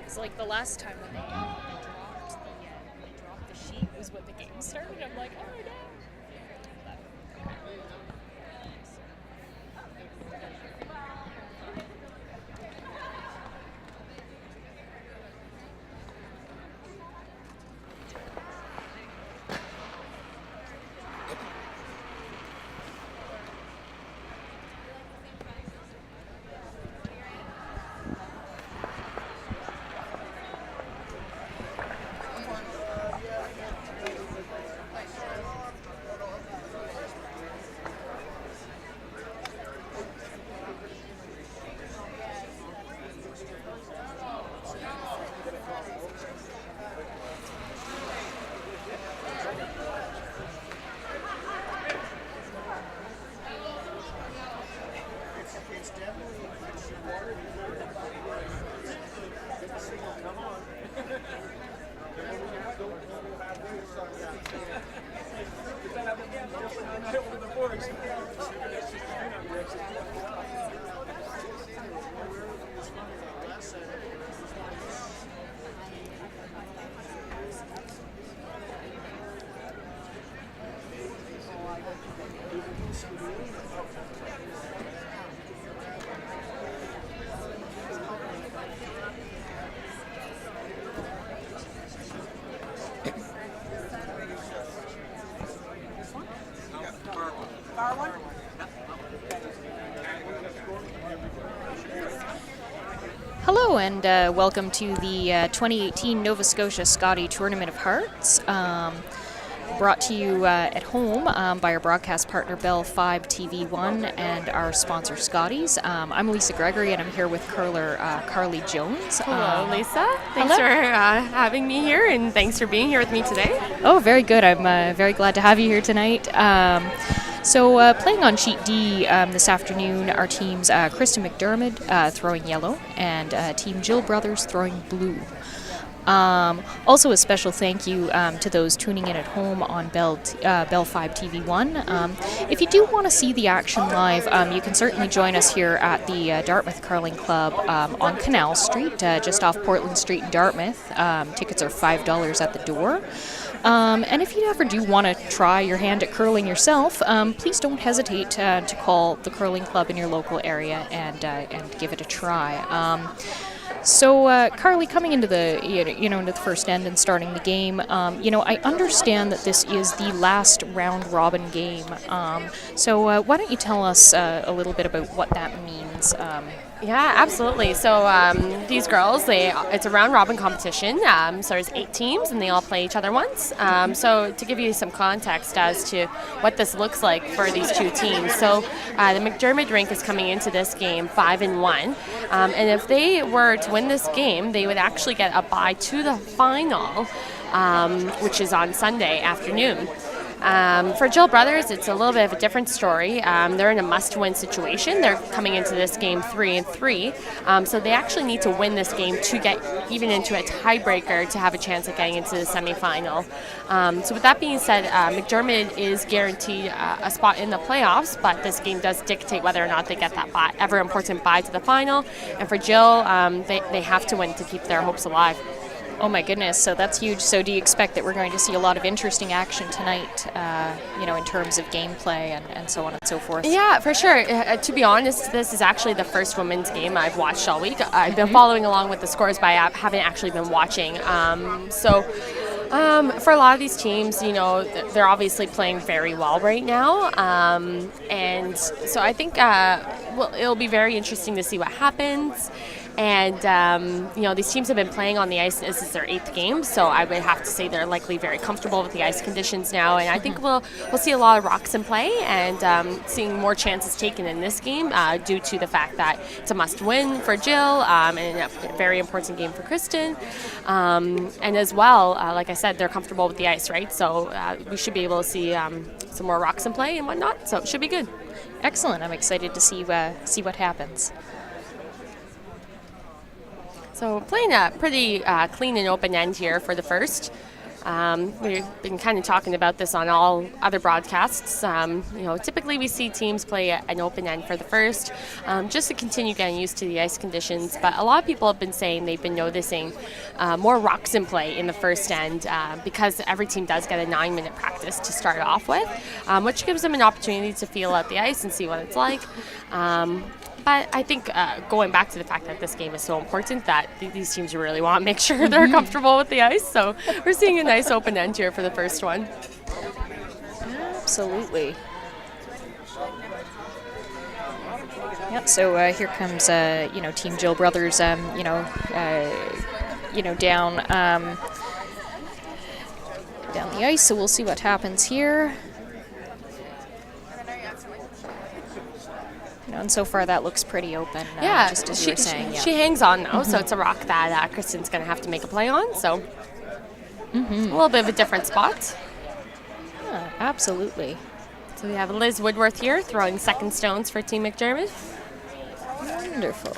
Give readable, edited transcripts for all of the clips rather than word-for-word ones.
It's like the last time when they dropped the sheet was when the game started. I'm like, oh no. Hello and welcome to the 2018 Nova Scotia Scottie Tournament of Hearts, brought to you at home by our broadcast partner Bell 5 TV1 and our sponsor Scotties. I'm Lisa Gregory and I'm here with curler Carly Jones. Hello Lisa, thanks for having me here and thanks for being here with me today. Oh, very good. I'm very glad to have you here tonight. So playing on Sheet D this afternoon, our teams Kristen MacDiarmid throwing yellow and Team Jill Brothers throwing blue. Also a special thank you to those tuning in at home on Bell 5 TV1. If you do want to see the action live, you can certainly join us here at the Dartmouth Curling Club on Canal Street, just off Portland Street in Dartmouth. Tickets are $5 at the door. And if you ever do want to try your hand at curling yourself, please don't hesitate to call the curling club in your local area and give it a try. So, Carly, coming into the into the first end and starting the game, I understand that this is the last round robin game. So, why don't you tell us a little bit about what that means? Yeah, absolutely. So these girls, it's a round robin competition. So there's 8 teams and they all play each other once. So to give you some context as to what this looks like for these 2 teams. So the MacDiarmid rink is coming into this game 5-1. And if they were to win this game, they would actually get a bye to the final, which is on Sunday afternoon. For Jill Brothers, it's a little bit of a different story. They're in a must-win situation. They're coming into this game 3-3, so they actually need to win this game to get even into a tiebreaker to have a chance at getting into the semifinal. So with that being said, MacDiarmid is guaranteed a spot in the playoffs, but this game does dictate whether or not they get that ever important bye to the final. And for Jill, they have to win to keep their hopes alive. Oh my goodness, so that's huge. So do you expect that we're going to see a lot of interesting action tonight, in terms of gameplay and so on and so forth? Yeah, for sure. To be honest, this is actually the first women's game I've watched all week. I've been following along with the scores, but I haven't actually been watching. For a lot of these teams, they're obviously playing very well right now. And so I think it'll be very interesting to see what happens. And, these teams have been playing on the ice. This is their 8th game, so I would have to say they're likely very comfortable with the ice conditions now. And I think we'll see a lot of rocks in play and seeing more chances taken in this game due to the fact that it's a must-win for Jill and a very important game for Kristen. And as well, like I said, they're comfortable with the ice, right? So we should be able to see some more rocks in play and whatnot, so it should be good. Excellent. I'm excited to see what happens. So playing a pretty clean and open end here for the first. We've been kind of talking about this on all other broadcasts. Typically we see teams play an open end for the first, just to continue getting used to the ice conditions. But a lot of people have been saying they've been noticing more rocks in play in the first end because every team does get a 9-minute practice to start off with, which gives them an opportunity to feel out the ice and see what it's like. But I think going back to the fact that this game is so important that these teams really want to make sure they're comfortable with the ice. So we're seeing a nice open end here for the first one. Absolutely. Yep. So here comes Team Jill Brothers. Down the ice. So we'll see what happens here. And so far that looks pretty open, just as you were saying. She hangs on now, so it's a rock that Kristen's going to have to make a play on. So a little bit of a different spot. Yeah, absolutely. So we have Liz Woodworth here throwing second stones for Team MacDiarmid. Wonderful.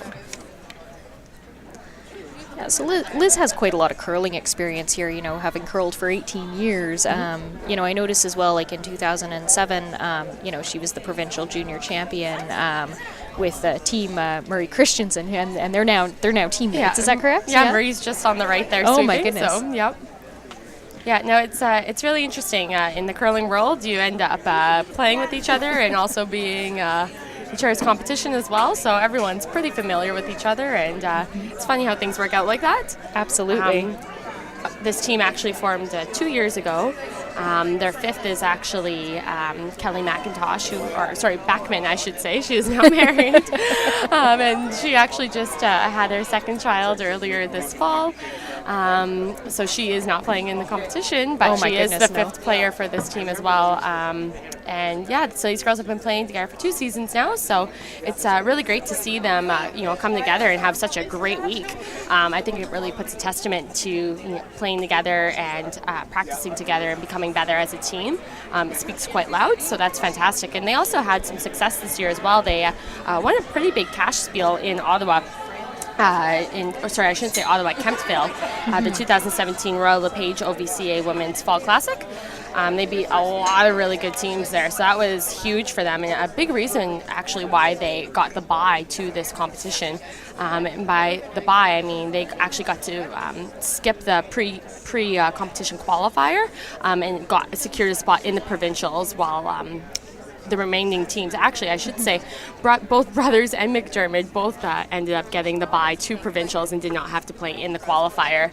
Yeah, so Liz has quite a lot of curling experience here, having curled for 18 years. I noticed as well, like in 2007, she was the provincial junior champion with Team Murray Christensen, and they're now teammates. Yeah. Is that correct? Yeah, Murray's just on the right there. Oh, sweeping, my goodness. So, yep. Yeah, no, it's really interesting. In the curling world, you end up playing with each other and also being insurance competition as well, so everyone's pretty familiar with each other, and it's funny how things work out like that. Absolutely. This team actually formed 2 years ago. Their fifth is actually Kelly McIntosh, Backman, I should say. She is now married. And she actually just had her second child earlier this fall. So she is not playing in the competition, but she is the fifth player for this team as well. So these girls have been playing together for 2 seasons now, so it's really great to see them come together and have such a great week. I think it really puts a testament to playing together and practicing together and becoming better as a team. It speaks quite loud, so that's fantastic. And they also had some success this year as well. They won a pretty big cash spiel in Ottawa. I shouldn't say Ottawa, Kemptville, the 2017 Royal LePage OVCA Women's Fall Classic. They beat a lot of really good teams there, so that was huge for them, and a big reason actually why they got the bye to this competition. And by the bye, I mean they actually got to skip the pre-competition qualifier and secured a spot in the provincials while the remaining teams, actually I should say, both Brothers and MacDiarmid both ended up getting the bye to provincials and did not have to play in the qualifier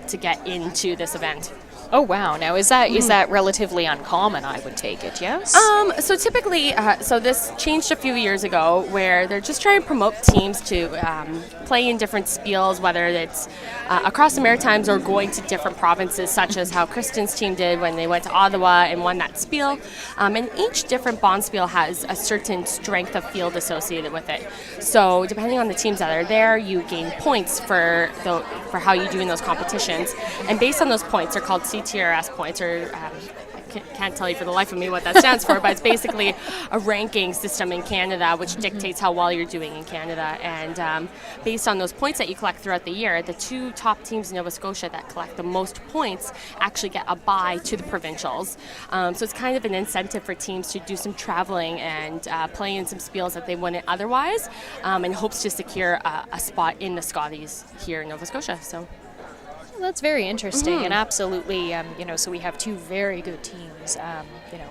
to get into this event. Oh wow! Now is that relatively uncommon? I would take it. Yes. So typically, so this changed a few years ago, where they're just trying to promote teams to play in different spiels, whether it's across the Maritimes or going to different provinces, such as how Kristen's team did when they went to Ottawa and won that spiel. And each different bond spiel has a certain strength of field associated with it. So depending on the teams that are there, you gain points for how you do in those competitions, and based on those points, they're called CTRS points, or I can't tell you for the life of me what that stands for, but it's basically a ranking system in Canada which dictates how well you're doing in Canada. And based on those points that you collect throughout the year, the 2 top teams in Nova Scotia that collect the most points actually get a bye to the provincials. So it's kind of an incentive for teams to do some traveling and play in some spiels that they wouldn't otherwise, in hopes to secure a spot in the Scotties here in Nova Scotia. So. That's very interesting, and absolutely, so we have 2 very good teams,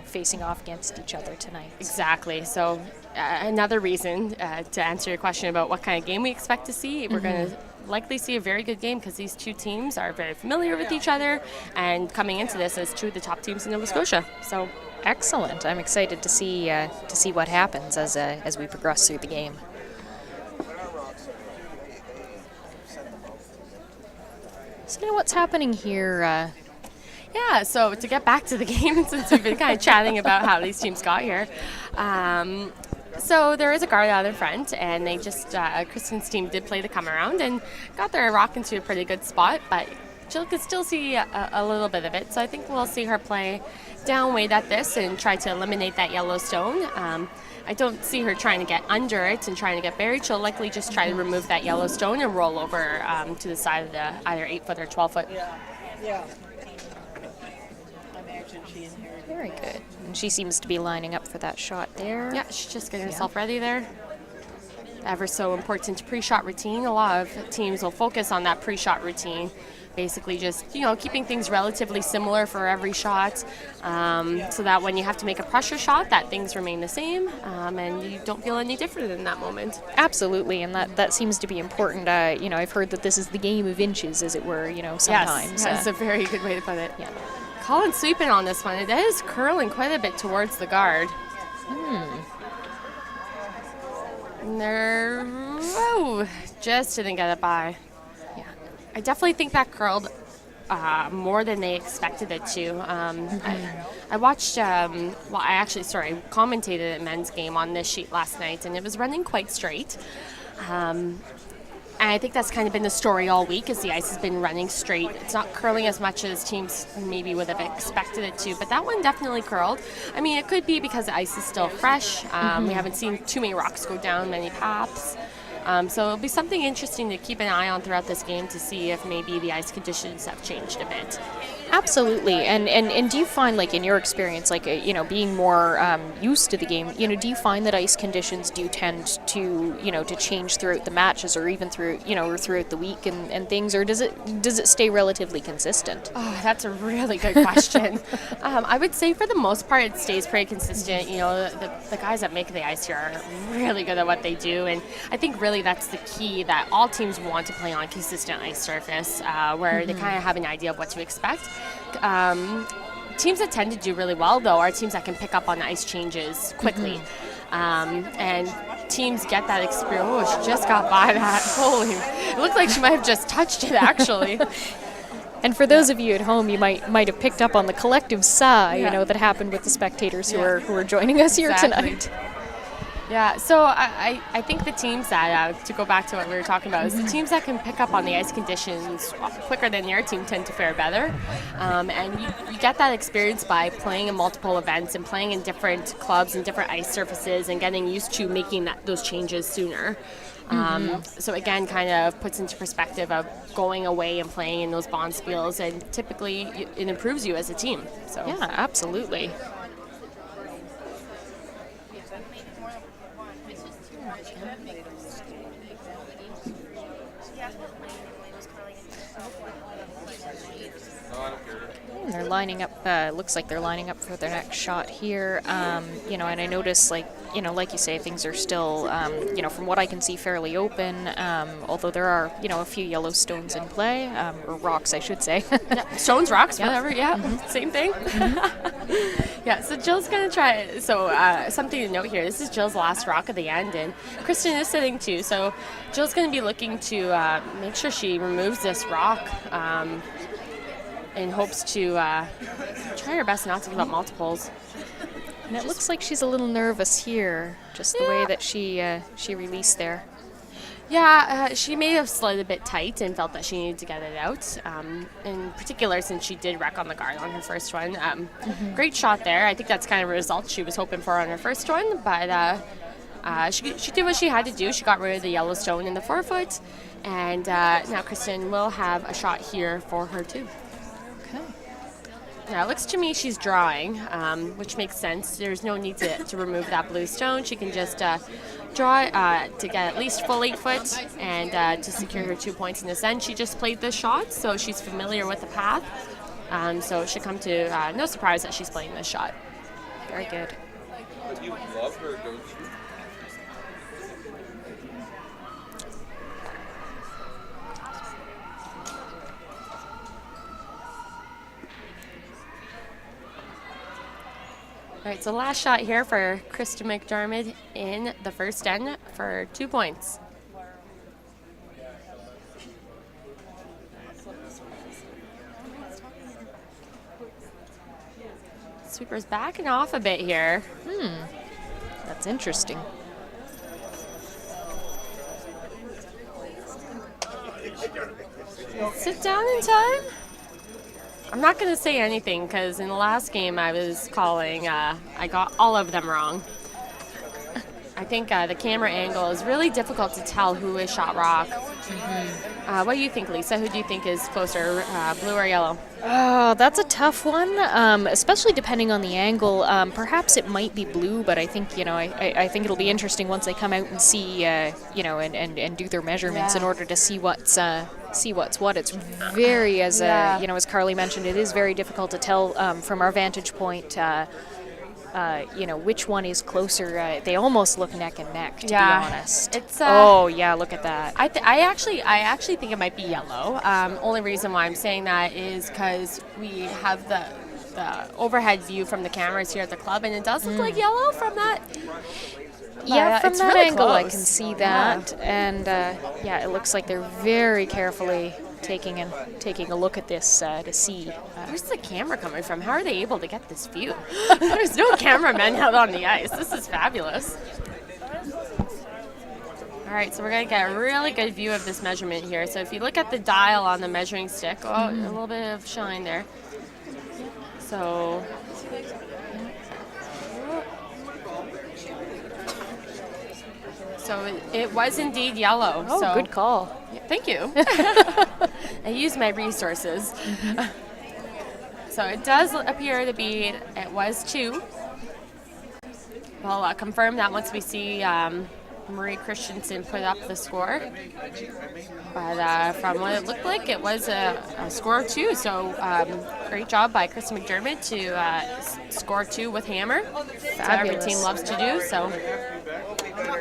facing off against each other tonight. Exactly. So another reason to answer your question about what kind of game we expect to see, we're going to likely see a very good game because these 2 teams are very familiar with each other and coming into this as 2 of the top teams in Nova Scotia. So excellent. I'm excited to see what happens as we progress through the game. So now what's happening here? Yeah, so to get back to the game, since we've been kind of chatting about how these teams got here, so there is a guard out in front, and they just, Kristen's team did play the come around and got their rock into a pretty good spot, but Jill could still see a little bit of it, so I think we'll see her play down weight at this and try to eliminate that yellow stone. I don't see her trying to get under it and trying to get buried. She'll likely just try to remove that yellow stone and roll over to the side of the either 8-foot or 12-foot. Yeah. Very good. And she seems to be lining up for that shot there. Yeah, she's just getting herself ready there. Ever so important pre-shot routine. A lot of teams will focus on that pre-shot routine. Basically just, keeping things relatively similar for every shot so that when you have to make a pressure shot, that things remain the same and you don't feel any different in that moment. Absolutely, and that seems to be important. I've heard that this is the game of inches, as it were, sometimes. Yes, that's a very good way to put it. Yeah. Colin sweeping on this one. It is curling quite a bit towards the guard. And there, just didn't get it by. Yeah. I definitely think that curled more than they expected it to. I watched, I commentated a men's game on this sheet last night, and it was running quite straight. And I think that's kind of been the story all week, is the ice has been running straight. It's not curling as much as teams maybe would have expected it to, but that one definitely curled. I mean, it could be because the ice is still fresh. We haven't seen too many rocks go down many paths. So it'll be something interesting to keep an eye on throughout this game to see if maybe the ice conditions have changed a bit. Absolutely, and do you find, like, in your experience, like, being more used to the game, do you find that ice conditions do tend to, to change throughout the matches or even throughout the week and things, or does it stay relatively consistent? Oh, that's a really good question. I would say for the most part it stays pretty consistent. The guys that make the ice here are really good at what they do, and I think really that's the key, that all teams want to play on consistent ice surface where they kind of have an idea of what to expect. Teams that tend to do really well, though, are teams that can pick up on ice changes quickly. And teams get that experience. Oh, she just got by that. Holy, it looked like she might have just touched it, actually. And for those of you at home, you might have picked up on the collective sigh, that happened with the spectators who are joining us here tonight. Yeah, so I think the teams that, to go back to what we were talking about, is the teams that can pick up on the ice conditions quicker than your team tend to fare better. And you get that experience by playing in multiple events and playing in different clubs and different ice surfaces and getting used to making those changes sooner. So again, kind of puts into perspective of going away and playing in those bonspiels, and typically it improves you as a team. So yeah, absolutely. And they're lining up, looks like they're lining up for their next shot here. And I notice, like you say, things are still, from what I can see, fairly open, although there are, a few yellow stones in play, or rocks, I should say. Yeah, stones, rocks, whatever, same thing. Yeah, so Jill's going to try, something to note here, this is Jill's last rock of the end, and Kristen is sitting too, so Jill's going to be looking to make sure she removes this rock, in hopes to try her best not to give up multiples. And it looks like she's a little nervous here, just the way that she released there. Yeah, she may have slid a bit tight and felt that she needed to get it out, in particular since she did wreck on the guard on her first one. Great shot there. I think that's kind of a result she was hoping for on her first one, but she did what she had to do. She got rid of the yellow stone in the forefoot, and now Kristen will have a shot here for her too. Now, it looks to me she's drawing, which makes sense. There's no need to remove that blue stone. She can just draw to get at least full 8 foot and to secure her 2 points in this end. She just played this shot, so she's familiar with the path. So it should come to no surprise that she's playing this shot. Very good. You love her, don't you? All right, so last shot here for Krista MacDiarmid in the first end for 2 points. Sweeper's backing off a bit here. That's interesting. Sit down in time. I'm not going to say anything because in the last game I was calling, I got all of them wrong. I think the camera angle is really difficult to tell who is shot rock. What do you think, Lisa? Who do you think is closer, blue or yellow? Oh, that's a tough one, especially depending on the angle. Perhaps it might be blue, but I think, I think it'll be interesting once they come out and see, and do their measurements in order to see what's what. It's very, as Carly mentioned, it is very difficult to tell from our vantage point, which one is closer. They almost look neck and neck, to be honest. It's look at that. I actually think it might be yellow. Only reason why I'm saying that is because we have the overhead view from the cameras here at the club, and it does look like yellow from that. Yeah, from that really angle I close. can see that, and it looks like they're very carefully taking a look at this to see. Where's the camera coming from? How are they able to get this view? There's no cameramen out on the ice. This is fabulous. All right, so we're going to get a really good view of this measurement here. So if you look at the dial on the measuring stick, a little bit of shine there. So it was indeed yellow. Oh, so good call. Thank you. I use my resources. So it does appear to be, it was 2. We'll confirm that once we see Marie Christensen put up the score. But from what it looked like, it was a score of 2. So great job by Kristen MacDiarmid to score 2 with hammer. That's what every team loves to do. So.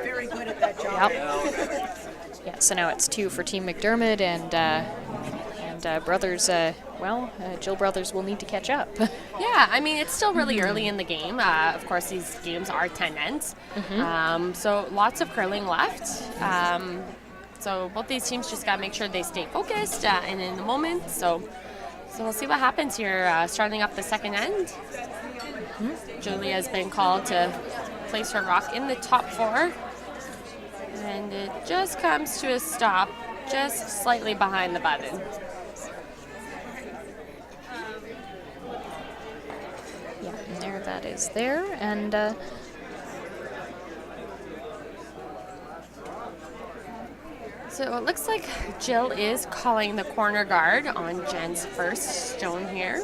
Very good at that job. Yep. Yeah, so now it's 2 for Team MacDiarmid, and brothers. Jill brothers will need to catch up. Yeah, I mean it's still really early in the game. Of course, these games are 10 ends, so lots of curling left. So both these teams just got to make sure they stay focused and in the moment. So we'll see what happens here. Starting up the second end, Julia has been called to place her rock in the top 4. And it just comes to a stop, just slightly behind the button. Yeah, and there that is there, and so it looks like Jill is calling the corner guard on Jen's first stone here.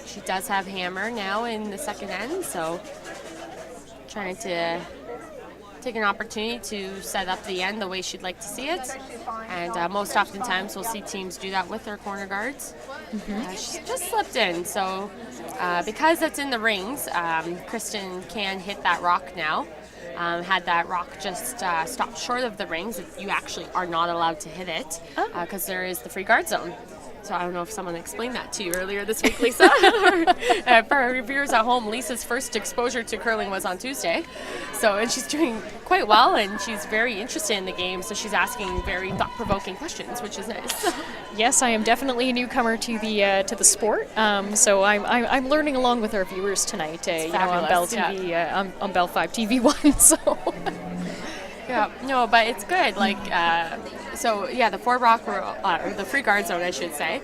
She does have hammer now in the second end, so trying to take an opportunity to set up the end the way she'd like to see it. And most oftentimes we'll see teams do that with their corner guards. She's just slipped in, so because it's in the rings, Kristen can hit that rock now. Had that rock just stopped short of the rings, you actually are not allowed to hit it because there is the free guard zone. So I don't know if someone explained that to you earlier this week, Lisa. For our viewers at home, Lisa's first exposure to curling was on Tuesday. And she's doing quite well, and she's very interested in the game. So she's asking very thought-provoking questions, which is nice. yes, I am definitely a newcomer to the sport. So I'm learning along with our viewers tonight. On Bell TV, on Bell 5 TV1. So. Yeah, no, but it's good. The 4 rock rule, or the free guard zone, I should say.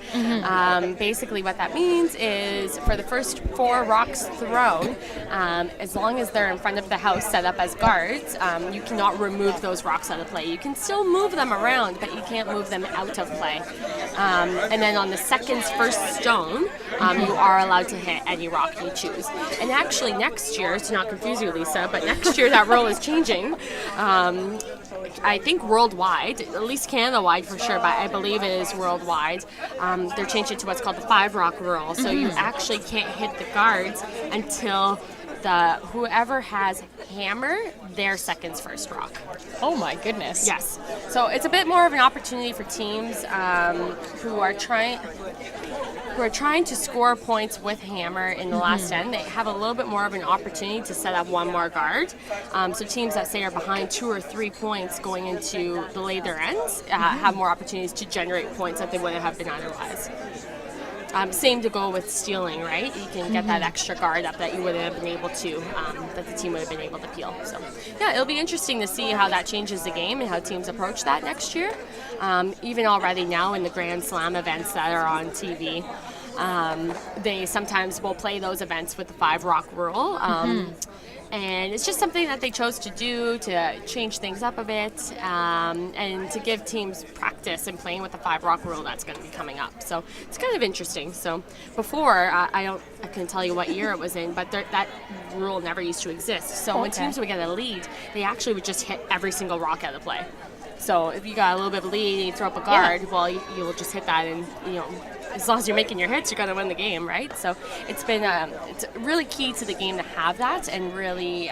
Basically, what that means is for the first 4 rocks thrown, as long as they're in front of the house set up as guards, you cannot remove those rocks out of play. You can still move them around, but you can't move them out of play. And then on the second's first stone, you are allowed to hit any rock you choose. And actually, next year, to not confuse you, Lisa, but next year that rule is changing. I think worldwide, at least Canada-wide for sure, but I believe it is worldwide. They're changing to what's called the 5 rock rule. So you actually can't hit the guards until whoever has hammer, their second's first rock. Oh my goodness. Yes. So it's a bit more of an opportunity for teams who are trying. who are trying to score points with hammer in the last end, they have a little bit more of an opportunity to set up one more guard. So teams that say are behind 2 or 3 points going into the later ends have more opportunities to generate points that they wouldn't have been otherwise. Same to go with stealing, right? You can get that extra guard up that you wouldn't have been able to, that the team would have been able to peel. So, yeah, it'll be interesting to see how that changes the game and how teams approach that next year. Even already now in the Grand Slam events that are on TV, they sometimes will play those events with the 5-rock rule. And it's just something that they chose to do to change things up a bit and to give teams practice in playing with the 5-rock rule that's going to be coming up. So it's kind of interesting. So before, I couldn't tell you what year it was in, but that rule never used to exist. So when teams would get a lead, they actually would just hit every single rock out of play. So if you got a little bit of a lead and you throw up a guard, well, you'll just hit that, and as long as you're making your hits, you're going to win the game, right? So it's been it's really key to the game to have that, and really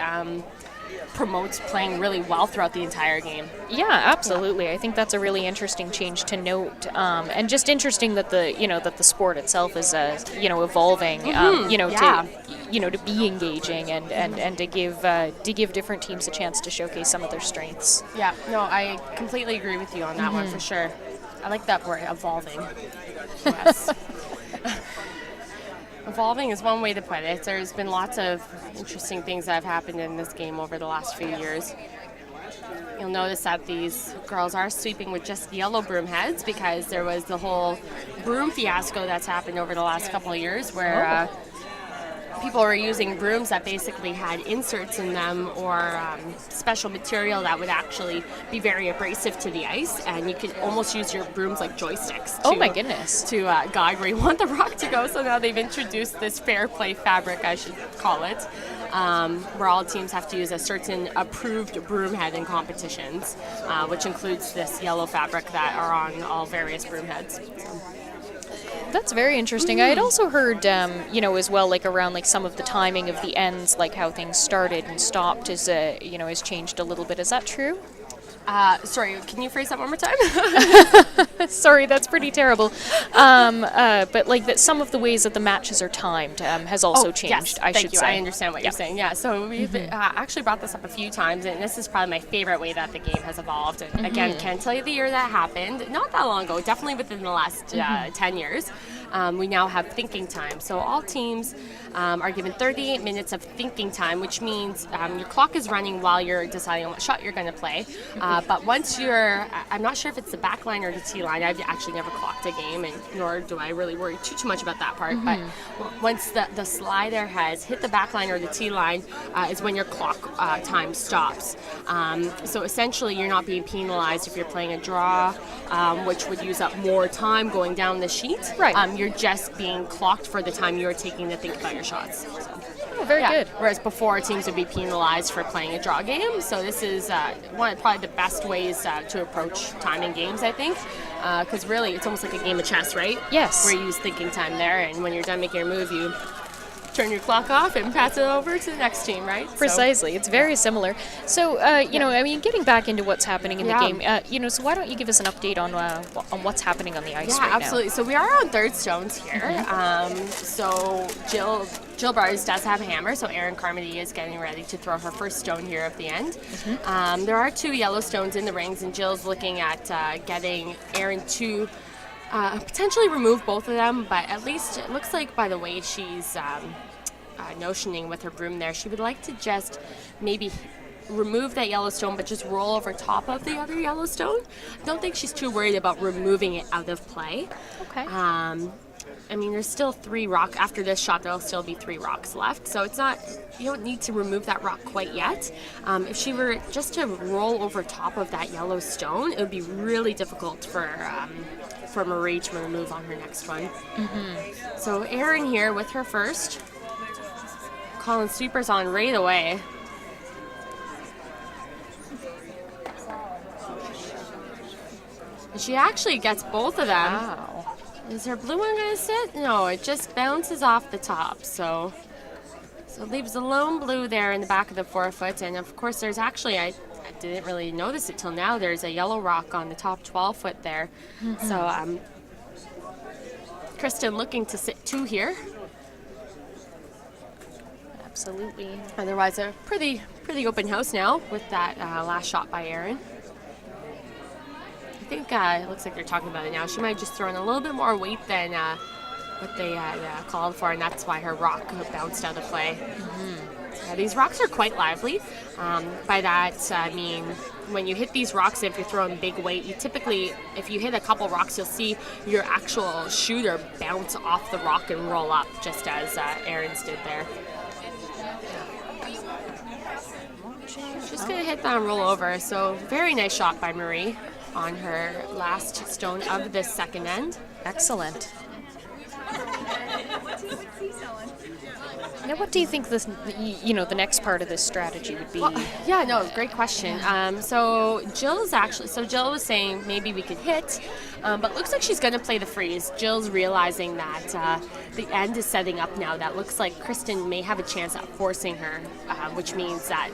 promotes playing really well throughout the entire game. Yeah, absolutely. I think that's a really interesting change to note, and just interesting that the sport itself is evolving. To be engaging and to give different teams a chance to showcase some of their strengths. Yeah, no, I completely agree with you on that one for sure. I like that word, evolving. Yes. Evolving is one way to put it. There's been lots of interesting things that have happened in this game over the last few years. You'll notice that these girls are sweeping with just yellow broom heads because there was the whole broom fiasco that's happened over the last couple of years where people were using brooms that basically had inserts in them or special material that would actually be very abrasive to the ice, and you could almost use your brooms like joysticks to guide where you want the rock to go. So now they've introduced this fair play fabric, I should call it, where all teams have to use a certain approved broom head in competitions, which includes this yellow fabric that are on all various broom heads. So. That's very interesting. I had also heard, as well, like around like some of the timing of the ends, like how things started and stopped, has changed a little bit. Is that true? Sorry, can you phrase that one more time? Sorry, that's pretty terrible. But like that, some of the ways that the matches are timed has also changed. Yes, I should say. I understand what you're saying. Yeah, so we've actually brought this up a few times, and this is probably my favorite way that the game has evolved. And again, can't tell you the year that happened. Not that long ago, definitely within the last 10 years. We now have thinking time. So all teams are given 38 minutes of thinking time, which means your clock is running while you're deciding on what shot you're going to play. But once I'm not sure if it's the back line or the T line. I've actually never clocked a game, and nor do I really worry too much about that part. But once the slider has hit the back line or the T line is when your clock time stops. So essentially, you're not being penalized if you're playing a draw, which would use up more time going down the sheet. Right. You're just being clocked for the time you're taking to think about your shots. So. Oh, very good. Whereas before, teams would be penalized for playing a draw game. So this is one of probably the best ways to approach timing games, I think. Because really, it's almost like a game of chess, right? Yes. Where you use thinking time there, and when you're done making your move, you turn your clock off and pass it over to the next team, right? Precisely. It's very similar. So, getting back into what's happening in the game, so why don't you give us an update on what's happening on the ice right now? Yeah, absolutely. So we are on third stones here. So Jill Bars does have a hammer, so Erin Carmody is getting ready to throw her first stone here at the end. There are 2 yellow stones in the rings, and Jill's looking at getting Erin to potentially remove both of them, but at least it looks like by the way she's notioning with her broom there, she would like to just maybe remove that yellow stone but just roll over top of the other yellow stone. I don't think she's too worried about removing it out of play. Okay. There's still 3 rocks. After this shot, there'll still be 3 rocks left. So it's not, you don't need to remove that rock quite yet. If she were just to roll over top of that yellow stone, it would be really difficult for Marie to remove on her next one. So Erin here with her first. Calling sweepers on right away. And she actually gets both of them. Wow. Is her blue one going to sit? No, it just bounces off the top. So it leaves a lone blue there in the back of the forefoot. And of course, there's actually, I didn't really notice it till now, there's a yellow rock on the top 12 foot there. So Kristen looking to sit 2 here. Absolutely. Otherwise, a pretty open house now with that last shot by Erin. I think it looks like they're talking about it now. She might have just thrown a little bit more weight than what they had called for, and that's why her rock bounced out of play. Yeah, these rocks are quite lively. By that, I mean, when you hit these rocks, if you're throwing big weight, you typically, if you hit a couple rocks, you'll see your actual shooter bounce off the rock and roll up, just as Erin's did there. She's going to hit that and roll over. So very nice shot by Marie on her last stone of this second end. Excellent. Now, what do you think this, the next part of this strategy would be? Well, yeah, no, great question. So Jill was saying maybe we could hit, but looks like she's going to play the freeze. Jill's realizing that the end is setting up now. That looks like Kristen may have a chance at forcing her, which means that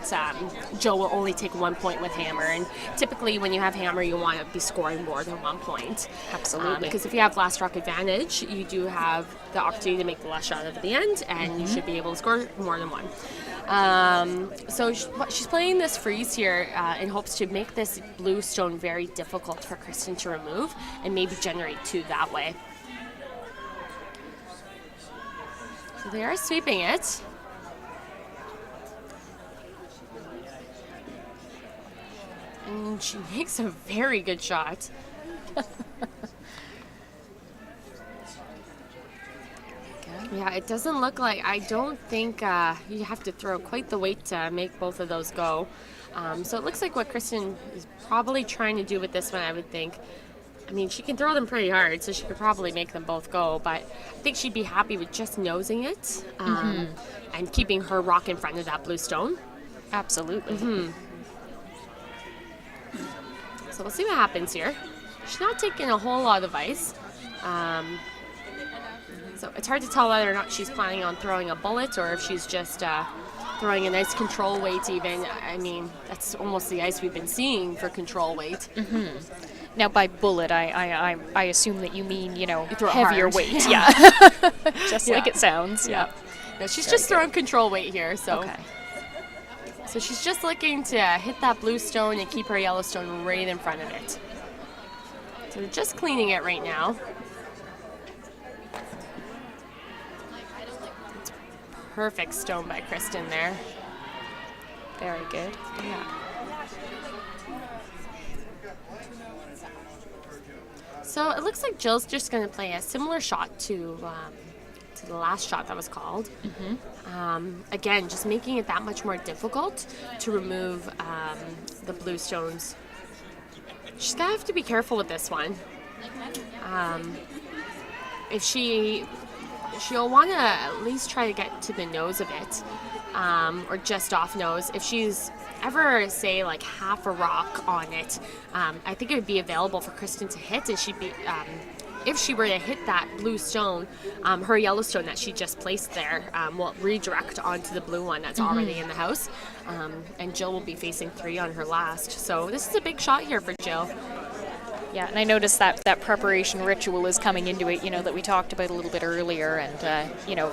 Jill will only take 1 point with hammer. And typically when you have hammer, you want to be scoring more than 1 point. Absolutely. Because if you have last rock advantage, you do have the opportunity to make the last shot at the end, and you should be able to score more than 1. So she's playing this freeze here in hopes to make this blue stone very difficult for Kristen to remove and maybe generate 2 that way. So they are sweeping it. And she makes a very good shot. Yeah, it doesn't look like, I don't think you have to throw quite the weight to make both of those go. So it looks like what Kristen is probably trying to do with this one, I would think. I mean, she can throw them pretty hard, so she could probably make them both go, but I think she'd be happy with just nosing it and keeping her rock in front of that blue stone. Absolutely. So we'll see what happens here. She's not taking a whole lot of ice. So it's hard to tell whether or not she's planning on throwing a bullet or if she's just throwing a nice control weight even. I mean, that's almost the ice we've been seeing for control weight. Now, by bullet, I assume that you mean, throw it heavier hard. weight. Yeah. Just like it sounds. Yeah. No, she's just throwing control weight here. So. Okay. So she's just looking to hit that blue stone and keep her yellow stone right in front of it. So they're just cleaning it right now. Perfect stone by Kristen there. Very good. Yeah. So it looks like Jill's just going to play a similar shot to the last shot that was called. Again, just making it that much more difficult to remove the blue stones. She's going to have to be careful with this one. If she'll want to at least try to get to the nose of it, or just off nose. If she's ever, say, like half a rock on it, I think it would be available for Kristen to hit, and she'd be, if she were to hit that blue stone, her yellow stone that she just placed there will redirect onto the blue one that's already in the house, and Jill will be facing 3 on her last. So this is a big shot here for Jill. Yeah, and I noticed that preparation ritual is coming into it, that we talked about a little bit earlier, and,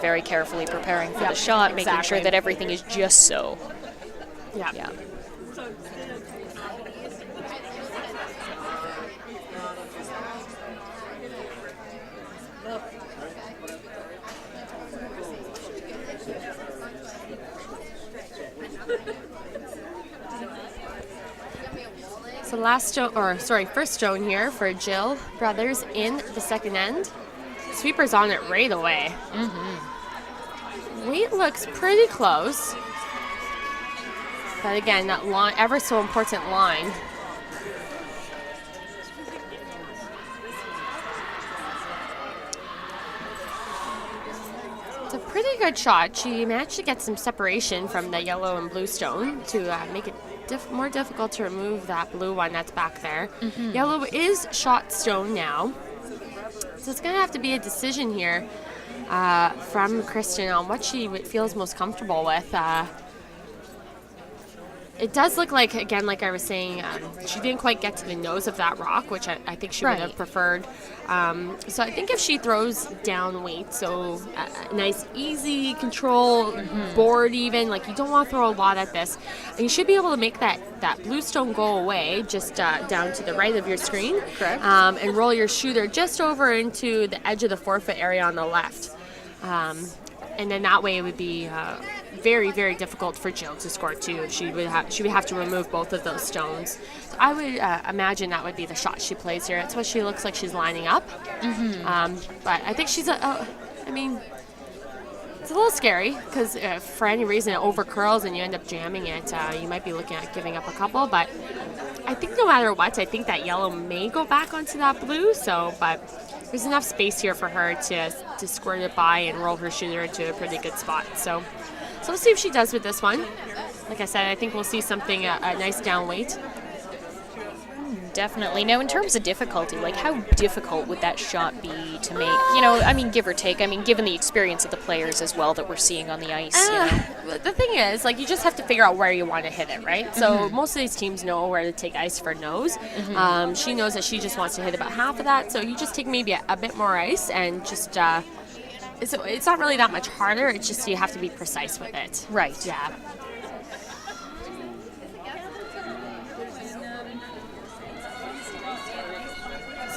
very carefully preparing for the shot, making sure that everything is just so. Yeah. So first stone here for Jill Brothers in the second end. Sweeper's on it right away. Weight looks pretty close. But again, that line, ever so important line. It's a pretty good shot. She managed to get some separation from the yellow and blue stone to make it more difficult to remove that blue one that's back there. Yellow is shot stone now. So it's going to have to be a decision here from Kristen on what she feels most comfortable with. it does look like, again, like I was saying, she didn't quite get to the nose of that rock, which I think she would have preferred. So I think if she throws down weight, so a nice, easy control board even, like you don't want to throw a lot at this. And you should be able to make that blue stone go away just down to the right of your screen. Correct. And roll your shooter just over into the edge of the forefoot area on the left. And then that way it would be very, very difficult for Jill to score too. She would have to remove both of those stones. So I would imagine that would be the shot she plays here. That's what she looks like she's lining up. But I think she's I mean, it's a little scary because if for any reason it over curls and you end up jamming it, you might be looking at giving up a couple. But I think no matter what, I think that yellow may go back onto that blue. So, but there's enough space here for her to squirt it by and roll her shooter into a pretty good spot. So we'll see if she does with this one. Like I said, I think we'll see something a nice down weight. Definitely. Now, in terms of difficulty, like how difficult would that shot be to make? You know, I mean, give or take. I mean, given the experience of the players as well that we're seeing on the ice. You know? The thing is, like, you just have to figure out where you want to hit it, right? So most of these teams know where to take ice for nose. She knows that she just wants to hit about half of that, so you just take maybe a bit more ice and just. It's not really that much harder. It's just you have to be precise with it. Right. Yeah.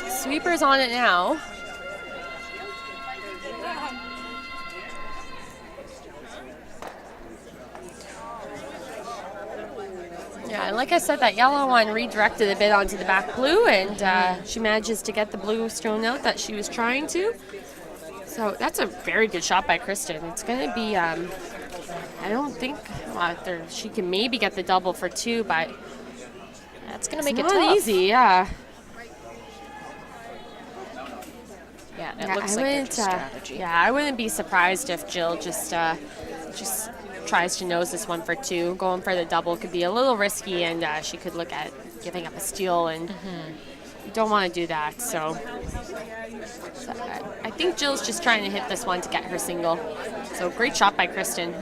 Sweeper's on it now. Yeah, and like I said, that yellow one redirected a bit onto the back blue, and she manages to get the blue stone out that she was trying to. So that's a very good shot by Kristen. It's going to be, I don't think, she can maybe get the double for two, but that's going to make it's it not tough. easy, yeah. Yeah, it looks like a strategy. Yeah, I wouldn't be surprised if Jill just tries to nose this one for two. Going for the double could be a little risky, and she could look at giving up a steal, and you don't want to do that. So I think Jill's just trying to hit this one to get her single. So great shot by Kristen.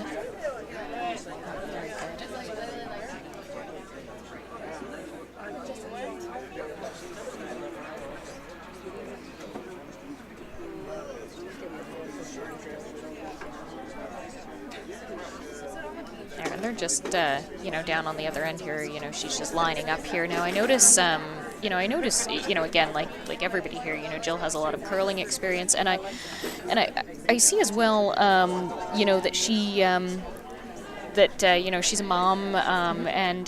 They're just, down on the other end here. You know, she's just lining up here. Now, I notice, again, like everybody here, Jill has a lot of curling experience, and I see as well, that she, she's a mom, and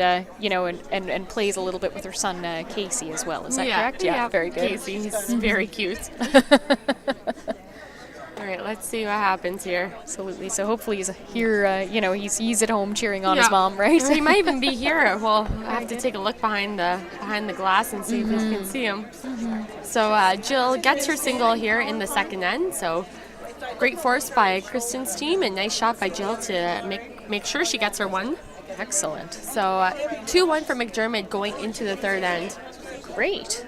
plays a little bit with her son Casey as well. Is that correct? Yeah, very good. Casey, he's very cute. All right, let's see what happens here. Absolutely. So hopefully he's here. He's at home cheering on his mom, right? He might even be here. Well, I have to take a look behind the glass and see if we can see him. So Jill gets her single here in the second end. So great force by Kristen's team, and nice shot by Jill to make sure she gets her one. Excellent. So 2-1 for MacDiarmid going into the third end. Great.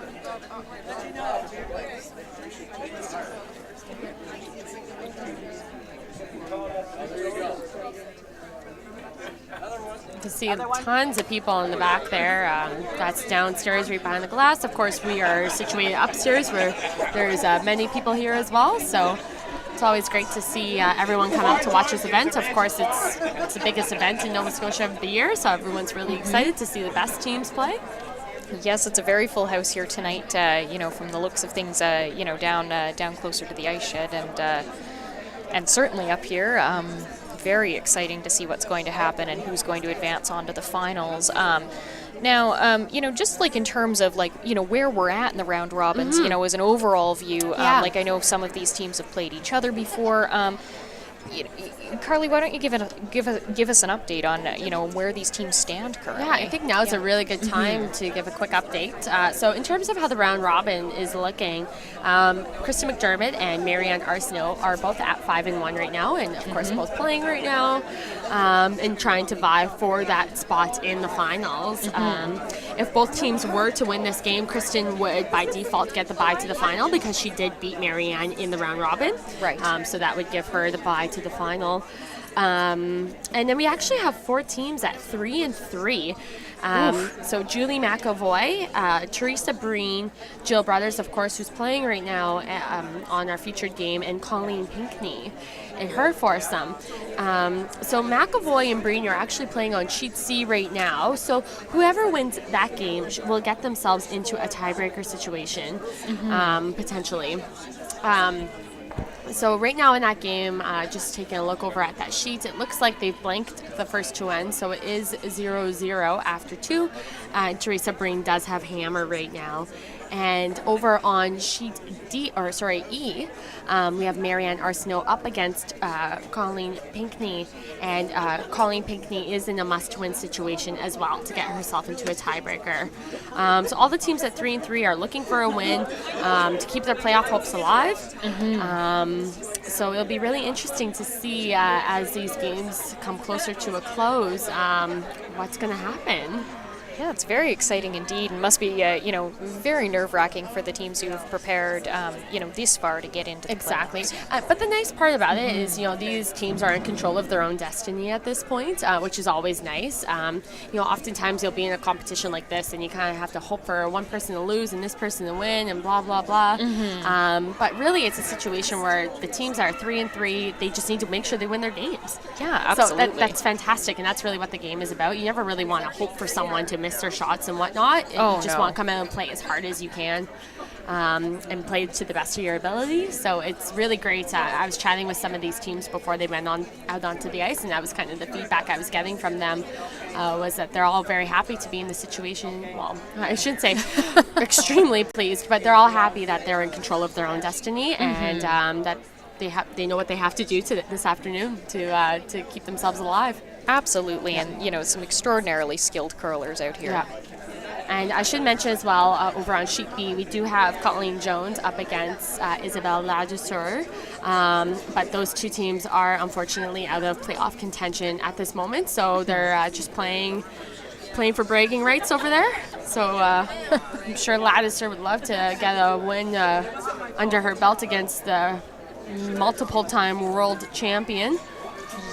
You can see tons of people in the back there. That's downstairs right behind the glass. Of course, we are situated upstairs where there's many people here as well. So it's always great to see everyone come out to watch this event. Of course, it's the biggest event in Nova Scotia of the year, so everyone's really excited to see the best teams play. Yes, it's a very full house here tonight, from the looks of things, down closer to the ice shed, and certainly up here. Very exciting to see what's going to happen and who's going to advance on to the finals. Now, just like in terms of where we're at in the round robins, as an overall view, I know some of these teams have played each other before. Carly, why don't you give us an update on where these teams stand currently? Yeah, I think now is a really good time to give a quick update. So in terms of how the round robin is looking, Kristen MacDiarmid and Marianne Arsenault are both at 5-1 right now, and of course both playing right now and trying to vie for that spot in the finals. If both teams were to win this game, Kristen would by default get the bye to the final because she did beat Marianne in the round robin. Right. So that would give her the bye to the final. And then we actually have 4 teams at 3-3. So Julie McAvoy, Teresa Breen, Jill Brothers, of course, who's playing right now on our featured game, and Colleen Pinkney in her foursome. So McAvoy and Breen are actually playing on sheet C right now. So whoever wins that game will get themselves into a tiebreaker situation, potentially. So right now in that game, just taking a look over at that sheet, it looks like they've blanked the first 2 ends, so it is 0-0 after 2. Teresa Breen does have hammer right now. And over on sheet E, we have Marianne Arsenault up against Colleen Pinkney, and Colleen Pinkney is in a must-win situation as well to get herself into a tiebreaker. So all the teams at 3-3 are looking for a win to keep their playoff hopes alive. So it'll be really interesting to see as these games come closer to a close what's going to happen. Yeah, it's very exciting indeed, and must be, very nerve-wracking for the teams who have prepared, this far to get into the Exactly. playoffs. But the nice part about it is, these teams are in control of their own destiny at this point, which is always nice. Oftentimes you'll be in a competition like this, and you kind of have to hope for one person to lose and this person to win, and blah, blah, blah. But really, it's a situation where the teams are 3-3. They just need to make sure they win their games. Yeah, absolutely. So that's fantastic, and that's really what the game is about. You never really want to hope for someone to miss their shots and whatnot. You just want to come out and play as hard as you can and play to the best of your ability. So it's really great. I was chatting with some of these teams before they went out onto the ice, and that was kind of the feedback I was getting from them, was that they're all very happy to be in the situation. Well, I shouldn't say extremely pleased, but they're all happy that they're in control of their own destiny, and that they know what they have to do this afternoon to keep themselves alive. Absolutely, and some extraordinarily skilled curlers out here. Yeah. And I should mention as well, over on sheet B, we do have Colleen Jones up against Isabelle Ladouceur. But those two teams are unfortunately out of playoff contention at this moment, so they're just playing for bragging rights over there. So I'm sure Ladouceur would love to get a win under her belt against the multiple-time world champion.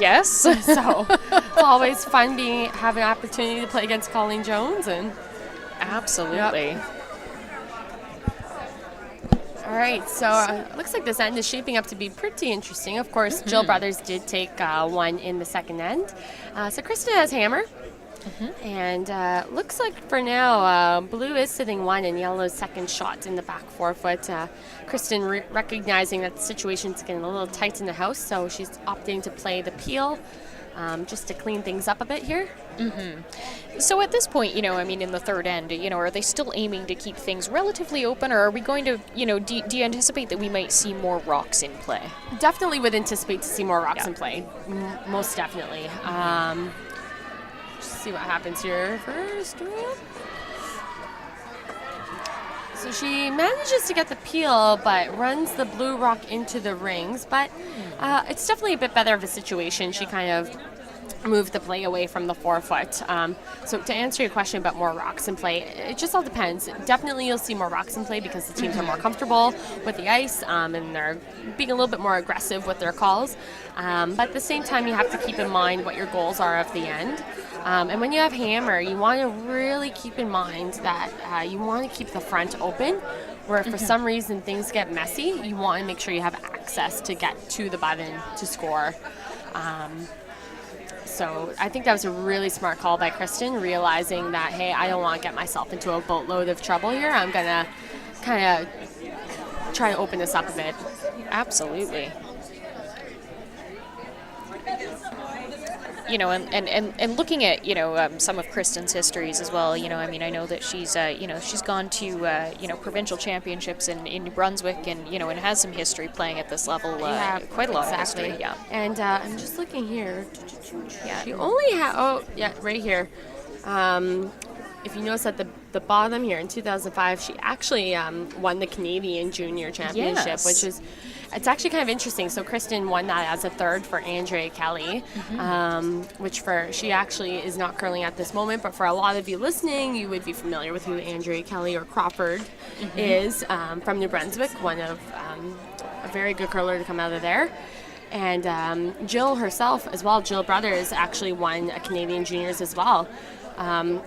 Yes. So it's always fun having an opportunity to play against Colleen Jones. And absolutely. Yep. All right, so it looks like this end is shaping up to be pretty interesting. Of course, Jill Brothers did take one in the second end. So Kristen has hammer. And looks like for now, blue is sitting 1 and yellow's second shot in the back 4-foot. Kristen recognizing that the situation's getting a little tight in the house, so she's opting to play the peel just to clean things up a bit here. So at this point, in the third end, are they still aiming to keep things relatively open, or are we going to, do you anticipate that we might see more rocks in play? Definitely would anticipate to see more rocks in play, most definitely. See what happens here first. So she manages to get the peel, but runs the blue rock into the rings. But it's definitely a bit better of a situation. She kind of moved the play away from the 4-foot. So to answer your question about more rocks in play, it just all depends. Definitely you'll see more rocks in play because the teams are more comfortable with the ice and they're being a little bit more aggressive with their calls. But at the same time, you have to keep in mind what your goals are of the end. And when you have hammer, you want to really keep in mind that you want to keep the front open, where if for some reason things get messy, you want to make sure you have access to get to the button to score. So I think that was a really smart call by Kristen, realizing that, hey, I don't want to get myself into a boatload of trouble here. I'm going to kind of try to open this up a bit. Absolutely. And looking at, some of Kristen's histories as well, I know that she's gone to, provincial championships in New Brunswick and has some history playing at this level, quite a lot of history, yeah. And I'm just looking here. She only right here. If you notice at the bottom here, in 2005, she actually won the Canadian Junior Championship, which is, it's actually kind of interesting. So Kristen won that as a third for Andrea Kelly, which she actually is not curling at this moment, but for a lot of you listening, you would be familiar with who Andrea Kelly or Crawford is from New Brunswick, one of a very good curler to come out of there. And Jill herself as well, Jill Brothers, actually won a Canadian Juniors as well.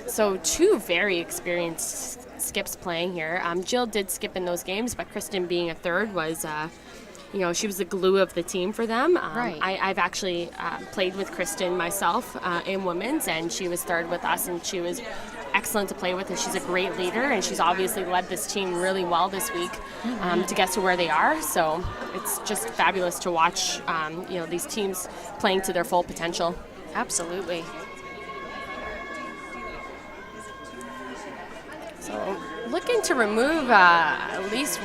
So 2 very experienced skips playing here. Jill did skip in those games, but Kristen being a third was, she was the glue of the team for them. Right. I've actually played with Kristen myself in women's, and she was third with us, and she was excellent to play with, and she's a great leader, and she's obviously led this team really well this week to get to where they are. So it's just fabulous to watch, these teams playing to their full potential. Absolutely. So looking to remove at least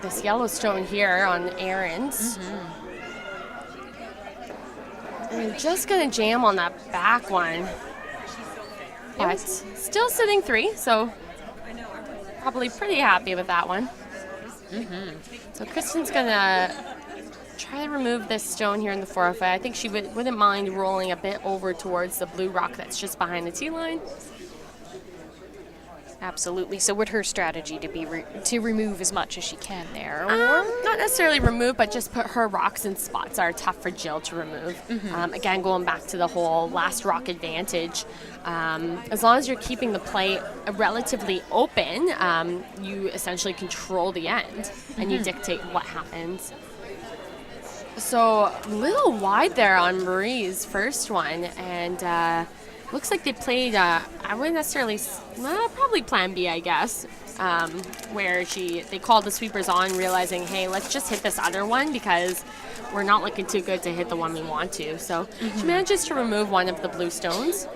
this Yellowstone here on Aaron's. I'm just going to jam on that back one. But still sitting 3, so probably pretty happy with that one. So Kristen's going to try to remove this stone here in the forefoote. I think she wouldn't mind rolling a bit over towards the blue rock that's just behind the tee line. Absolutely. So would her strategy to be to remove as much as she can there? Not necessarily remove, but just put her rocks in spots that are tough for Jill to remove. Again, going back to the whole last rock advantage, as long as you're keeping the play relatively open, you essentially control the end and you dictate what happens. So a little wide there on Marie's first one, and looks like they played, I wouldn't necessarily, probably plan B, I guess, where they called the sweepers on, realizing, hey, let's just hit this other one because we're not looking too good to hit the one we want to. So she manages to remove one of the blue stones.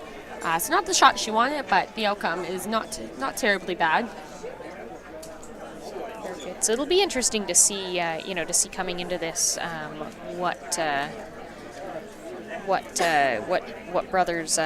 So not the shot she wanted, but the outcome is not terribly bad. Perfect. So it'll be interesting to see, to see coming into this what Brothers,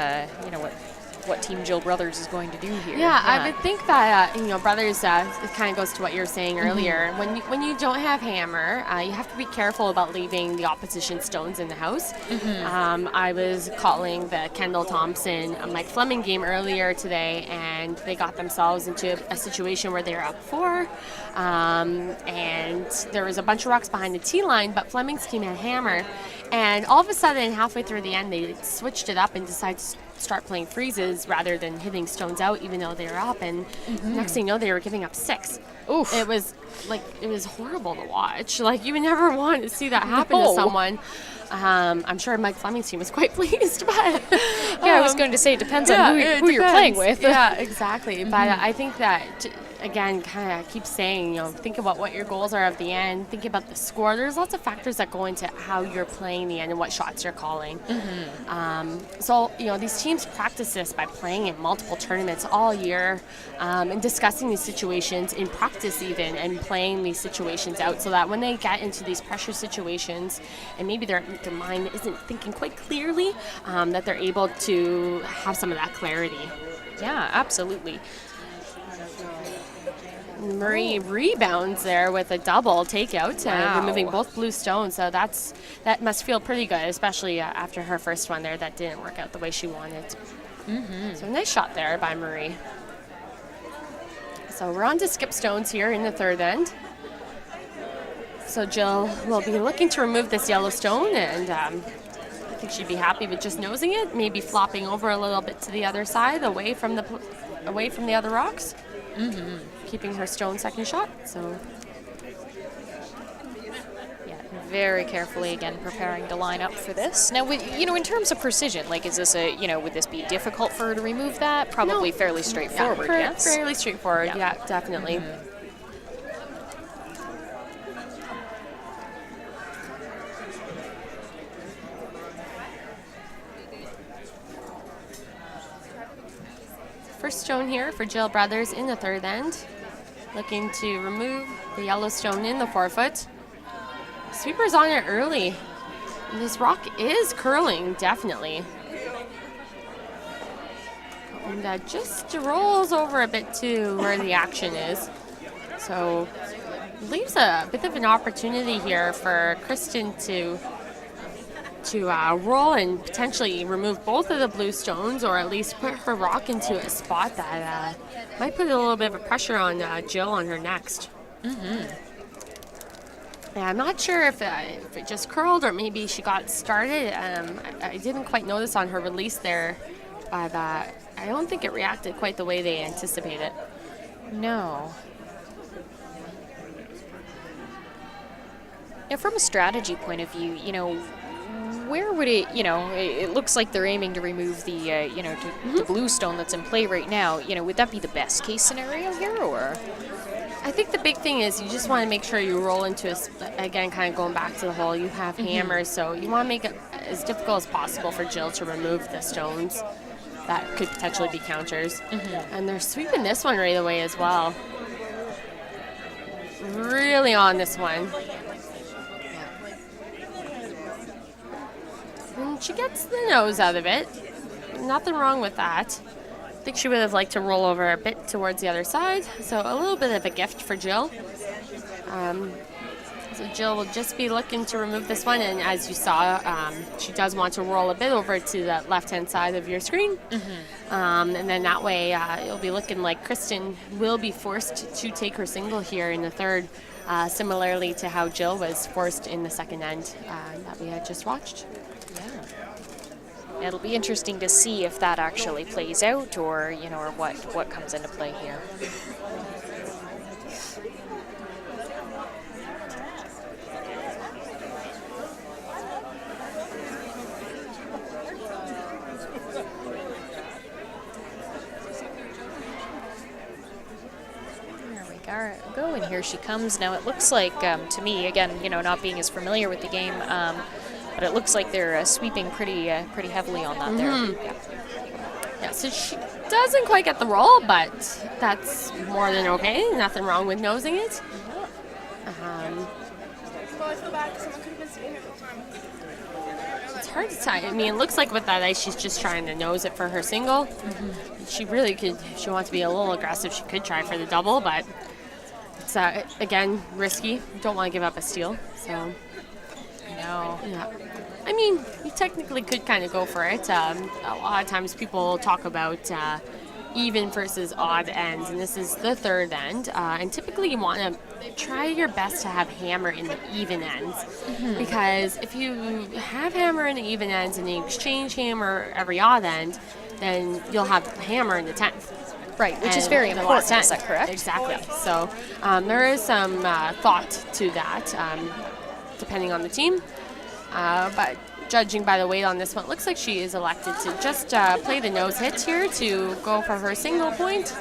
what Team Jill Brothers is going to do here. Yeah, I would think that Brothers. It kind of goes to what you were saying earlier. When you don't have hammer, you have to be careful about leaving the opposition stones in the house. I was calling the Kendall Thompson Mike Fleming game earlier today, and they got themselves into a situation where they were up 4, and there was a bunch of rocks behind the tee line, but Fleming's team had hammer. And all of a sudden, halfway through the end, they switched it up and decided to start playing freezes rather than hitting stones out, even though they were up. And next thing you know, they were giving up 6. Oof. It was horrible to watch. Like, you would never want to see that happen to someone. I'm sure Mike Fleming's team was quite pleased, but I was going to say it depends on who you're playing with. Yeah, exactly. But I think that, again, kind of keep saying, think about what your goals are at the end. Think about the score. There's lots of factors that go into how you're playing the end and what shots you're calling. So, these teams practice this by playing in multiple tournaments all year and discussing these situations in practice even, and playing these situations out so that when they get into these pressure situations and maybe their mind isn't thinking quite clearly, that they're able to have some of that clarity. Yeah, absolutely. Marie rebounds there with a double takeout, removing both blue stones. So that must feel pretty good, especially after her first one there that didn't work out the way she wanted. So nice shot there by Marie. So we're on to skip stones here in the third end. So Jill will be looking to remove this yellow stone, and I think she'd be happy with just nosing it, maybe flopping over a little bit to the other side, away from the other rocks. Keeping her stone second shot. So yeah, very carefully again preparing to line up for this. Now, in terms of precision, is this would this be difficult for her to remove that? Probably fairly straightforward. Yes, fairly straightforward. Yeah, definitely. First stone here for Jill Brothers in the third end. Looking to remove the yellow stone in the forefoot. Sweeper's on it early. And this rock is curling, definitely. And that just rolls over a bit to where the action is. So leaves a bit of an opportunity here for Kristen to roll and potentially remove both of the blue stones, or at least put her rock into a spot that might put a little bit of a pressure on Jill on her next. Yeah, I'm not sure if it just curled or maybe she got started. I didn't quite notice on her release there, but I don't think it reacted quite the way they anticipated. No. Now, from a strategy point of view, where would it, it looks like they're aiming to remove the, the blue stone that's in play right now. Would that be the best case scenario here, or? I think the big thing is you just want to make sure you roll into again, kind of going back to the hole. You have hammers, so you want to make it as difficult as possible for Jill to remove the stones that could potentially be counters. And they're sweeping this one right away as well. Really on this one. And she gets the nose out of it. Nothing wrong with that. I think she would have liked to roll over a bit towards the other side. So a little bit of a gift for Jill. So Jill will just be looking to remove this one. And as you saw, she does want to roll a bit over to the left-hand side of your screen. And then that way it'll be looking like Kristen will be forced to take her single here in the third, similarly to how Jill was forced in the second end that we had just watched. Yeah. It'll be interesting to see if that actually plays out, or or what comes into play here. There we go, and here she comes. Now it looks like, to me, again, not being as familiar with the game, but it looks like they're sweeping pretty heavily on that there. Yeah, so she doesn't quite get the roll, but that's more than okay. Nothing wrong with nosing it. It's hard to tell. I mean, it looks like with that ice, she's just trying to nose it for her single. She really could, if she wants to be a little aggressive, she could try for the double, but it's, again, risky. Don't want to give up a steal, so... No. Yeah. I mean, you technically could kind of go for it. A lot of times people talk about even versus odd ends, and this is the third end. And typically you want to try your best to have hammer in the even ends, because if you have hammer in the even ends and you exchange hammer every odd end, then you'll have hammer in the 10th. Right, which is very important, is that correct? Exactly. So there is some thought to that, depending on the team. But judging by the weight on this one, it looks like she is elected to just play the nose hit here to go for her single point.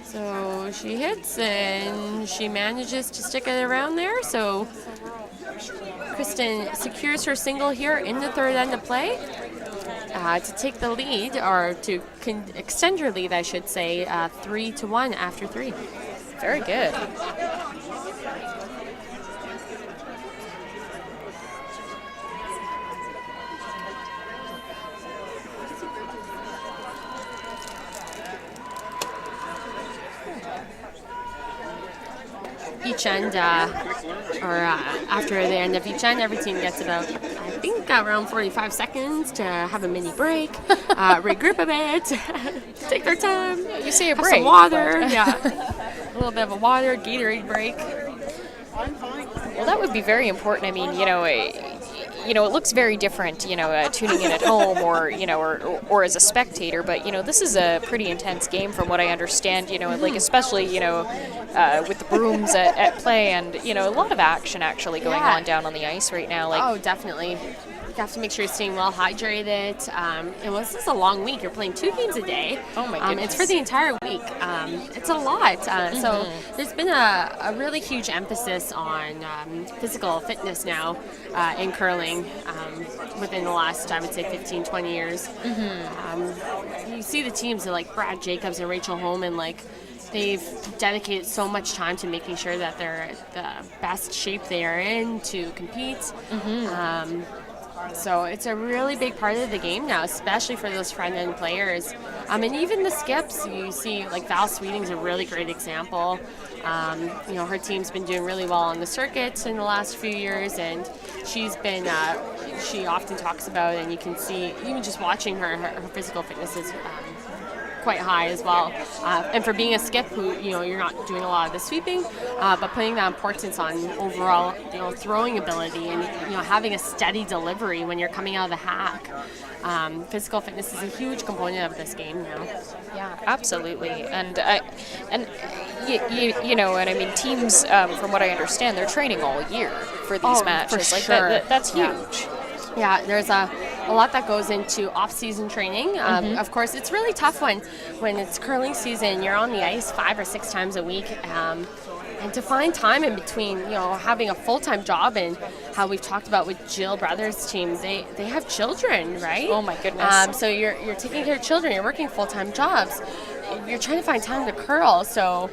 So she hits and she manages to stick it around there. So Kristen secures her single here in the third end of play to take the lead, or to extend her lead, I should say, 3-1 after 3. Very good. Each end, or after the end of each end, every team gets about, I think, around 45 seconds to have a mini break, regroup a bit, take their time. You say a have break. Some water, a little bit of a water, Gatorade break. Well, that would be very important. I mean, it looks very different, tuning in at home or as a spectator. But, this is a pretty intense game from what I understand, like especially, with the brooms at play, and, a lot of action actually going on down on the ice right now. Oh, definitely. You have to make sure you're staying well hydrated. This is a long week. You're playing 2 games a day. Oh my goodness. It's for the entire week. It's a lot. So there's been a really huge emphasis on physical fitness now in curling within the last, I would say, 15, 20 years. You see the teams like Brad Jacobs and Rachel Holman, they've dedicated so much time to making sure that they're the best shape they are in to compete. So it's a really big part of the game now, especially for those front-end players. And even the skips, you see, like Val Sweeting's a really great example. Her team's been doing really well on the circuit in the last few years, and she's been, she often talks about, and you can see, even just watching her physical fitness is quite high as well. And for being a skip, who you're not doing a lot of the sweeping, but putting that importance on overall throwing ability and having a steady delivery when you're coming out of the hack. Physical fitness is a huge component of this game now. Yeah, absolutely. And you know, and I mean, teams, from what I understand, they're training all year for these matches. For like sure. that's huge. Yeah, there's a lot that goes into off-season training. Of course, it's really tough when it's curling season. You're on the ice 5 or 6 times a week. And to find time in between, having a full-time job and how we've talked about with Jill Brothers' team, they have children, right? Oh my goodness. So you're taking care of children, you're working full-time jobs, you're trying to find time to curl. So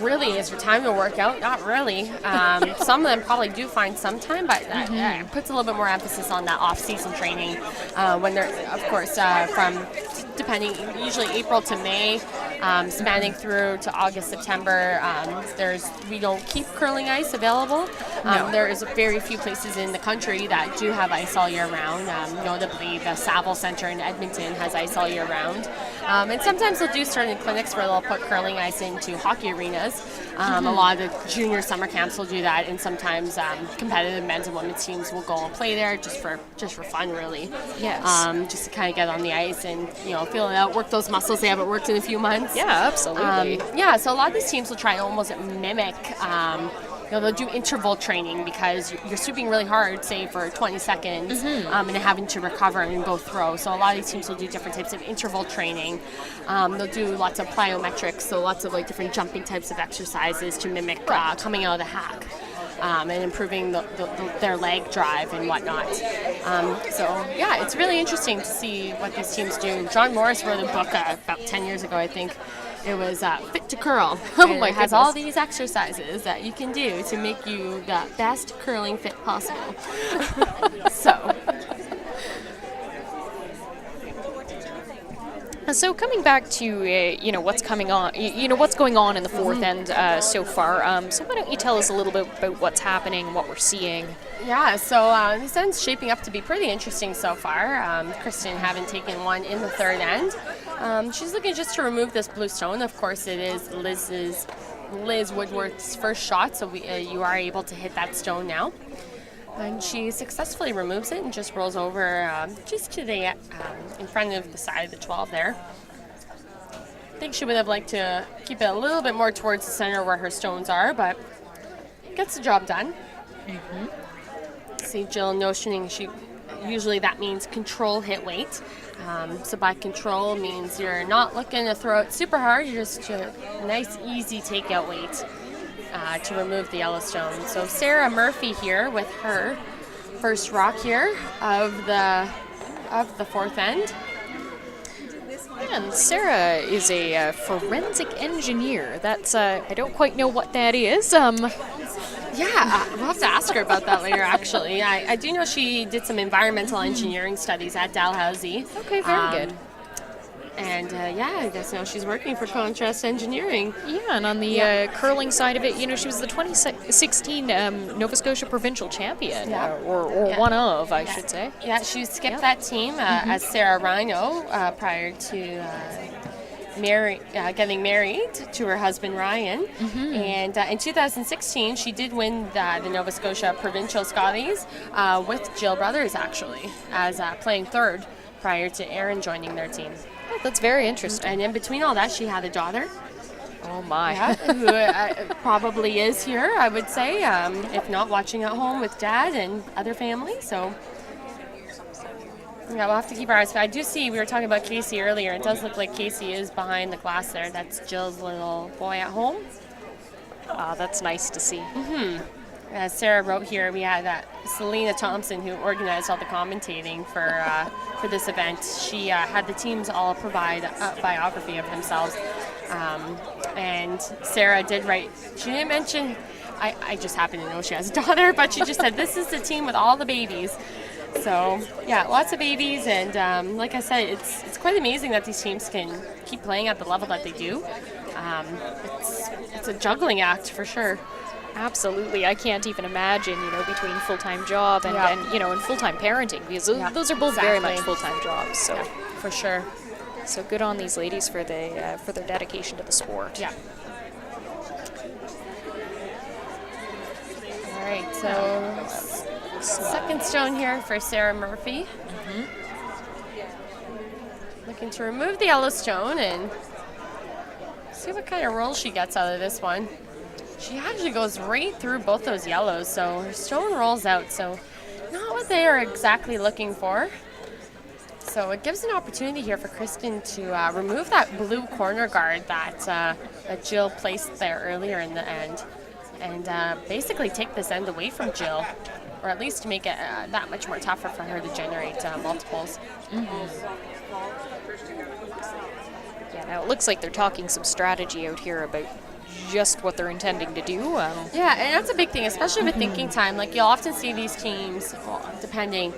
really, is your time to work out? Not really. Some of them probably do find some time, but it puts a little bit more emphasis on that off-season training when they're, of course, from depending, usually April to May, spanning through to August, September. We don't keep curling ice available. There is very few places in the country that do have ice all year round. Notably, the Saville Centre in Edmonton has ice all year round. And sometimes they'll do certain clinics where they'll put curling ice into hockey arenas. A lot of the junior summer camps will do that, and sometimes competitive men's and women's teams will go and play there just for fun, really. Yes. Just to kind of get on the ice and feel it out, work those muscles they haven't worked in a few months. Yeah, absolutely. So a lot of these teams will try to almost mimic. They'll do interval training because you're sweeping really hard, say for 20 seconds, and then having to recover and go throw. So a lot of these teams will do different types of interval training. They'll do lots of plyometrics, so lots of different jumping types of exercises to mimic coming out of the hack. And improving their leg drive and whatnot. It's really interesting to see what these teams do. John Morris wrote a book about 10 years ago, I think. It was Fit to Curl. Oh my It has goodness. all these exercises that you can do to make you the best curling fit possible. So coming back to what's coming on, what's going on in the fourth end so far. So why don't you tell us a little bit about what's happening, what we're seeing? Yeah, so this end's shaping up to be pretty interesting so far. Kristen having taken one in the third end. She's looking just to remove this blue stone. Of course, it is Liz Woodworth's first shot, so you are able to hit that stone now. And she successfully removes it and just rolls over just to the in front of the side of the 12 there. I think she would have liked to keep it a little bit more towards the center where her stones are, but gets the job done. See Jill notioning usually that means control hit weight. So by control means you're not looking to throw it super hard, you're just a nice easy takeout weight. To remove the yellow stone. So Sarah Murphy here with her first rock here of the fourth end. And Sarah is a forensic engineer. That's I don't quite know what that is. Yeah, we'll have to ask her about that later, actually. I do know she did some environmental engineering studies at Dalhousie. Okay, very good. And I guess now she's working for Contrast Engineering. Yeah, and on the curling side of it, she was the 2016 Nova Scotia provincial champion, or one of, I should say. Yeah, she skipped that team as Sarah Rhino prior to getting married to her husband Ryan. And in 2016, she did win the Nova Scotia provincial Scotties with Jill Brothers, actually, as playing third prior to Erin joining their team. Oh, that's very interesting. And in between all that, she had a daughter. Oh my. Yeah, who probably is here, I would say, if not watching at home with dad and other family. So we'll have to keep our eyes. I do see, we were talking about Casey earlier. It does look like Casey is behind the glass there. That's Jill's little boy at home. That's nice to see. As Sarah wrote here, we had Selena Thompson, who organized all the commentating for this event. She had the teams all provide a biography of themselves. And Sarah did write, she didn't mention, I just happen to know she has a daughter, but she just said, this is the team with all the babies. So, yeah, lots of babies. And like I said, it's quite amazing that these teams can keep playing at the level that they do. It's a juggling act for sure. Absolutely. I can't even imagine, between full-time job and, and full-time parenting, because those are both very much full-time jobs. So for sure. So good on these ladies for their dedication to the sport. Yeah. All right, so second stone here for Sarah Murphy. Looking to remove the yellow stone and see what kind of roll she gets out of this one. She actually goes right through both those yellows, so her stone rolls out. So not what they are exactly looking for. So it gives an opportunity here for Kristen to remove that blue corner guard that Jill placed there earlier in the end, and basically take this end away from Jill, or at least to make it that much more tougher for her to generate multiples. Yeah, now it looks like they're talking some strategy out here about just what they're intending to do. Yeah, and that's a big thing, especially with thinking time. Like, you'll often see these teams, well, depending,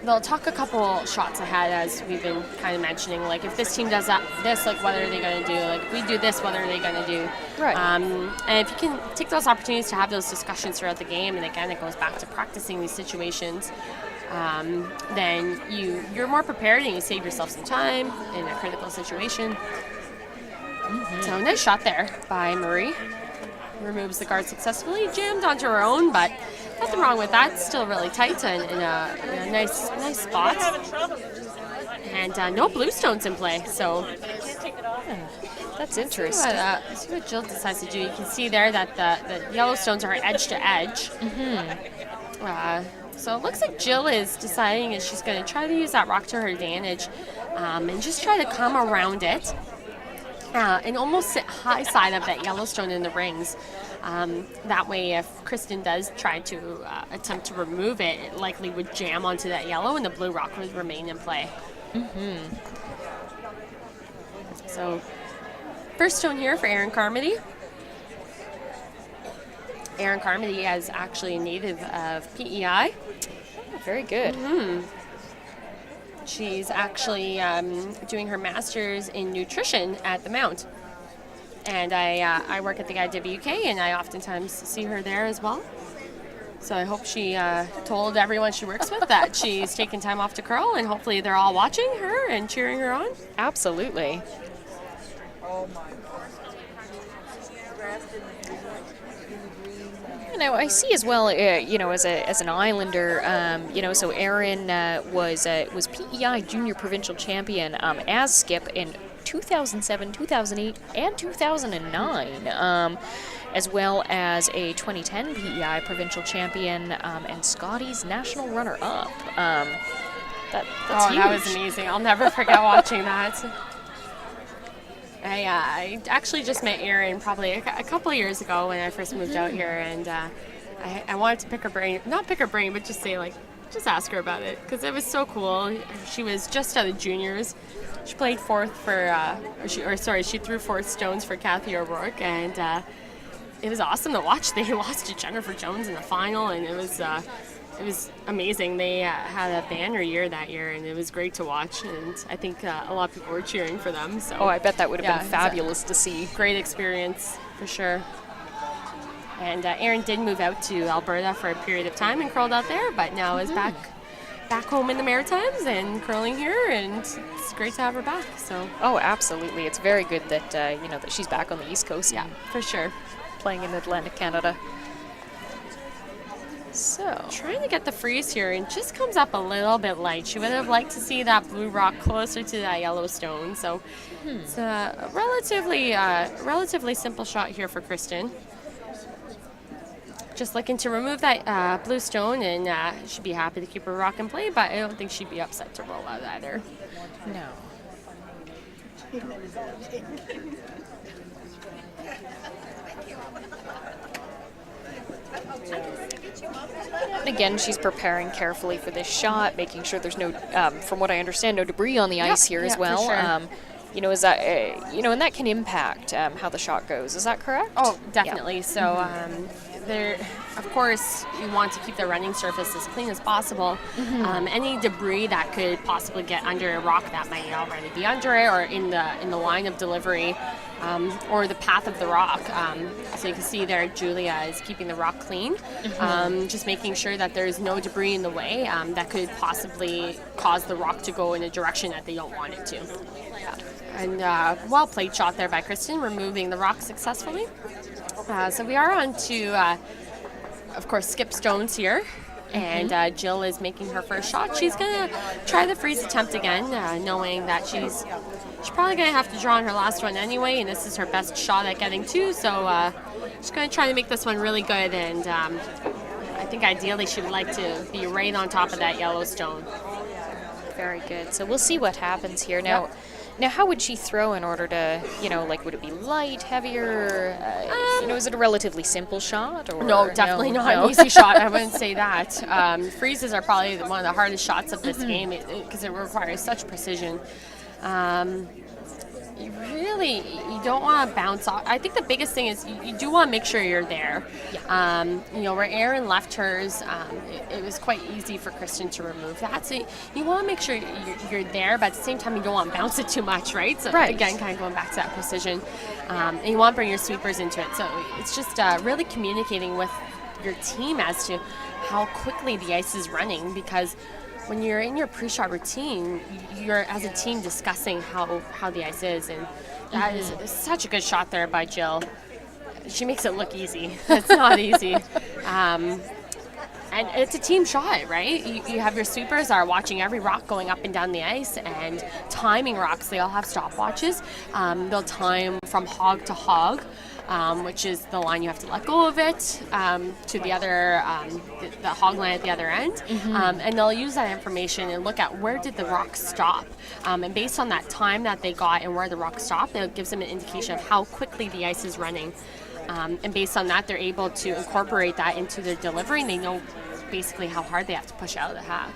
they'll talk a couple shots ahead, as we've been kind of mentioning. Like, if this team does this, like, what are they going to do? Like, if we do this, what are they going to do? Right. And if you can take those opportunities to have those discussions throughout the game, and again, it goes back to practicing these situations, then you're more prepared and you save yourself some time in a critical situation. So nice shot there by Marie. Removes the guard successfully, jammed onto her own, but nothing wrong with that. Still really tight and in a nice spot. And no blue stones in play, so That's interesting. see what Jill decides to do. You can see there that the yellow stones are edge to edge. So it looks like Jill is deciding that she's going to try to use that rock to her advantage and just try to come around it. And almost sit high side of that Yellowstone in the rings. That way, if Kristen does try to attempt to remove it, it likely would jam onto that yellow and the blue rock would remain in play. So, first stone here for Erin Carmody. Erin Carmody is actually a native of PEI. Very good. She's actually doing her master's in nutrition at the Mount. And I work at the IWK, and I oftentimes see her there as well. So I hope she told everyone she works with that she's taking time off to curl, and hopefully they're all watching her and cheering her on. Absolutely. Now I see as well, as an Islander, so Erin was PEI Junior Provincial Champion as skip in 2007, 2008, and 2009, as well as a 2010 PEI Provincial Champion and Scotties National Runner-up. That's huge. That was amazing. I'll never forget watching that. I actually just met Erin probably a couple of years ago when I first moved out here, and I wanted to pick her brain, not pick her brain, but just say, just ask her about it, because it was so cool. She was just out of juniors. She played fourth for, she threw fourth stones for Kathy O'Rourke, and it was awesome to watch. They lost to Jennifer Jones in the final, and it was amazing. They had a banner year that year, and it was great to watch. And I think a lot of people were cheering for them. So I bet that would have been fabulous to see. Great experience for sure. And Erin did move out to Alberta for a period of time and curled out there, but now is back home in the Maritimes and curling here, and it's great to have her back. So absolutely, it's very good that that she's back on the East Coast. Yeah, for sure. Playing in Atlantic Canada. So trying to get the freeze here, and just comes up a little bit light. She would have liked to see that blue rock closer to that yellow stone. So it's a relatively simple shot here for Kristen. Just looking to remove that blue stone, and she'd be happy to keep her rock in play, but I don't think she'd be upset to roll out either. No. Again, she's preparing carefully for this shot, making sure there's no, from what I understand, no debris on the ice here as well. For sure. Is that, and that can impact how the shot goes. Is that correct? Oh, definitely. Yeah. So there, of course, you want to keep the running surface as clean as possible. Any debris that could possibly get under a rock that might already be under it, or in the line of delivery, or the path of the rock. So you can see there, Julia is keeping the rock clean, just making sure that there's no debris in the way that could possibly cause the rock to go in a direction that they don't want it to. Yeah. And well played shot there by Kristen, removing the rock successfully. So we are on to, of course, skip stones here. And Jill is making her first shot. She's going to try the freeze attempt again, knowing that she's probably going to have to draw on her last one anyway, and this is her best shot at getting two. So she's going to try to make this one really good, and I think ideally she would like to be right on top of that yellow stone. Very good. So we'll see what happens here. Now, how would she throw in order to, would it be light, heavier? Is it a relatively simple shot? Or no, definitely not an easy shot. I wouldn't say that. Freezes are probably one of the hardest shots of this game because it requires such precision. You don't want to bounce off. I think the biggest thing is you do want to make sure you're there. Yeah. Where Erin left hers, it was quite easy for Kristen to remove that. So you want to make sure you're there, but at the same time, you don't want to bounce it too much, right? So again, kind of going back to that precision. And you want to bring your sweepers into it. So it's just really communicating with your team as to how quickly the ice is running, because when you're in your pre-shot routine, you're as a team discussing how the ice is, and that is such a good shot there by Jill. She makes it look easy. It's not easy. And it's a team shot, right? You have your sweepers are watching every rock going up and down the ice and timing rocks. They all have stopwatches. They'll time from hog to hog, which is the line you have to let go of it, to the other, the hog line at the other end. And they'll use that information and look at where did the rock stop. And based on that time that they got and where the rock stopped, it gives them an indication of how quickly the ice is running. And based on that, they're able to incorporate that into their delivery, and they know basically how hard they have to push out of the half.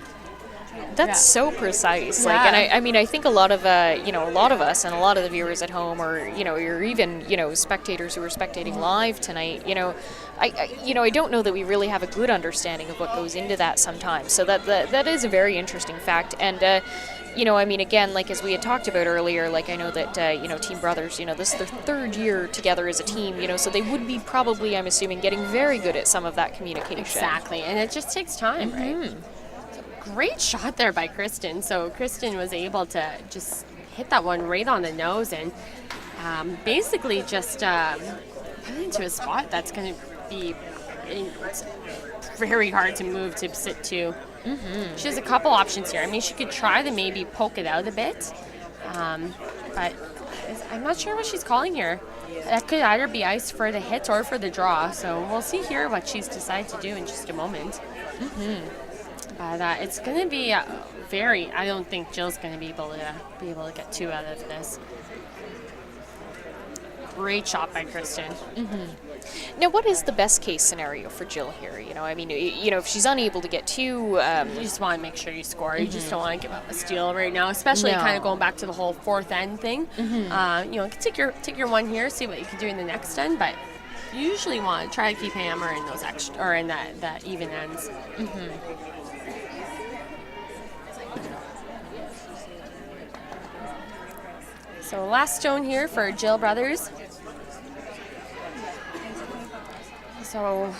That's so precise. And I think a lot of us and a lot of the viewers at home, or or even spectators who are spectating live tonight, I don't know that we really have a good understanding of what goes into that sometimes. So that is a very interesting fact. And again, as we had talked about earlier, I know that Team Brothers, this is their third year together as a team, so they would be probably, I'm assuming, getting very good at some of that communication. Exactly, and it just takes time, right? Great shot there by Kristen. So Kristen was able to just hit that one right on the nose and basically just put it into a spot that's going to be it's very hard to move to sit to. She has a couple options here. I mean, she could try to maybe poke it out a bit, but I'm not sure what she's calling here. That could either be ice for the hit or for the draw. So we'll see here what she's decided to do in just a moment. But it's going to be I don't think Jill's going to be able to get two out of this. Great shot by Kristen. Now, what is the best case scenario for Jill here? If she's unable to get two, you just want to make sure you score. You just don't want to give up a steal right now, especially kind of going back to the whole fourth end thing. You can take your one here, see what you can do in the next end, but you usually want to try to keep hammer in those extra or in that even ends. So last stone here for Jill Brothers. So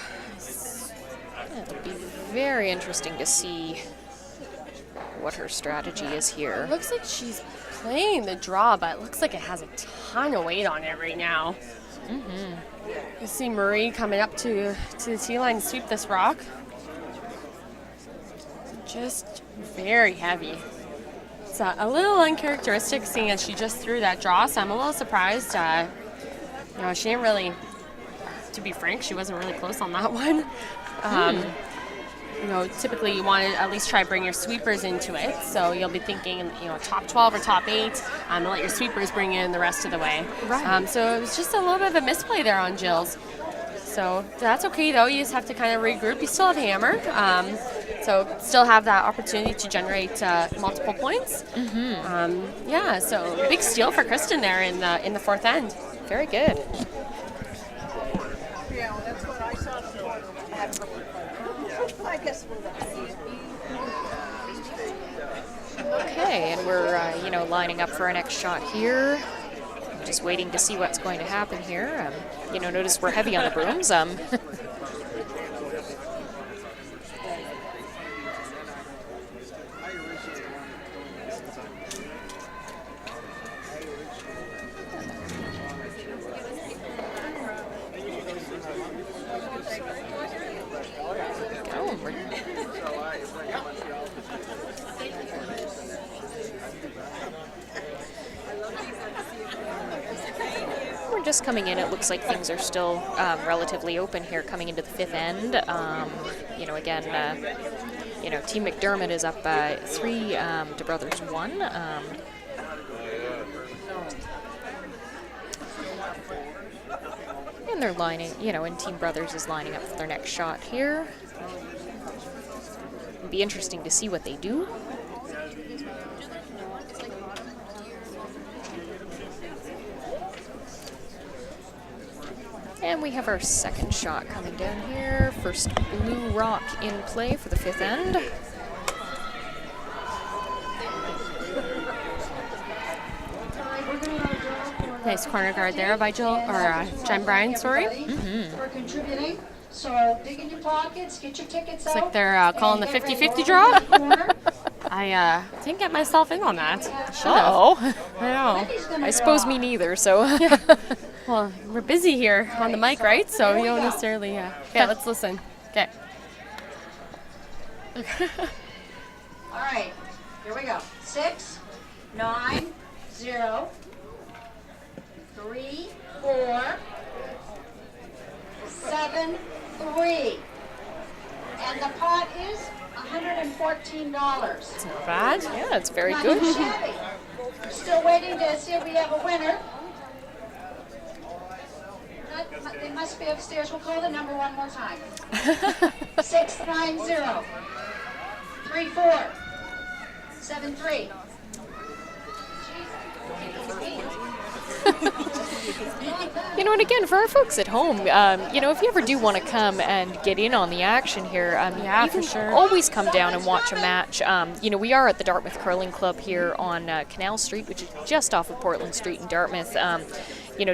it'll be very interesting to see what her strategy is here. It looks like she's playing the draw, but it looks like it has a ton of weight on it right now. You see Marie coming up to the tee line to sweep this rock. Just very heavy. It's a little uncharacteristic seeing as she just threw that draw, so I'm a little surprised. She didn't really, to be frank, she wasn't really close on that one. Typically you want to at least try to bring your sweepers into it, so you'll be thinking, top 12 or top 8, and let your sweepers bring in the rest of the way. Right. So it was just a little bit of a misplay there on Jill's. So that's okay though, you just have to kind of regroup. You still have hammer, so still have that opportunity to generate multiple points. So big steal for Kristen there in the fourth end. Very good. Yeah, well, that's what I saw. I guess Okay, and we're lining up for our next shot here. Just waiting to see what's going to happen here. Notice we're heavy on the brooms. just coming in, it looks like things are still relatively open here coming into the fifth end. Again, Team MacDiarmid is up 3 to Brothers 1. And they're lining, and Team Brothers is lining up for their next shot here. It'll be interesting to see what they do. And we have our second shot coming down here. First blue rock in play for the fifth end. Nice corner guard there by Jen Bryan, sorry. For contributing. So dig in your pockets, get your tickets It's out. like they're calling the 50-50 draw. I didn't get myself in on that. Oh, I know. I suppose me neither, so. Well, we're busy here on the mic, right? So you don't necessarily. Okay, let's listen. Okay. All right, here we go. 6, 9, 0, 3, 4, 7, 3. And the pot is $114. It's not bad. Yeah, it's very Not good. too shabby. We're still waiting to see if we have a winner. They must be upstairs. We'll call the number one more time. 690 34 73. And again, for our folks at home, if you ever do want to come and get in on the action here, you for can sure. always come down and watch a match. We are at the Dartmouth Curling Club here on Canal Street, which is just off of Portland Street in Dartmouth.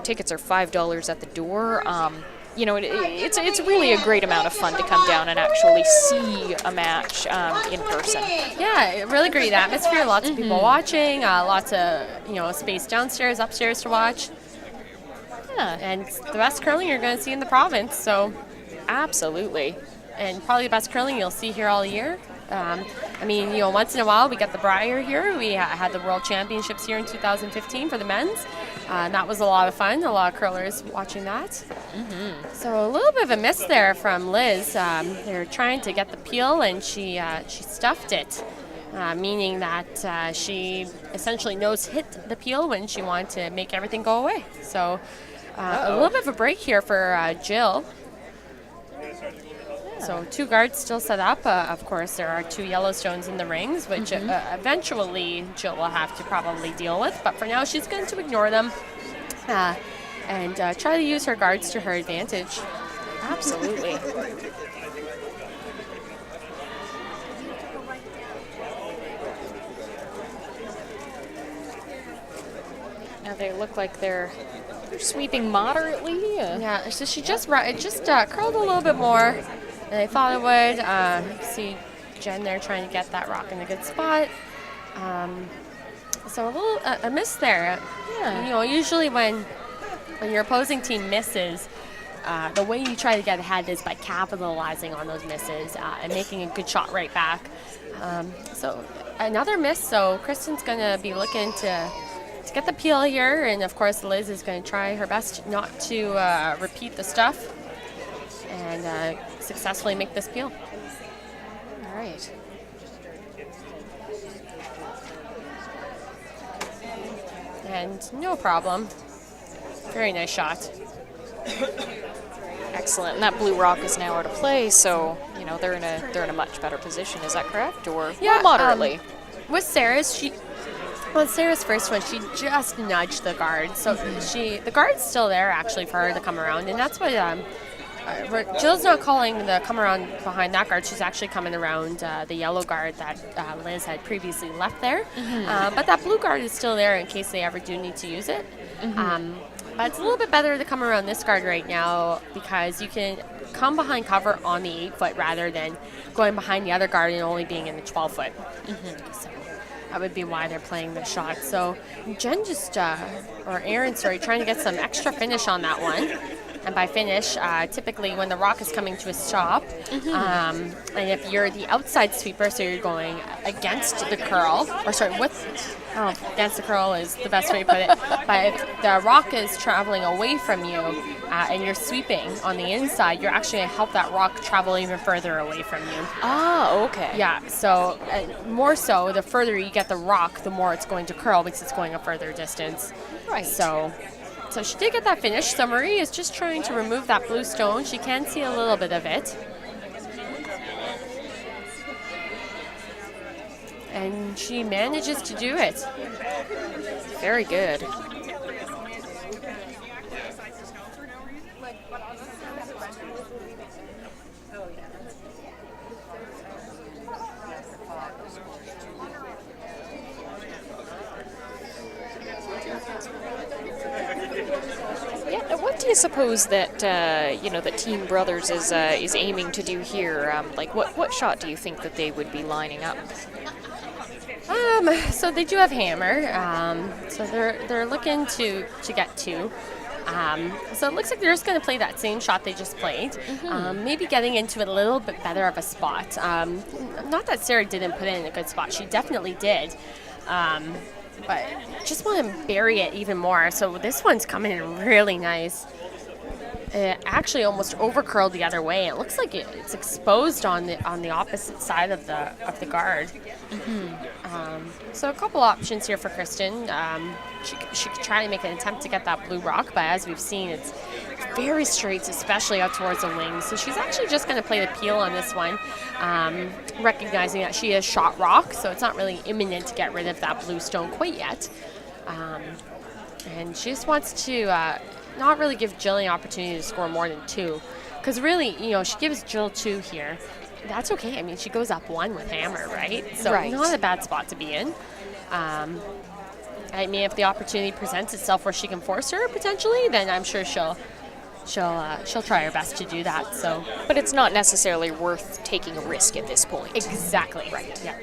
Tickets are $5 at the door. It's really a great amount of fun to come down and actually see a match in person. Yeah, really great atmosphere. Lots of people watching. Lots of space downstairs, upstairs to watch. Yeah, And it's the best curling you're going to see in the province. So, absolutely. and probably the best curling you'll see here all year. Once in a while we get the Briar here. We had the World Championships here in 2015 for the men's. And that was a lot of fun. A lot of curlers watching that. So a little bit of a miss there from Liz. They're trying to get the peel, and she stuffed it, meaning that she essentially nose hit the peel when she wanted to make everything go away. So a little bit of a break here for Jill. So 2 guards still set up. Of course, there are 2 Yellowstones in the rings, which eventually Jill will have to probably deal with. But for now, she's going to ignore them and try to use her guards to her advantage. Absolutely. Now they look like they're sweeping moderately. Yeah, so she just curled a little bit more than I thought it would. See Jen there trying to get that rock in a good spot. So a miss there. Yeah. Usually when your opposing team misses, the way you try to get ahead is by capitalizing on those misses and making a good shot right back. So another miss. So Kristen's going to be looking to get the peel here, and of course Liz is going to try her best not to repeat the stuff and successfully make this peel. All right. And no problem. Very nice shot. Excellent. And that blue rock is now out of play, so they're in a much better position. Is that correct? Or Yeah, moderately? With Sarah's, Sarah's first one, she just nudged the guard. So the guard's still there actually for her to come around, and that's what Jill's not calling the come around behind that guard. She's actually coming around the yellow guard that Liz had previously left there. But that blue guard is still there in case they ever do need to use it. But it's a little bit better to come around this guard right now because you can come behind cover on the 8-foot rather than going behind the other guard and only being in the 12-foot. So that would be why they're playing the shot. So Jen or Erin, trying to get some extra finish on that one. And by finish, typically when the rock is coming to a stop, and if you're the outside sweeper, so you're going against the curl, or sorry, against the curl is the best way to put it, but if the rock is traveling away from you and you're sweeping on the inside, you're actually going to help that rock travel even further away from you. Ah, okay. Yeah, so more so, the further you get the rock, the more it's going to curl because it's going a further distance. Right. So she did get that finish. So Marie is just trying to remove that blue stone. She can see a little bit of it. And she manages to do it. Very good. What do you suppose that that Team Brothers is aiming to do here? What shot do you think that they would be lining up? So they do have hammer. So they're looking to get two. So it looks like they're just going to play that same shot they just played. Maybe getting into it a little bit better of a spot. Not that Sarah didn't put it in a good spot. She definitely did. But just want to bury it even more. So this one's coming in really nice. It actually almost over curled the other way. It looks like it's exposed on the opposite side of the guard. So a couple options here for Kristen. She could try to make an attempt to get that blue rock, but as we've seen, it's very straight, especially out towards the wings. So she's actually just going to play the peel on this one, recognizing that she is shot rock, so it's not really imminent to get rid of that blue stone quite yet. And she just wants to not really give Jill an opportunity to score more than two, because really, she gives Jill two here. That's okay. I mean, she goes up one with hammer, right? So not a bad spot to be in. I mean, if the opportunity presents itself where she can force her potentially, then I'm sure she'll try her best to do that. So, but it's not necessarily worth taking a risk at this point. Exactly. Right. Yeah.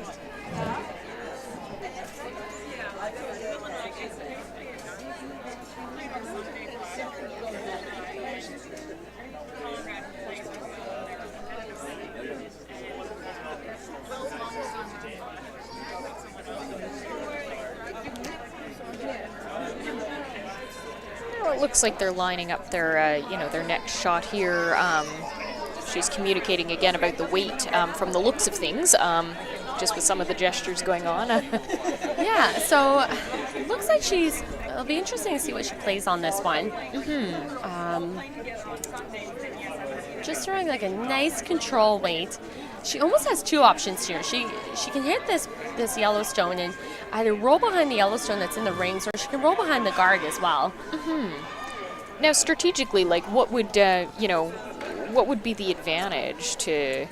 Well, it looks like they're lining up their their next shot here. She's communicating again about the weight from the looks of things, just with some of the gestures going on. Yeah, so it looks like it'll be interesting to see what she plays on this one. Just throwing like a nice control weight. She almost has two options here. She can hit this Yellowstone and either roll behind the Yellowstone that's in the rings, or she can roll behind the guard as well. Now, strategically, what would what would be the advantage to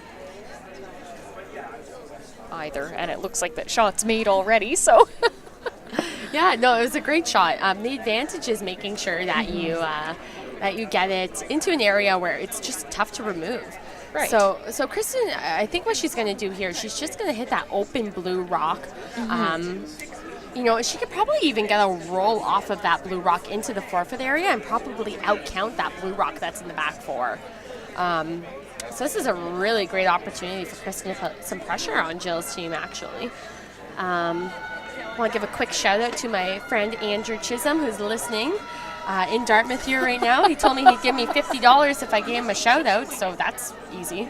either? And it looks like that shot's made already, so. Yeah, no, it was a great shot. The advantage is making sure that you get it into an area where it's just tough to remove. Right. So Kristen, I think what she's going to do here, she's just going to hit that open blue rock. She could probably even get a roll off of that blue rock into the forfeit area and probably outcount that blue rock that's in the back four. So this is a really great opportunity for Kristen to put some pressure on Jill's team, actually. I want to give a quick shout out to my friend Andrew Chisholm, who's listening in Dartmouth here right now. He told me he'd give me $50 if I gave him a shout out, so that's easy.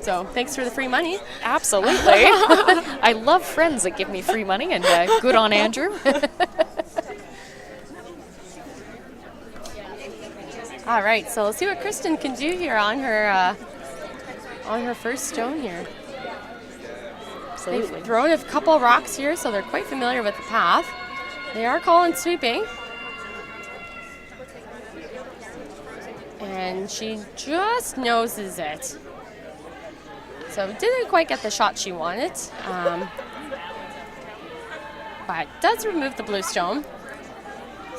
So thanks for the free money. Absolutely. I love friends that give me free money, and good on Andrew. All right, so let's see what Kristen can do here on her first stone here. Absolutely. They've thrown a couple rocks here, so they're quite familiar with the path. They are calling sweeping. And she just noses it. So didn't quite get the shot she wanted. But does remove the blue stone.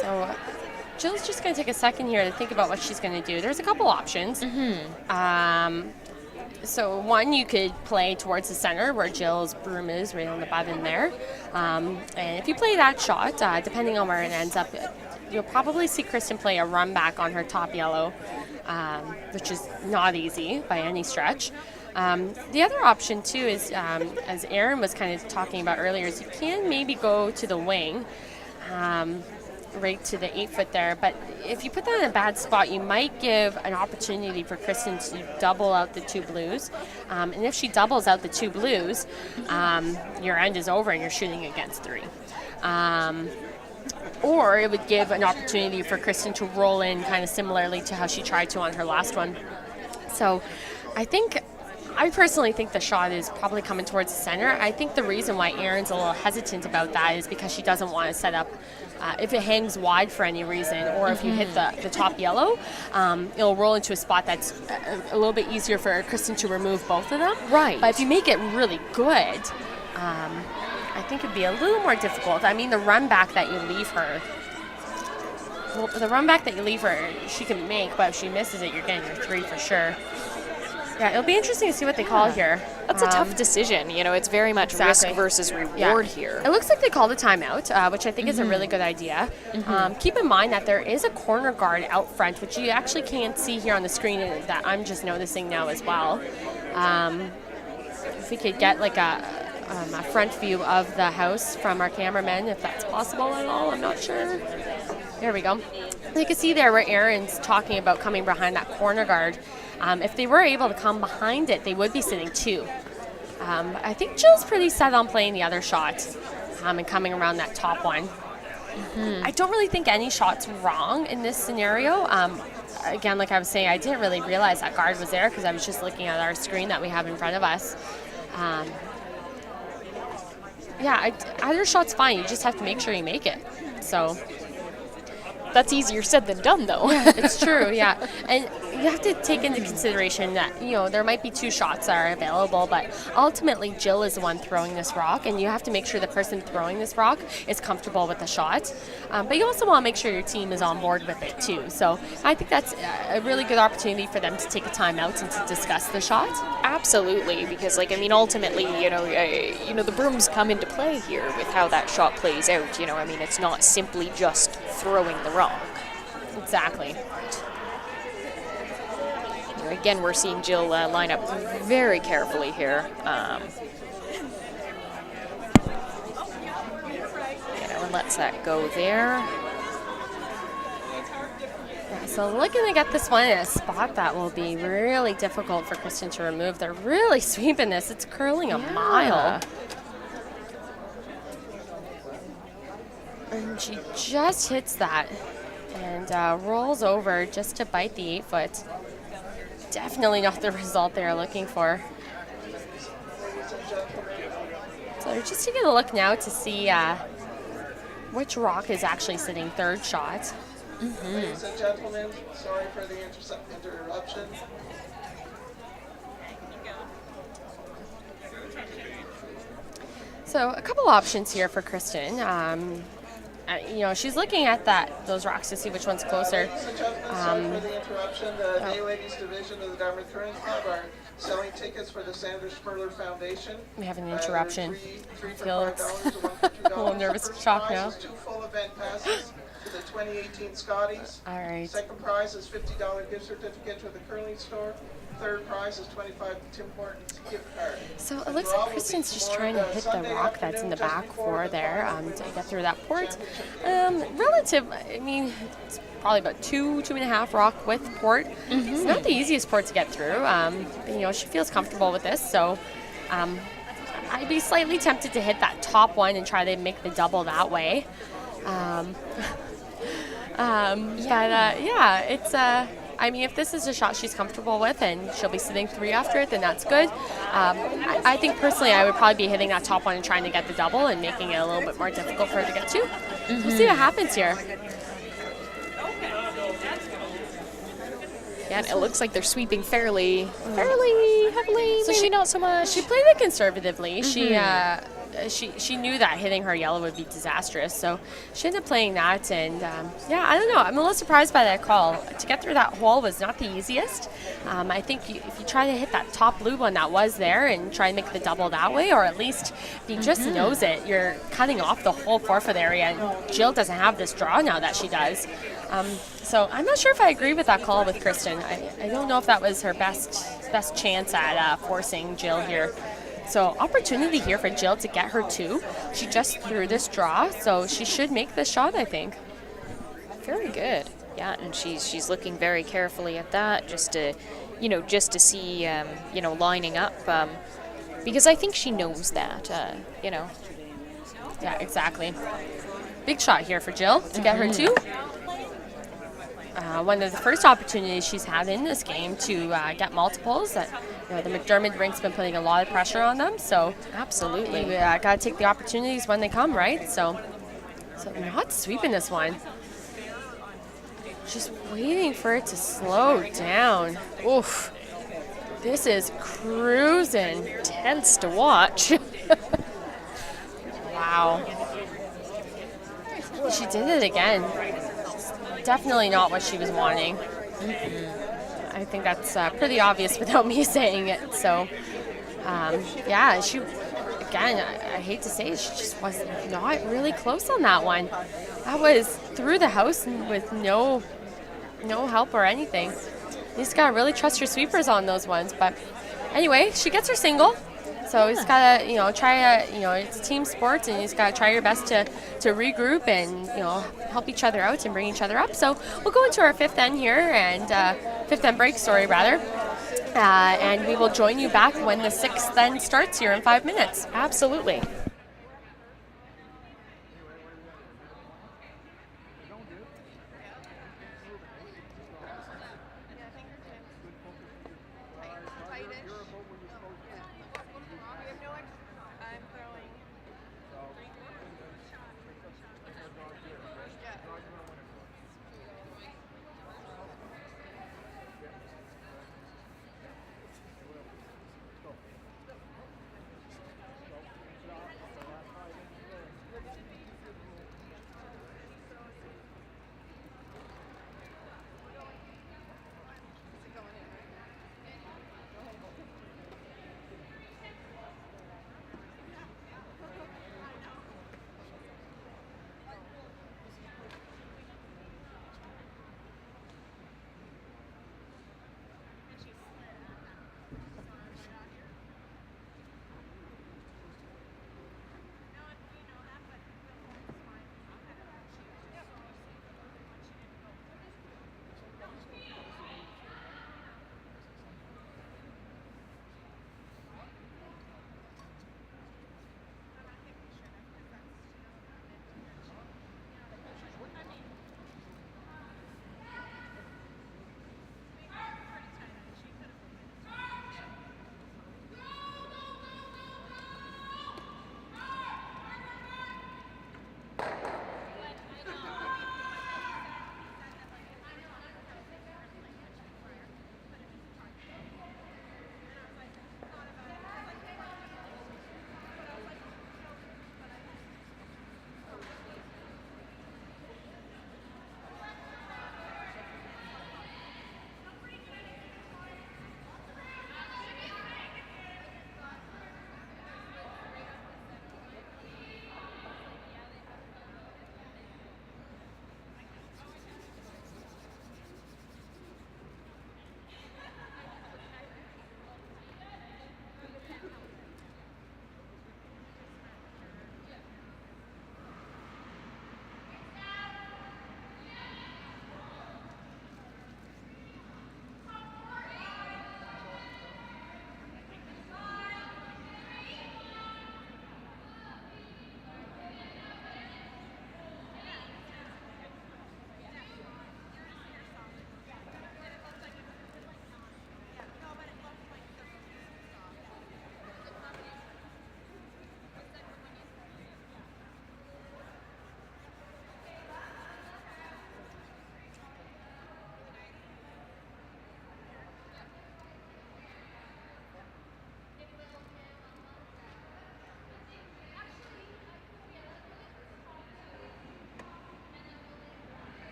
So Jill's just going to take a second here to think about what she's going to do. There's a couple options. So one, you could play towards the center where Jill's broom is, right on the button there. And if you play that shot, depending on where it ends up, you'll probably see Kristen play a run back on her top yellow. which is not easy by any stretch. The other option too is, as Aaron was kind of talking about earlier, is you can maybe go to the wing, right to the 8 foot there. But if you put that in a bad spot, you might give an opportunity for Kristen to double out the 2 blues. And if she doubles out the 2 blues, your end is over and you're shooting against 3. Or it would give an opportunity for Kristen to roll in kind of similarly to how she tried to on her last one. So I personally think the shot is probably coming towards the center. I think the reason why Erin's a little hesitant about that is because she doesn't want to set up, if it hangs wide for any reason, or if you hit the top yellow, it'll roll into a spot that's a little bit easier for Kristen to remove both of them. Right. But if you make it really good, I think it'd be a little more difficult. I mean, the run back that you leave her, she can make, but if she misses it, you're getting your 3 for sure. Yeah, it'll be interesting to see what they call here. That's a tough decision. It's very much risk versus reward here. It looks like they called a timeout, which I think is a really good idea. Keep in mind that there is a corner guard out front, which you actually can't see here on the screen, and that I'm just noticing now as well. If we could get like a front view of the house from our cameraman, if that's possible at all, I'm not sure. There we go. You can see there where Erin's talking about coming behind that corner guard. If they were able to come behind it, they would be sitting 2. I think Jill's pretty set on playing the other shot and coming around that top one. I don't really think any shot's wrong in this scenario. Again, like I was saying, I didn't really realize that guard was there because I was just looking at our screen that we have in front of us. Either shot's fine. You just have to make sure you make it. So That's easier said than done, though. it's true, yeah. And you have to take into consideration that, there might be 2 shots that are available, but ultimately Jill is the one throwing this rock, and you have to make sure the person throwing this rock is comfortable with the shot. But you also want to make sure your team is on board with it, too. So I think that's a really good opportunity for them to take a time out and to discuss the shot. Absolutely, because, ultimately, the brooms come into play here with how that shot plays out. It's not simply just throwing the rock. Exactly. Again, we're seeing Jill line up very carefully here. And lets that go there. Yeah, so looking to get this one in a spot that will be really difficult for Kristen to remove. They're really sweeping this. It's curling a mile. And she just hits that and rolls over just to bite the 8 foot. Definitely not the result they are looking for. So they're just taking a look now to see which rock is actually sitting 3rd shot. Ladies and gentlemen, sorry for the interruption. So a couple options here for Kristen. She's looking at those rocks to see which one's closer. Ladies and gentlemen, sorry for the interruption. The Bay Ladies Division of the Dartmouth Curling Club are selling tickets for the Sandra Schmerler Foundation. We have an interruption. Three I for feel $5 to 1 for $2. a little nervous First shock prize now. is 2 full event passes to the 2018 Scotties. All right. Second prize is $50 gift certificate to the curling store. Third prize is $25 Tim Hortons gift card. So it looks like Kristen's just trying to hit the rock that's in the back 4 there to get through that port. It's probably about 2.5 rock width port. It's not the easiest port to get through. She feels comfortable with this, so I'd be slightly tempted to hit that top one and try to make the double that way. If this is a shot she's comfortable with and she'll be sitting 3 after it, then that's good. I think personally I would probably be hitting that top one and trying to get the double and making it a little bit more difficult for her to get to. We'll see what happens here. Yeah, and it looks like they're sweeping fairly heavily. So maybe not so much. She played it conservatively. She knew that hitting her yellow would be disastrous, so she ended up playing that. And I don't know. I'm a little surprised by that call. To get through that hole was not the easiest. I think if you try to hit that top blue one that was there and try and make the double that way, or at least if you just nose it, you're cutting off the whole 4-foot area. And Jill doesn't have this draw now that she does. So I'm not sure if I agree with that call with Kristen. I don't know if that was her best chance at forcing Jill here. So opportunity here for Jill to get her 2. She just threw this draw, so she should make this shot, I think. Very good. Yeah, and she's looking very carefully at that, just to see, lining up, because I think she knows that, Yeah, exactly. Big shot here for Jill to get her 2. One of the first opportunities she's had in this game to get multiples. The MacDiarmid rink's been putting a lot of pressure on them, so absolutely, you got to take the opportunities when they come, right? So not sweeping this one. Just waiting for it to slow down. Oof. This is cruising. Tense to watch. Wow. She did it again. Definitely not what she was wanting. I think that's pretty obvious without me saying it. So, she, again, I hate to say it, she just was not really close on that one. That was through the house with no help or anything. You just got to really trust your sweepers on those ones. But anyway, she gets her single. So you just got to, try it's a team sport, and you just got to try your best to regroup and, help each other out and bring each other up. So we'll go into our 5th end here, and 5th end break, rather. And we will join you back when the 6th end starts here in 5 minutes. Absolutely.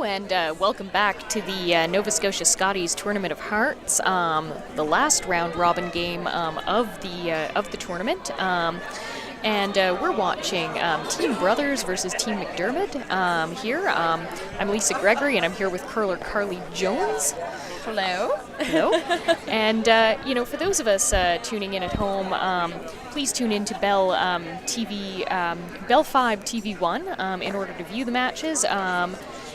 Hello, and welcome back to the Nova Scotia Scotties Tournament of Hearts, the last round robin game of the tournament. And we're watching Team Brothers versus Team MacDiarmid here. I'm Lisa Gregory, and I'm here with curler Carly Jones. Hello. Hello. And, for those of us tuning in at home, please tune in to Bell TV, Bell 5 TV1 in order to view the matches.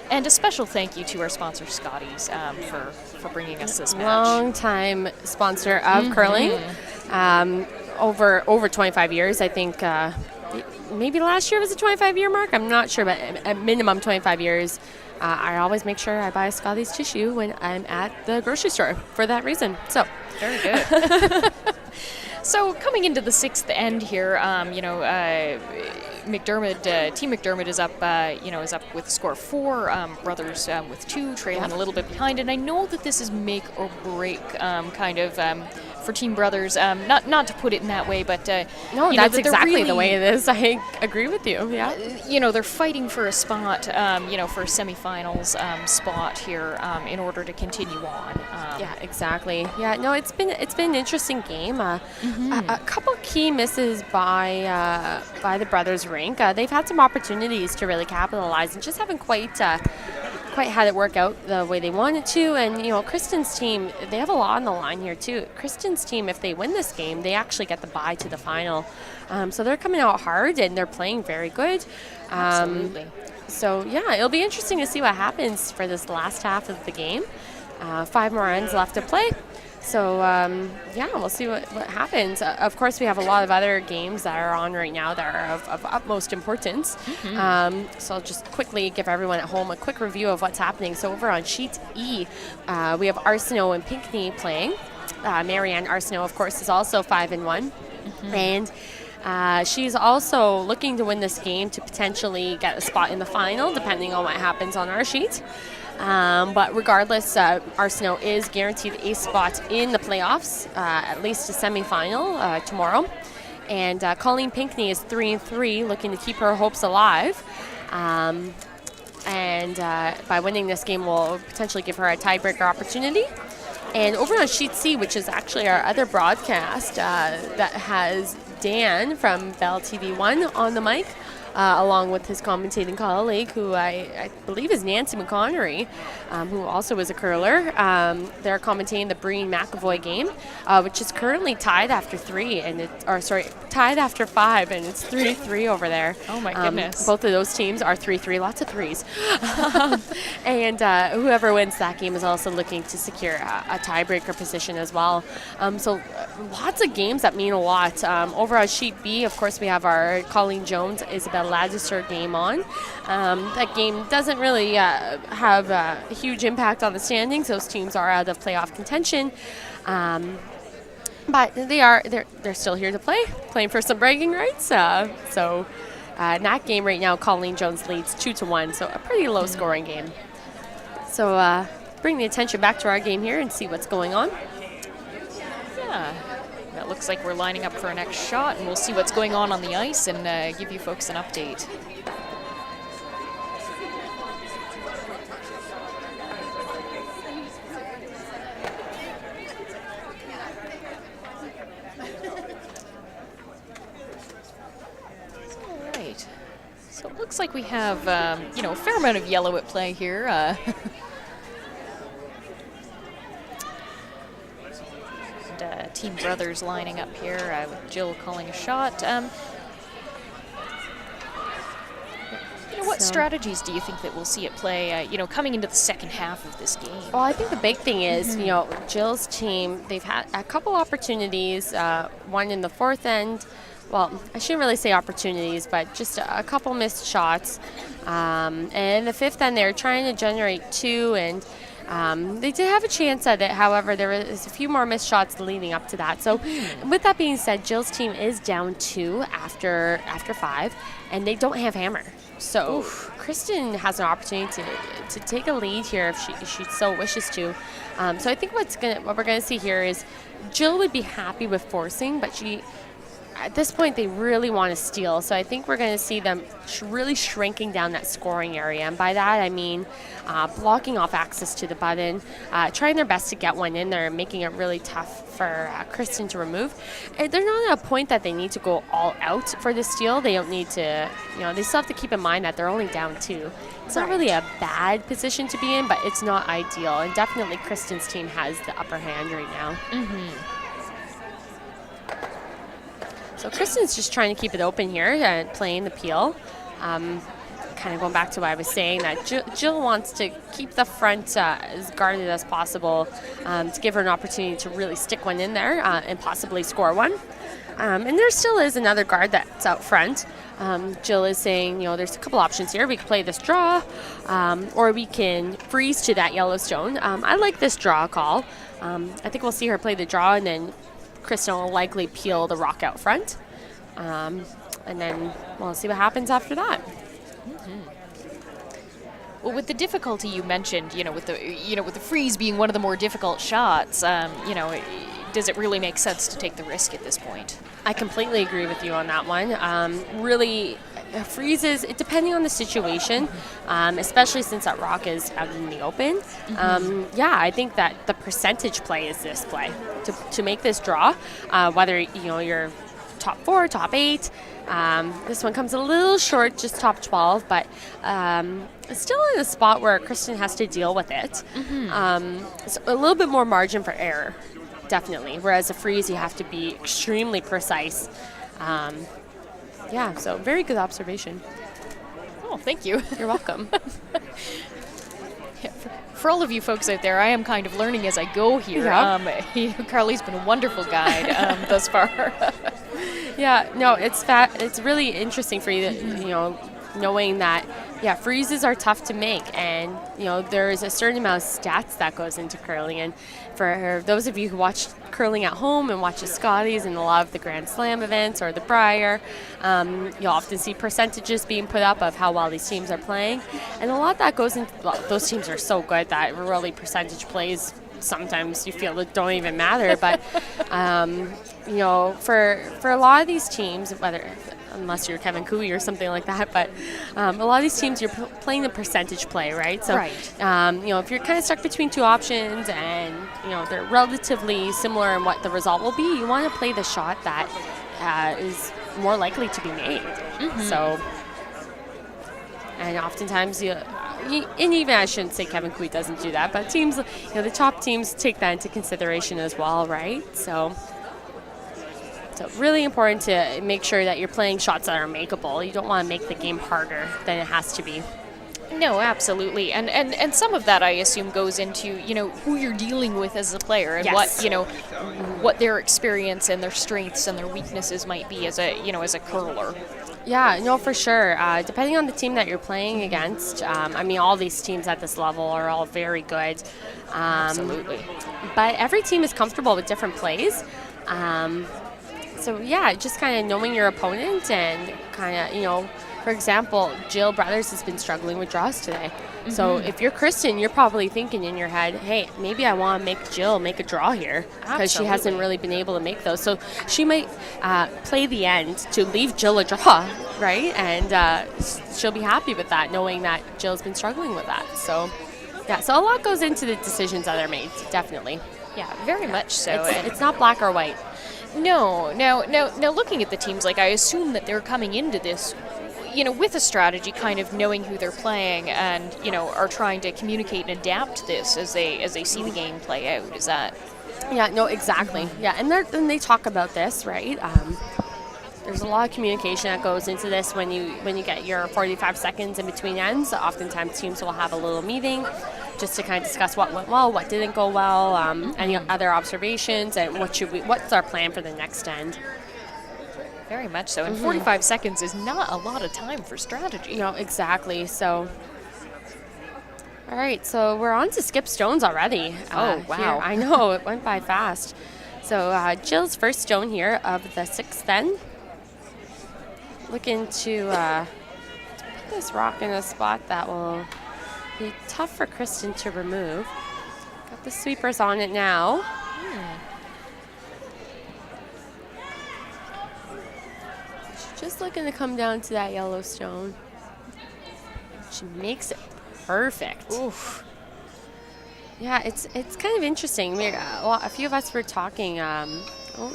And a special thank you to our sponsor, Scotties, for bringing us this match. Long-time sponsor of curling. Over 25 years, I think. Maybe last year was a 25-year mark. I'm not sure, but at minimum 25 years. I always make sure I buy a Scotties tissue when I'm at the grocery store for that reason. So very good. So coming into the sixth end here, MacDiarmid, Team MacDiarmid is up, is up with a score of 4. Brothers with 2, trailing a little bit behind. And I know that this is make or break for Team Brothers. Not to put it in that way, but no, that's exactly the way it is. I agree with you. Yeah. They're fighting for a spot, for a semifinals spot here in order to continue on. Yeah, exactly. Yeah, no, it's been an interesting game. A couple key misses by the brothers' rink. They've had some opportunities to really capitalize and just haven't quite had it work out the way they wanted to. And Kristen's team, they have a lot on the line here too. Kristen's team, if they win this game, they actually get the bye to the final. So they're coming out hard and they're playing very good. Absolutely. So yeah, it'll be interesting to see what happens for this last half of the game. 5 more ends left to play. So, we'll see what happens. Of course, we have a lot of other games that are on right now that are of utmost importance. So I'll just quickly give everyone at home a quick review of what's happening. So over on Sheet E, we have Arsenault and Pinckney playing. Marianne Arsenault, of course, is also 5-1. And she's also looking to win this game to potentially get a spot in the final, depending on what happens on our sheet. But regardless, Arsenault is guaranteed a spot in the playoffs, at least a semifinal tomorrow. And Colleen Pinckney is 3-3, looking to keep her hopes alive. And by winning this game, will potentially give her a tiebreaker opportunity. And over on Sheet C, which is actually our other broadcast, that has Dan from Bell TV1 on the mic, along with his commentating colleague, who I believe is Nancy McConnery, who also is a curler. They're commentating the Breen McAvoy game, which is currently tied after 5, and it's 3-3 over there. Oh my goodness! Both of those teams are 3-3, lots of threes. And whoever wins that game is also looking to secure a tiebreaker position as well. So lots of games that mean a lot. Over on Sheet B, of course, we have our Colleen Jones, Isabel Laddister game on. That game doesn't really have a huge impact on the standings. Those teams are out of playoff contention. But they're still here to playing for some bragging rights. So in that game right now, Colleen Jones leads 2-1, so a pretty low scoring game. So bring the attention back to our game here and see what's going on. Yeah. It looks like we're lining up for our next shot, and we'll see what's going on the ice and give you folks an update. All right. So it looks like we have, a fair amount of yellow at play here. Team Brothers lining up here with Jill calling a shot. What strategies do you think that we'll see at play, coming into the second half of this game? Well, I think the big thing is, Jill's team, they've had a couple opportunities, one in the fourth end. Well, I shouldn't really say opportunities, but just a couple missed shots. And in the fifth end, they're trying to generate 2, and they did have a chance at it. However, there was a few more missed shots leading up to that. So with that being said, Jill's team is down 2 after 5, and they don't have hammer. So Kristen has an opportunity to take a lead here if she so wishes to. So I think what we're going to see here is Jill would be happy with forcing, but at this point, they really want to steal. So I think we're going to see them really shrinking down that scoring area. And by that, I mean blocking off access to the button, trying their best to get one in there, making it really tough for Kristen to remove. And they're not at a point that they need to go all out for the steal. They don't need to, they still have to keep in mind that they're only down 2. It's not really a bad position to be in, but it's not ideal. And definitely Kristen's team has the upper hand right now. So Kristen's just trying to keep it open here and playing the peel. Kind of going back to what I was saying, that Jill wants to keep the front as guarded as possible to give her an opportunity to really stick one in there and possibly score one. And there still is another guard that's out front. Jill is saying, there's a couple options here. We can play this draw, or we can freeze to that Yellowstone. I like this draw call. I think we'll see her play the draw, and then Kristen will likely peel the rock out front. And then we'll see what happens after that. Well, with the difficulty you mentioned, with the freeze being one of the more difficult shots, does it really make sense to take the risk at this point? I completely agree with you on that one. Really, freezes, depending on the situation, especially since that rock is out in the open. I think that the percentage play is this play to make this draw, whether you're top 4, top 8. This one comes a little short, just top 12, but it's still in a spot where Kristen has to deal with it. So a little bit more margin for error, definitely. Whereas a freeze, you have to be extremely precise. So very good observation. Oh, thank you. You're welcome. For all of you folks out there, I am kind of learning as I go here. Carly's been a wonderful guide thus far. It's really interesting for you to, knowing that, freezes are tough to make, and, there's a certain amount of stats that goes into curling. And for those of you who watch curling at home and watch the Scotties and a lot of the Grand Slam events or the Briar, you'll often see percentages being put up of how well these teams are playing. And a lot that goes into, those teams are so good that really percentage plays sometimes you feel that don't even matter. But, for a lot of these teams, unless you're Kevin Cooey or something like that, but a lot of these teams, you're playing the percentage play, right? So, if you're kind of stuck between 2 options and, they're relatively similar in what the result will be, you want to play the shot that is more likely to be made. So, and oftentimes, and even I shouldn't say Kevin Cooey doesn't do that, but teams, the top teams take that into consideration as well, right? So really important to make sure that you're playing shots that are makeable. You don't want to make the game harder than it has to be. No, absolutely. And some of that, I assume, goes into, who you're dealing with as a player and what their experience and their strengths and their weaknesses might be as a curler. Yeah, no, for sure. Depending on the team that you're playing against, all these teams at this level are all very good. Absolutely. But every team is comfortable with different plays. Just kind of knowing your opponent and kind of, for example, Jill Brothers has been struggling with draws today. So if you're Kristen, you're probably thinking in your head, hey, maybe I want to make Jill make a draw here because she hasn't really been able to make those. So she might play the end to leave Jill a draw, right? And she'll be happy with that, knowing that Jill's been struggling with that. So, so a lot goes into the decisions that are made, definitely. Yeah, very much so. It's not black or white. No. Now, looking at the teams, I assume that they're coming into this, with a strategy, kind of knowing who they're playing, and are trying to communicate and adapt this as they see the game play out. Is that? Yeah. No. Exactly. Yeah. And they talk about this, right? There's a lot of communication that goes into this when you get your 45 seconds in between ends. Oftentimes teams will have a little meeting just to kind of discuss what went well, what didn't go well, any other observations, and what's our plan for the next end. Very much so. And 45 seconds is not a lot of time for strategy. No, exactly. So, all right. So we're on to skip stones already. Oh, wow. Here. I know. It went by fast. So Jill's first stone here of the 6th then. Looking to put this rock in a spot that will be tough for Kristen to remove. Got the sweepers on it now. looking to come down to that yellow stone. She makes it perfect. Oof. Yeah, it's kind of interesting. A few of us were talking.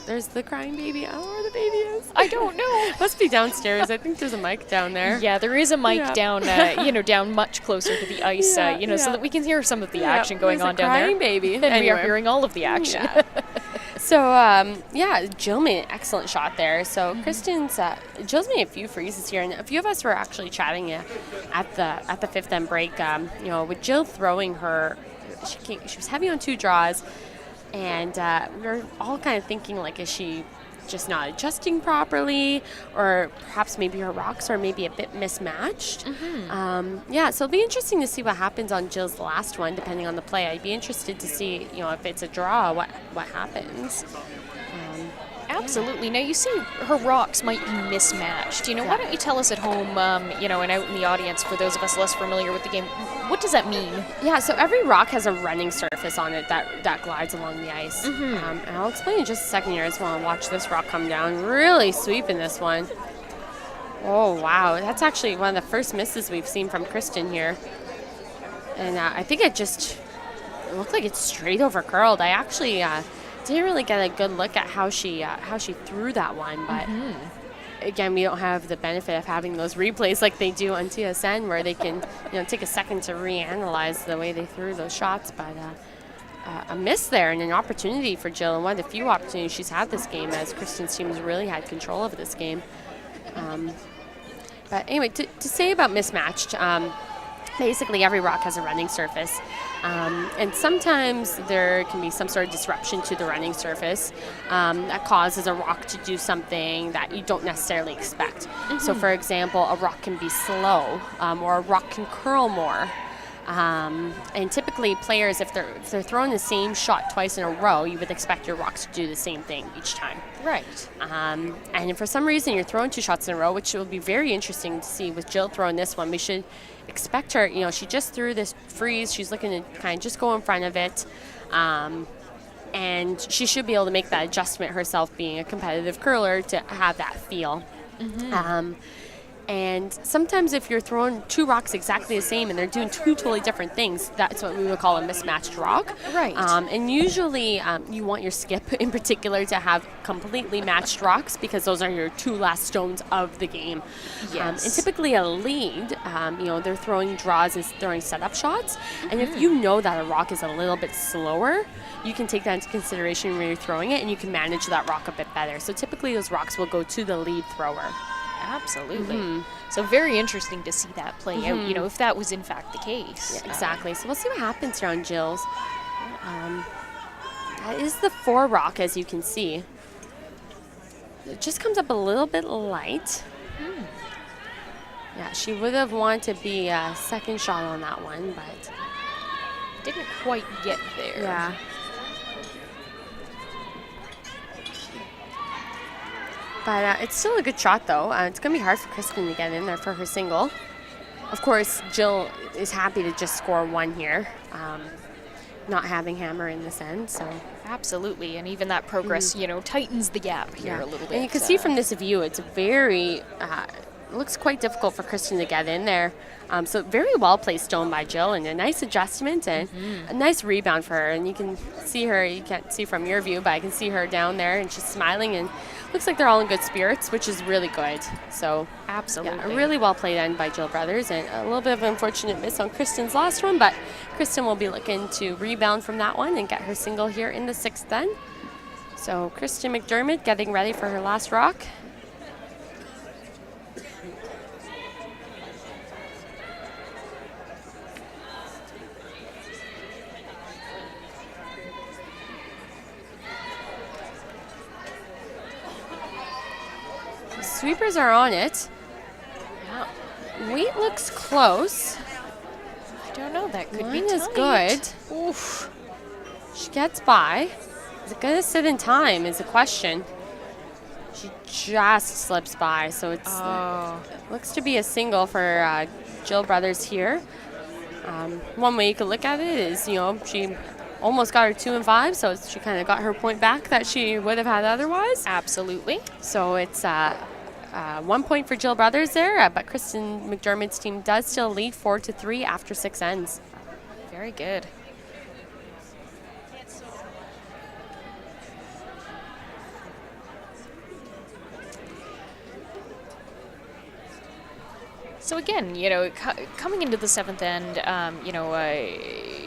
There's the crying baby. I don't know where the baby is. I don't know. Must be downstairs. I think there's a mic down there. Yeah, there is a mic down, down much closer to the ice, so that we can hear some of the action going on down there. Crying baby. And we are hearing all of the action. Yeah. So, Jill made an excellent shot there. So, Jill's made a few freezes here, and a few of us were actually chatting at the fifth end break. With Jill throwing her, she was heavy on 2 draws, and we were all kind of thinking, like, is she just not adjusting properly, or perhaps maybe her rocks are maybe a bit mismatched. So it'll be interesting to see what happens on Jill's last one, depending on the play. I'd be interested to see, if it's a draw, what happens. Absolutely. Now, you see her rocks might be mismatched. Why don't you tell us at home, and out in the audience, for those of us less familiar with the game, what does that mean? Yeah, so every rock has a running surface on it that glides along the ice. And I'll explain in just a second here. I just want to watch this rock come down. Really sweeping this one. Oh, wow. That's actually one of the first misses we've seen from Kristen here. And I think it looked like it's straight over curled. I actually didn't really get a good look at how she threw that one, but again, we don't have the benefit of having those replays like they do on TSN, where they can take a second to reanalyze the way they threw those shots. But a miss there and an opportunity for Jill, and one of the few opportunities she's had this game, as Kristen's team's really had control of this game. But anyway, to say about mismatched, basically every rock has a running surface, and sometimes there can be some sort of disruption to the running surface that causes a rock to do something that you don't necessarily expect. So for example, a rock can be slow, or a rock can curl more. And typically players, if they're throwing the same shot twice in a row, you would expect your rocks to do the same thing each time. Right. And if for some reason you're throwing 2 shots in a row, which will be very interesting to see with Jill throwing this one, we should expect her, she just threw this freeze. She's looking to kind of just go in front of it. And she should be able to make that adjustment herself, being a competitive curler, to have that feel. And sometimes if you're throwing 2 rocks exactly the same and they're doing 2 totally different things, that's what we would call a mismatched rock. Right. And usually you want your skip in particular to have completely matched rocks, because those are your 2 last stones of the game. Yes. And typically a lead, they're throwing draws and throwing setup shots. And if you know that a rock is a little bit slower, you can take that into consideration when you're throwing it, and you can manage that rock a bit better. So typically those rocks will go to the lead thrower. Absolutely. So very interesting to see that play out, if that was in fact the case. Yeah, exactly. So we'll see what happens here on Jill's. That is the 4 rock, as you can see. It just comes up a little bit light. Yeah, she would have wanted to be a second shot on that one, but didn't quite get there. Yeah. But it's still a good shot, though. It's going to be hard for Kristen to get in there for her single. Of course, Jill is happy to just score 1 here, not having hammer in this end. So absolutely, and even that progress, tightens the gap here a little bit. And you can see from this view, it's very looks quite difficult for Kristen to get in there. So very well placed stone by Jill, and a nice adjustment and a nice rebound for her. And you can see her, you can't see from your view, but I can see her down there, and she's smiling, and looks like they're all in good spirits, which is really good. So absolutely, a really well played end by Jill Brothers, and a little bit of an unfortunate miss on Kristen's last one, but Kristen will be looking to rebound from that one and get her single here in the 6th then. So Kristen MacDiarmid getting ready for her last rock. Sweepers are on it. Yeah. Weight looks close. I don't know. That could be Line is tight. good. Oof. She gets by. Is it going to sit in time is the question. She just slips by, so it looks to be a single for Jill Brothers here. One way you could look at it is, she almost got her 2 and 5, so she kind of got her point back that she would have had otherwise. Absolutely. So it's 1 point for Jill Brothers there, but Kristen McDermott's team does still lead 4-3 after 6 ends. Very good. So again, coming into the 7th end,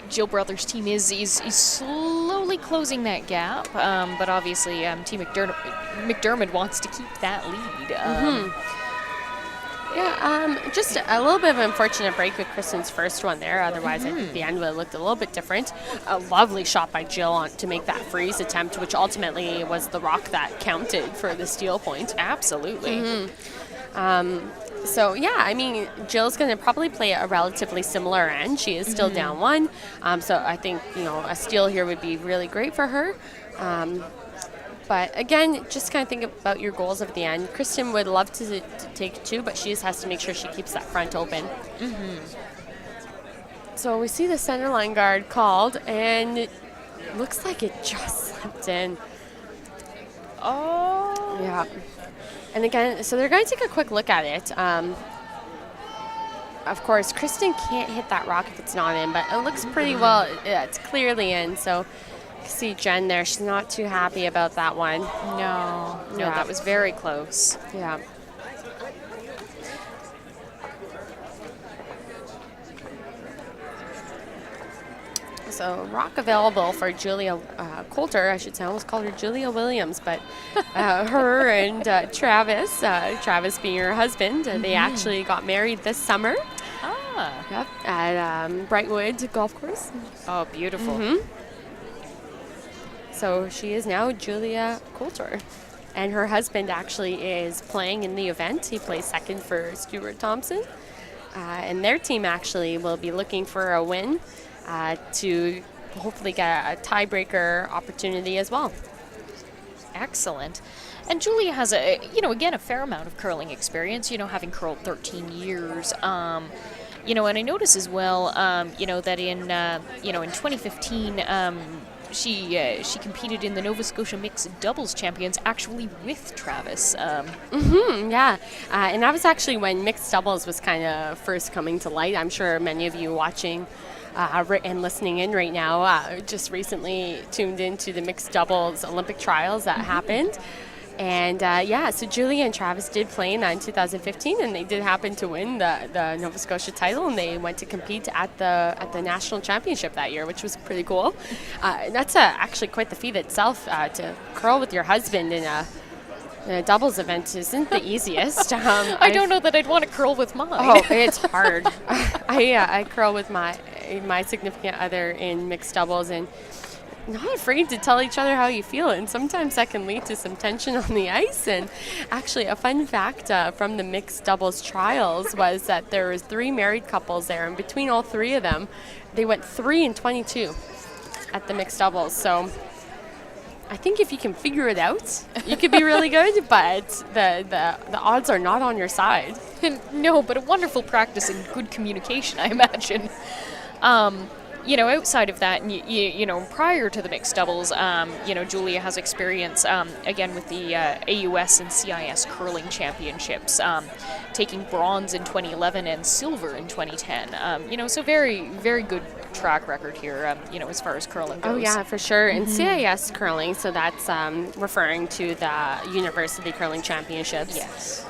Jill Brothers' team is slowly closing that gap, but obviously Team McDermott wants to keep that lead. Just a little bit of an unfortunate break with Kristen's first one there. Otherwise, I think the end would have looked a little bit different. A lovely shot by Jill to make that freeze attempt, which ultimately was the rock that counted for the steal point. Absolutely. So, yeah, I mean, Jill's going to probably play a relatively similar end. She is still down 1. So I think, a steal here would be really great for her. But again, just kind of think about your goals at the end. Kristen would love to take 2, but she just has to make sure she keeps that front open. So we see the center line guard called, and it looks like it just slipped in. Oh. Yeah. And again, so they're going to take a quick look at it. Of course, Kristen can't hit that rock if it's not in, but it looks pretty well. Yeah, it's clearly in. So you can see Jen there. She's not too happy about that one. No, that was very close. Yeah. So rock available for Julia Coulter, I should say. I almost called her Julia Williams, but her and Travis, Travis being her husband, they actually got married this summer. Yep, at Brightwood Golf Course. Oh, beautiful. So she is now Julia Coulter. And her husband actually is playing in the event. He plays second for Stuart Thompson. And their team actually will be looking for a win to hopefully get a tiebreaker opportunity as well. Excellent. And Julia has again, a fair amount of curling experience, having curled 13 years. And I notice as well, that in 2015, she competed in the Nova Scotia Mixed Doubles Champions, actually with Travis. Yeah, and that was actually when mixed doubles was kind of first coming to light. I'm sure many of you watching and listening in right now just recently tuned into the mixed doubles Olympic trials that happened. And so Julia and Travis did play in 2015, and they did happen to win the Nova Scotia title, and they went to compete at the national championship that year, which was pretty cool. That's actually quite the feat itself. To curl with your husband in a doubles event isn't the easiest. I don't know that I'd want to curl with mine. Oh, it's hard. I curl with my significant other in mixed doubles, and not afraid to tell each other how you feel, and sometimes that can lead to some tension on the ice. And actually, a fun fact from the mixed doubles trials was that there was 3 married couples there, and between all 3 of them, they went 3-22 at the mixed doubles. So I think if you can figure it out, you could be really good, but the odds are not on your side. No, but a wonderful practice in good communication, I imagine. Outside of that, prior to the mixed doubles, Julia has experience, again, with the AUS and CIS curling championships, taking bronze in 2011 and silver in 2010. So very, very good track record here, as far as curling goes. Oh, yeah, for sure. And CIS curling, so that's referring to the University Curling Championships. Yes.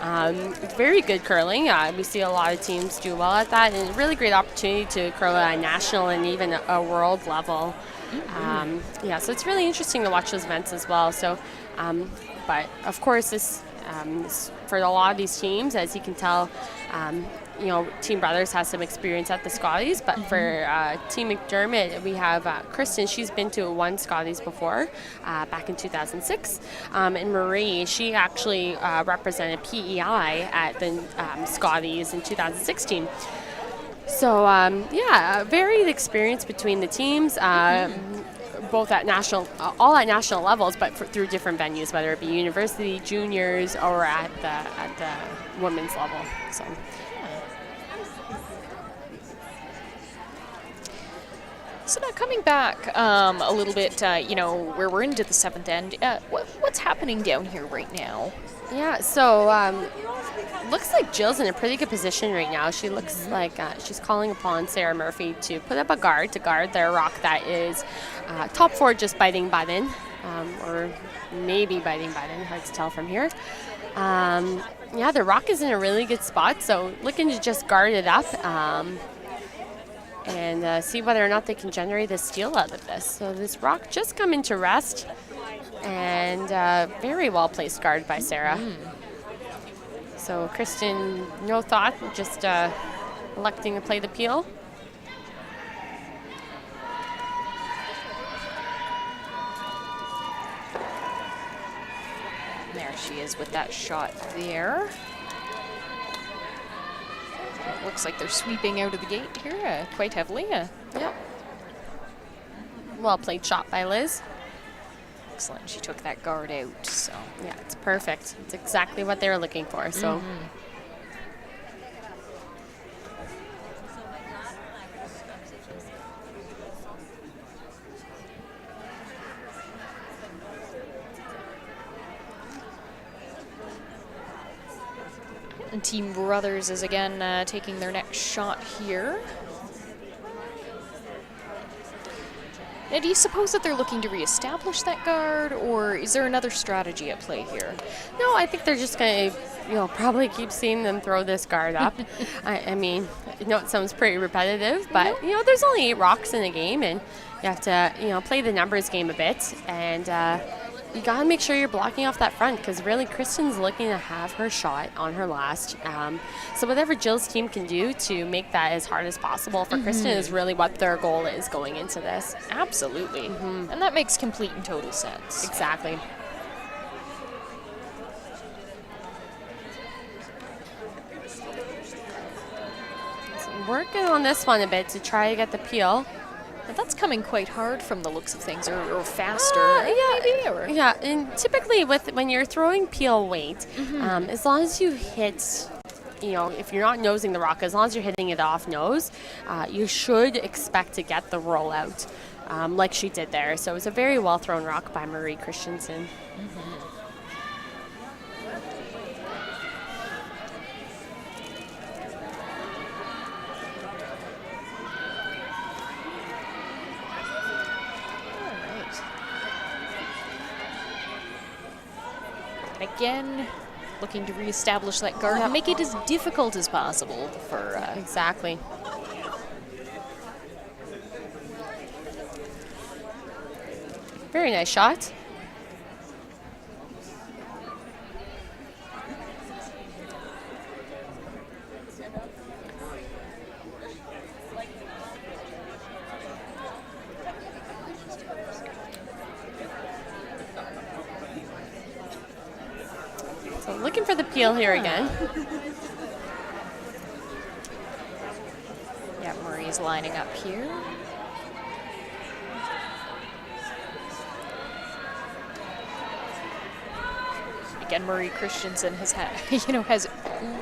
Very good curling. We see a lot of teams do well at that, and a really great opportunity to curl at a national and even a world level. So it's really interesting to watch those events as well. So, but of course, this for a lot of these teams, as you can tell, Team Brothers has some experience at the Scotties, but for Team McDermott, we have Kristen. She's been to 1 Scotties before, back in 2006. And Marie, she actually represented PEI at the Scotties in 2016. So, varied experience between the teams, both at all at national levels, but through different venues, whether it be university, juniors, or at the women's level. So. So now coming back a little bit, where we're into the seventh end, what's happening down here right now? Yeah, so looks like Jill's in a pretty good position right now. She looks like she's calling upon Sarah Murphy to put up a guard to guard their rock that is top 4 just biting button, or maybe biting button, hard to tell from here. Yeah, the rock is in a really good spot, so looking to just guard it up and see whether or not they can generate a steal out of this. So this rock just come into rest, and very well placed guard by Sarah. So Kristen, no thought, just electing to play the peel. There she is with that shot there. It looks like they're sweeping out of the gate here quite heavily. Yep. Well played shot by Liz. Excellent. She took that guard out. So yeah, it's perfect. It's exactly what they were looking for. So. And Team Brothers is again taking their next shot here. Now, do you suppose that they're looking to reestablish that guard, or is there another strategy at play here? No, I think they're just going to, probably keep seeing them throw this guard up. I mean, it sounds pretty repetitive, but, there's only 8 rocks in a game, and you have to, play the numbers game a bit, and you got to make sure you're blocking off that front, because really Kristen's looking to have her shot on her last. So whatever Jill's team can do to make that as hard as possible for Kristen is really what their goal is going into this. Absolutely. And that makes complete and total sense. Exactly. So working on this one a bit to try to get the peel. But that's coming quite hard from the looks of things, or faster. Yeah, maybe, or? Yeah, and typically when you're throwing peel weight, as long as you hit, if you're not nosing the rock, as long as you're hitting it off nose, you should expect to get the rollout, like she did there. So it was a very well thrown rock by Marie Christensen. Again, looking to reestablish that guard and make it as difficult as possible for... Exactly. Very nice shot. So looking for the peel here again. Yeah, Marie's lining up here. Again, Marie Christensen has has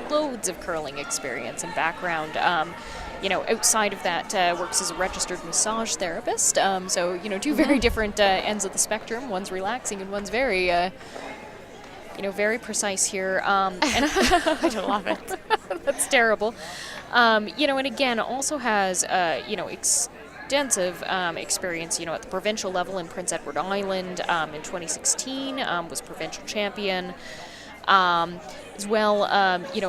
loads of curling experience and background. Outside of that, works as a registered massage therapist. So, two very different ends of the spectrum. One's relaxing and one's very, very precise here. And I don't love it. That's terrible. And again, also has, extensive experience, at the provincial level in Prince Edward Island in 2016, was provincial champion. As well,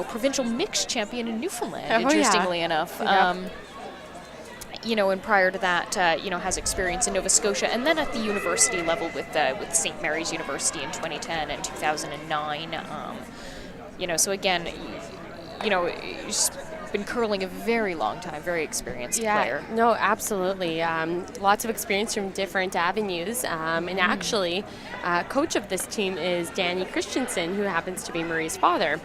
provincial mixed champion in Newfoundland, interestingly enough. And prior to that, has experience in Nova Scotia, and then at the university level with St. Mary's University in 2010 and 2009. So again, she's been curling a very long time, very experienced player. No, absolutely. Lots of experience from different avenues. And actually, coach of this team is Danny Christensen, who happens to be Marie's father.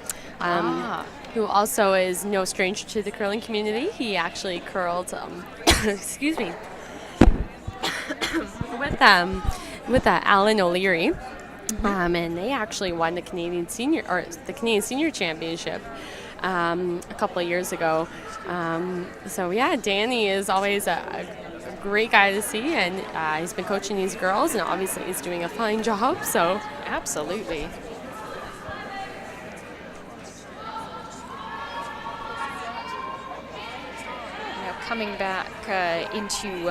Who also is no stranger to the curling community. He actually curled, excuse me, with Alan O'Leary, and they actually won the Canadian Senior Championship a couple of years ago. So yeah, Danny is always a great guy to see, and he's been coaching these girls, and obviously he's doing a fine job. So Absolutely. Now coming back into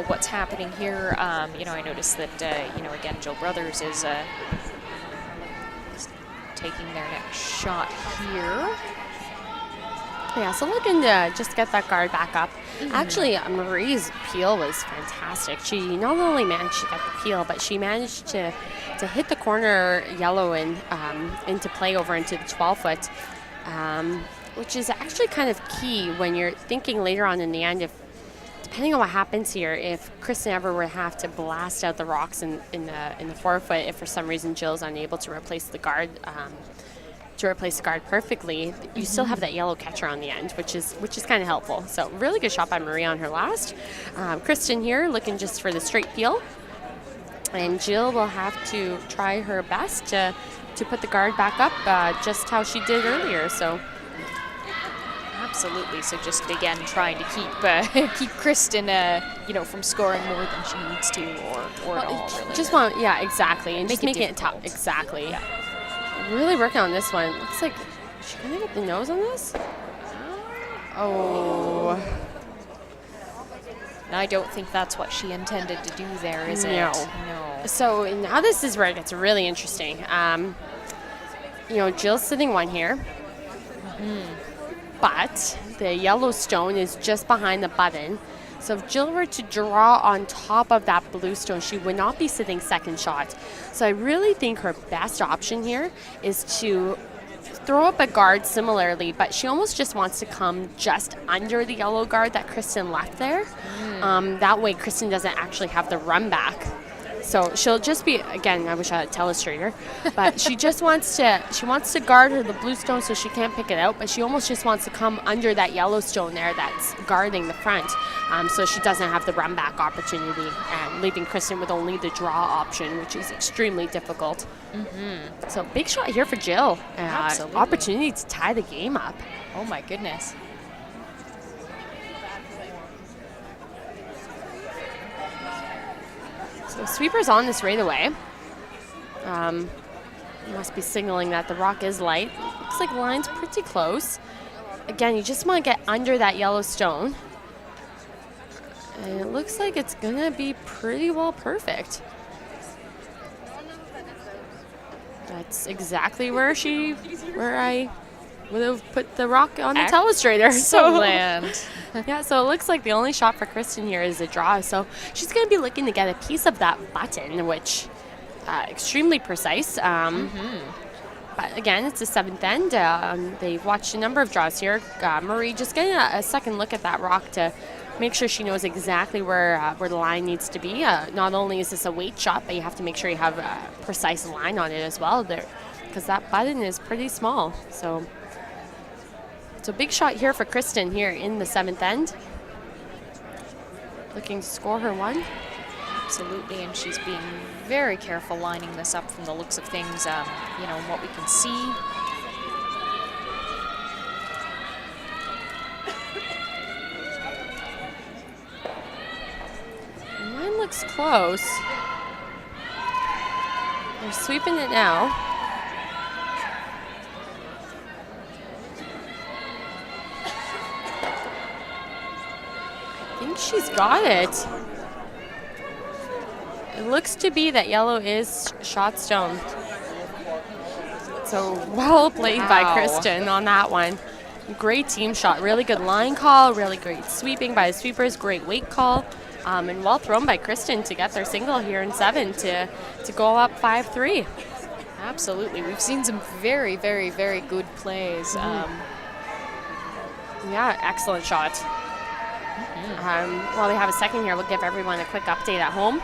what's happening here. I noticed that again Jill Brothers is taking their next shot here. yeah, so looking to just get that guard back up. Actually, Marie's peel was fantastic. She not only managed to get the peel, but she managed to hit the corner yellow and into play over into the 12-foot, which is actually kind of key when you're thinking later on in the end, if depending on what happens here, if Kristen ever were to have to blast out the rocks in the 4-foot, if for some reason Jill's unable to replace the guard. Perfectly, you still have that yellow catcher on the end, which is kind of helpful. So really good shot by Marie on her last. Kristen here looking just for the straight peel, and Jill will have to try her best to put the guard back up just how she did earlier. So Absolutely. So just again trying to keep Kristen from scoring more than she needs to, or at all. Really. Just want exactly, and just making it tough. difficult. Exactly. Yeah. Really working on this one. Looks like she's gonna get the nose on this. Oh. I don't think that's what she intended to do there, is it? No. No. So now this is where it gets really interesting. Jill's sitting one here, but the yellow stone is just behind the button. So if Jill were to draw on top of that blue stone, she would not be sitting second shot. So I really think her best option here is to throw up a guard similarly, but she almost just wants to come just under the yellow guard that Kristen left there. That way Kristen doesn't actually have the run back. So she'll just be, again, I wish I had a telestrator, but she wants to guard her the blue stone so she can't pick it out, but she almost just wants to come under that yellow stone there that's guarding the front, so she doesn't have the run back opportunity, and leaving Kristen with only the draw option, which is extremely difficult. So big shot here for Jill. Absolutely. Opportunity to tie the game up. Oh my goodness. So sweeper's on this right away. Must be signaling that the rock is light. Looks like the line's pretty close. Again, you just want to get under that yellow stone. And it looks like it's gonna be pretty well perfect. That's exactly where I would have put the rock on the telestrator. Excellent. Yeah, so it looks like the only shot for Kristen here is a draw. So she's going to be looking to get a piece of that button, which extremely precise. But again, it's the 7th end. They've watched a number of draws here. Marie just getting a second look at that rock to make sure she knows exactly where the line needs to be. Not only is this a weight shot, but you have to make sure you have a precise line on it as well, because that button is pretty small. So big shot here for Kristen here in the 7th end. Looking to score her one. Absolutely, and she's being very careful lining this up from the looks of things, what we can see. Mine looks close. They're sweeping it now. I think she's got it. It looks to be that yellow is shot stone. So well played by Kristen on that one. Great team shot. Really good line call. Really great sweeping by the sweepers. Great weight call. And well thrown by Kristen to get their single here in 7 to go up 5-3. Absolutely. We've seen some very, very, very good plays. Yeah, excellent shot. While we have a second here, we'll give everyone a quick update at home.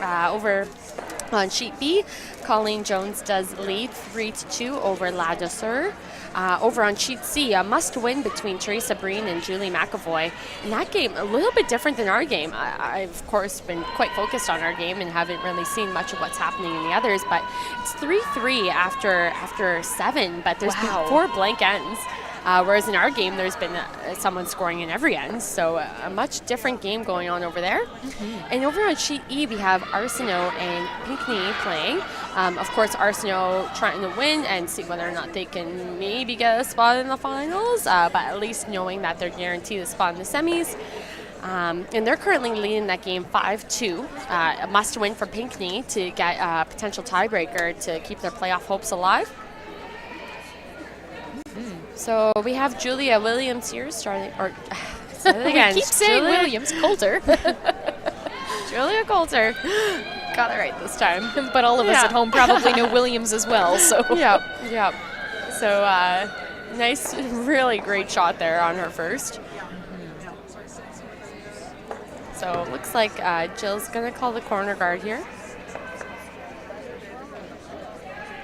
Over on sheet B, Colleen Jones does lead 3-2 over La Douceur. Over on sheet C, a must-win between Teresa Breen and Julie McAvoy. In that game, a little bit different than our game. I've, of course, been quite focused on our game and haven't really seen much of what's happening in the others, but it's 3-3 after 7, but there's been 4 blank ends. Whereas in our game, there's been someone scoring in every end. So a much different game going on over there. And over on Sheet E, we have Arsenault and Pinckney playing. Of course, Arsenault trying to win and see whether or not they can maybe get a spot in the finals, but at least knowing that they're guaranteed a spot in the semis. And they're currently leading that game 5-2. A must-win for Pinckney to get a potential tiebreaker to keep their playoff hopes alive. So we have Julia Williams here starting, or say it again. We keep saying Julia Williams. Coulter. Julia Coulter. Got it right this time. But all of us at home probably know Williams as well. So Yep. So nice, really great shot there on her first. So it looks like Jill's going to call the corner guard here.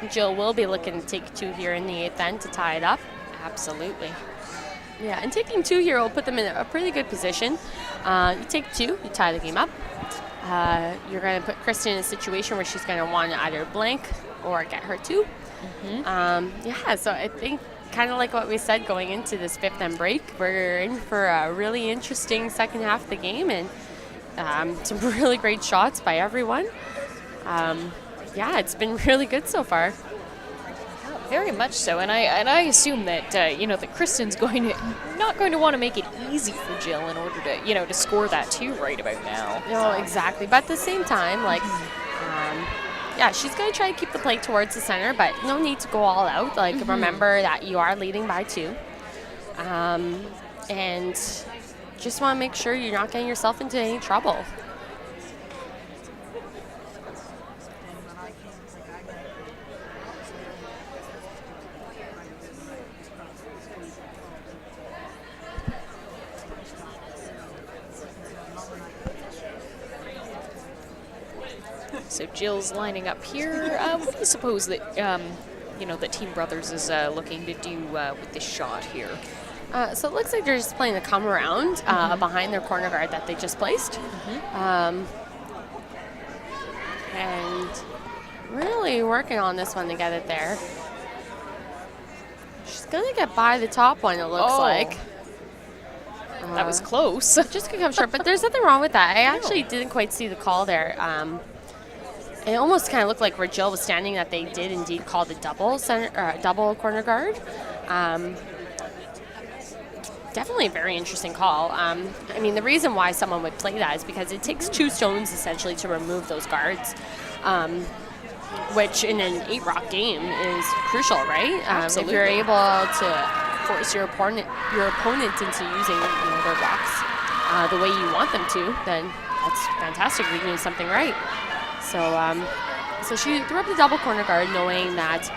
Jill will be looking to take 2 here in the 8th end to tie it up. absolutely. Yeah, and taking 2 here will put them in a pretty good position. You take 2, you tie the game up. You're going to put Kristen in a situation where she's going to want to either blank or get her 2. So I think kind of like what we said going into this 5th end break, we're in for a really interesting second half of the game, and some really great shots by everyone. It's been really good so far. Very much so, and I assume that that Kristen's not going to want to make it easy for Jill in order to to score that 2 right about now. No, exactly. But at the same time, she's going to try to keep the play towards the center, but no need to go all out. Remember that you are leading by 2, and just want to make sure you're not getting yourself into any trouble. So Jill's lining up here. What do you suppose that that Team Brothers is looking to do with this shot here? So it looks like they're just playing the come around behind their corner guard that they just placed. And really working on this one to get it there. She's going to get by the top one, it looks like. That was close. Just going to come short, but there's nothing wrong with that. I actually didn't quite see the call there. It almost kind of looked like where Jill was standing that they did indeed call the double corner guard. Definitely a very interesting call. The reason why someone would play that is because it takes 2 stones essentially to remove those guards, which in an 8-rock game is crucial, right? If you're able to force your opponent into using their rocks the way you want them to, then that's fantastic. You're doing something right. So she threw up the double corner guard knowing that,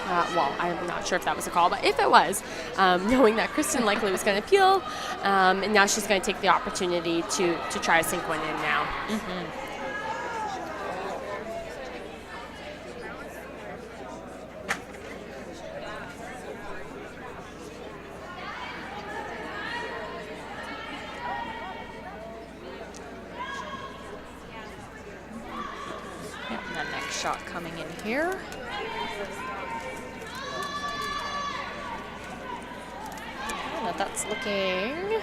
I'm not sure if that was a call, but if it was, knowing that Kristen likely was going to peel, and now she's going to take the opportunity to try to sink one in now. And the next shot coming in here. And that's looking...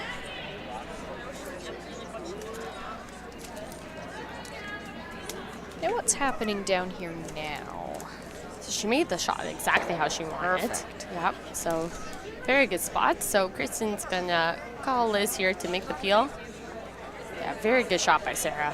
Now what's happening down here now? So she made the shot exactly how she wanted it. Perfect. Yep. So very good spot. So Kristen's gonna call Liz here to make the peel. Yeah, very good shot by Sarah.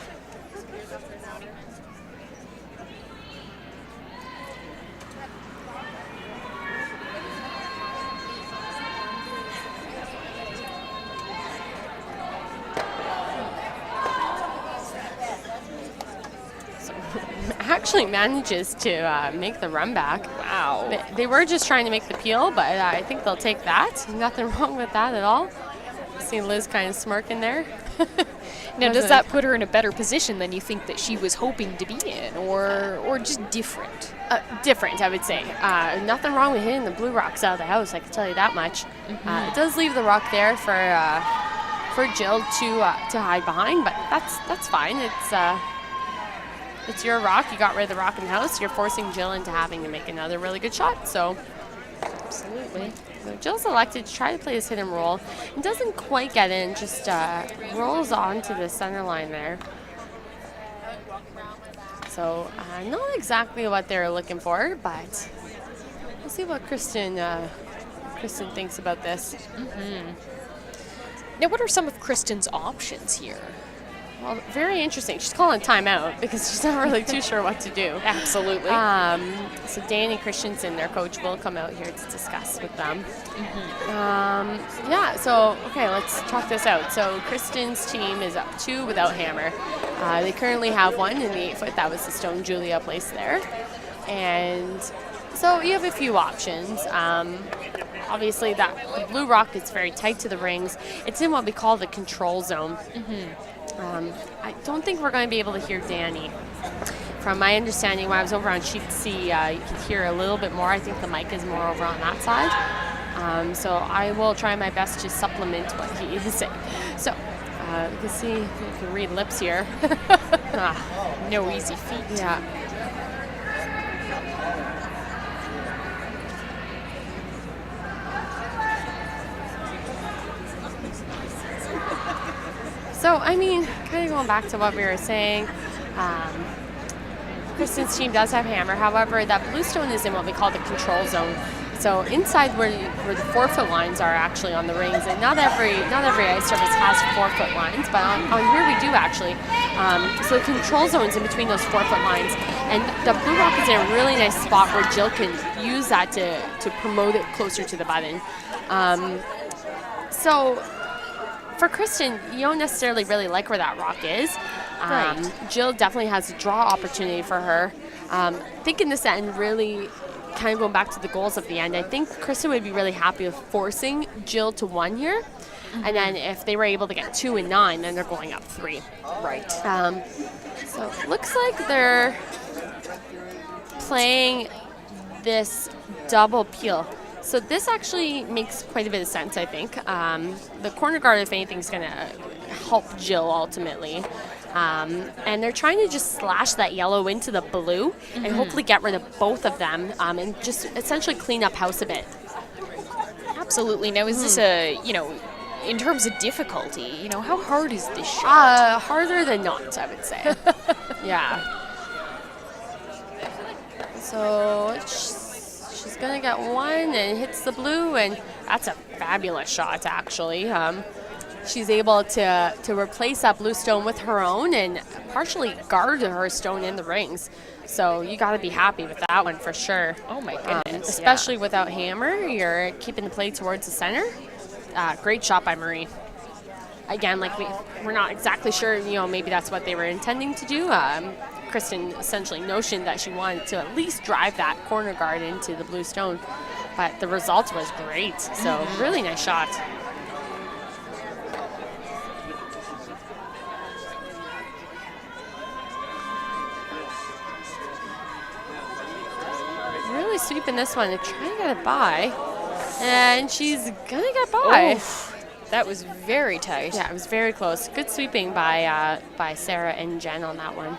Actually manages to make the run back. Wow. They were just trying to make the peel, but I think they'll take that. Nothing wrong with that at all. See Liz kind of smirking there. Now, does that put her in a better position than you think that she was hoping to be in, or just different? Different, I would say. Nothing wrong with hitting the blue rocks out of the house, I can tell you that much. It does leave the rock there for Jill to hide behind, but that's fine. It's your rock. You got rid of the rock in the house. You're forcing Jill into having to make another really good shot. So Absolutely. So Jill's elected to try to play this hidden roll and doesn't quite get in, just rolls onto the center line there. So not exactly what they're looking for, but we'll see what Kristen thinks about this. Now, what are some of Kristen's options here? Well, very interesting. She's calling timeout because she's not really too sure what to do. Absolutely. So Danny Christensen, their coach, will come out here to discuss with them. So, okay, let's talk this out. So Kristen's team is up 2 without hammer. They currently have 1 in the 8-foot. That was the stone Julia placed there. And so you have a few options. Obviously, the blue rock is very tight to the rings. It's in what we call the control zone. I don't think we're going to be able to hear Danny. From my understanding, when I was over on Sheet C, you could hear a little bit more. I think the mic is more over on that side. So I will try my best to supplement what he is saying. So you can see, you can read lips here. No easy feat. Yeah. So, I mean, kind of going back to what we were saying, Kristen's team does have hammer. However, that blue stone is in what we call the control zone. So inside where the 4-foot lines are actually on the rings, and not every ice surface has 4-foot lines, but on here we do actually. So the control zone's in between those 4-foot lines, and the blue rock is in a really nice spot where Jill can use that to promote it closer to the button. So for Kristen, you don't necessarily really like where that rock is. Right. Jill definitely has a draw opportunity for her. Thinking this end really kind of going back to the goals of the end, I think Kristen would be really happy with forcing Jill to 1 here. And then if they were able to get 2 and 9, then they're going up 3. Right. So it looks like they're playing this double peel. So this actually makes quite a bit of sense, I think. The corner guard, if anything, is going to help Jill ultimately. And they're trying to just slash that yellow into the blue and hopefully get rid of both of them and just essentially clean up house a bit. Absolutely. Now, is this in terms of difficulty, how hard is this shot? Harder than not, I would say. Yeah. So she's going to get 1 and hits the blue, and that's a fabulous shot, actually. She's able to replace that blue stone with her own and partially guard her stone in the rings. So you got to be happy with that one for sure. Oh my goodness. Especially without hammer, you're keeping the play towards the center. Great shot by Marie. Again, we're not exactly sure, maybe that's what they were intending to do. Kristen essentially notioned that she wanted to at least drive that corner guard into the blue stone, but the result was great. So really nice shot. Really sweeping this one and trying to get it by, and she's gonna get by. Oof, that was very tight. Yeah, it was very close. Good sweeping by Sarah and Jen on that one.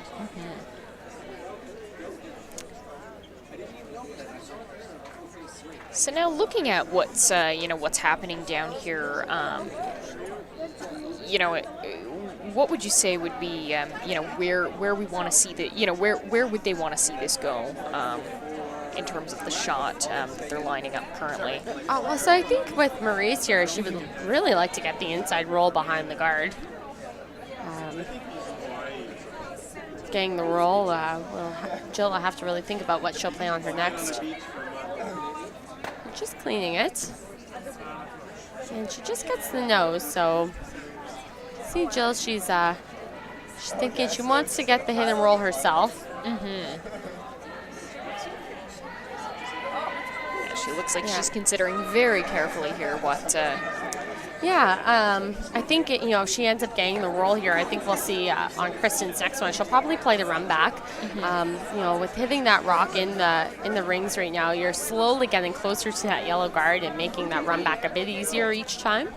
So now looking at what's happening down here, what would you say would be where we want to see where would they want to see this go in terms of the shot that they're lining up currently? So I think with Marie's here, she would really like to get the inside roll behind the guard. Getting the roll, Jill will have to really think about what she'll play on her next. Just cleaning it. And she just gets the nose, so see Jill, she's thinking she wants to get the hidden roll herself. She looks like she's considering very carefully here what. I think if she ends up getting the roll here, I think we'll see on Kristen's next one. She'll probably play the run back. With hitting that rock in the rings right now, you're slowly getting closer to that yellow guard and making that run back a bit easier each time.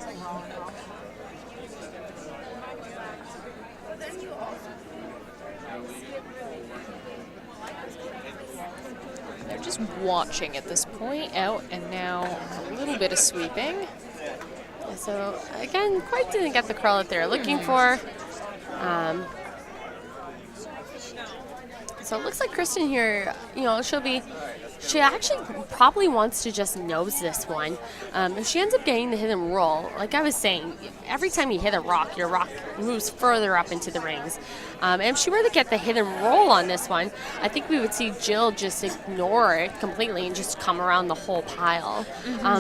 They're just just watching at this point. Out and now a little bit of sweeping. So again, quite didn't get the curl that they're looking for. So it looks like Kristen here, you know, she actually probably wants to just nose this one. If she ends up getting the hit and roll, like I was saying, every time you hit a rock, your rock moves further up into the rings. And if she were to get the hit and roll on this one, I think we would see Jill just ignore it completely and just come around the whole pile.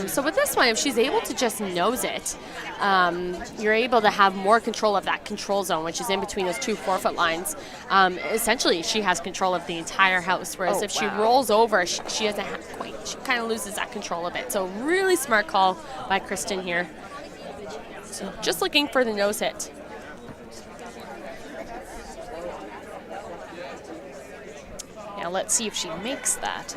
So with this one, if she's able to just nose it, you're able to have more control of that control zone, which is in between those 2 4-foot lines. Essentially, she has control of the entire house, whereas if she rolls over, she doesn't have quite, she kind of loses that control of it. So really smart call by Kristen here. So just looking for the nose hit. Now let's see if she makes that.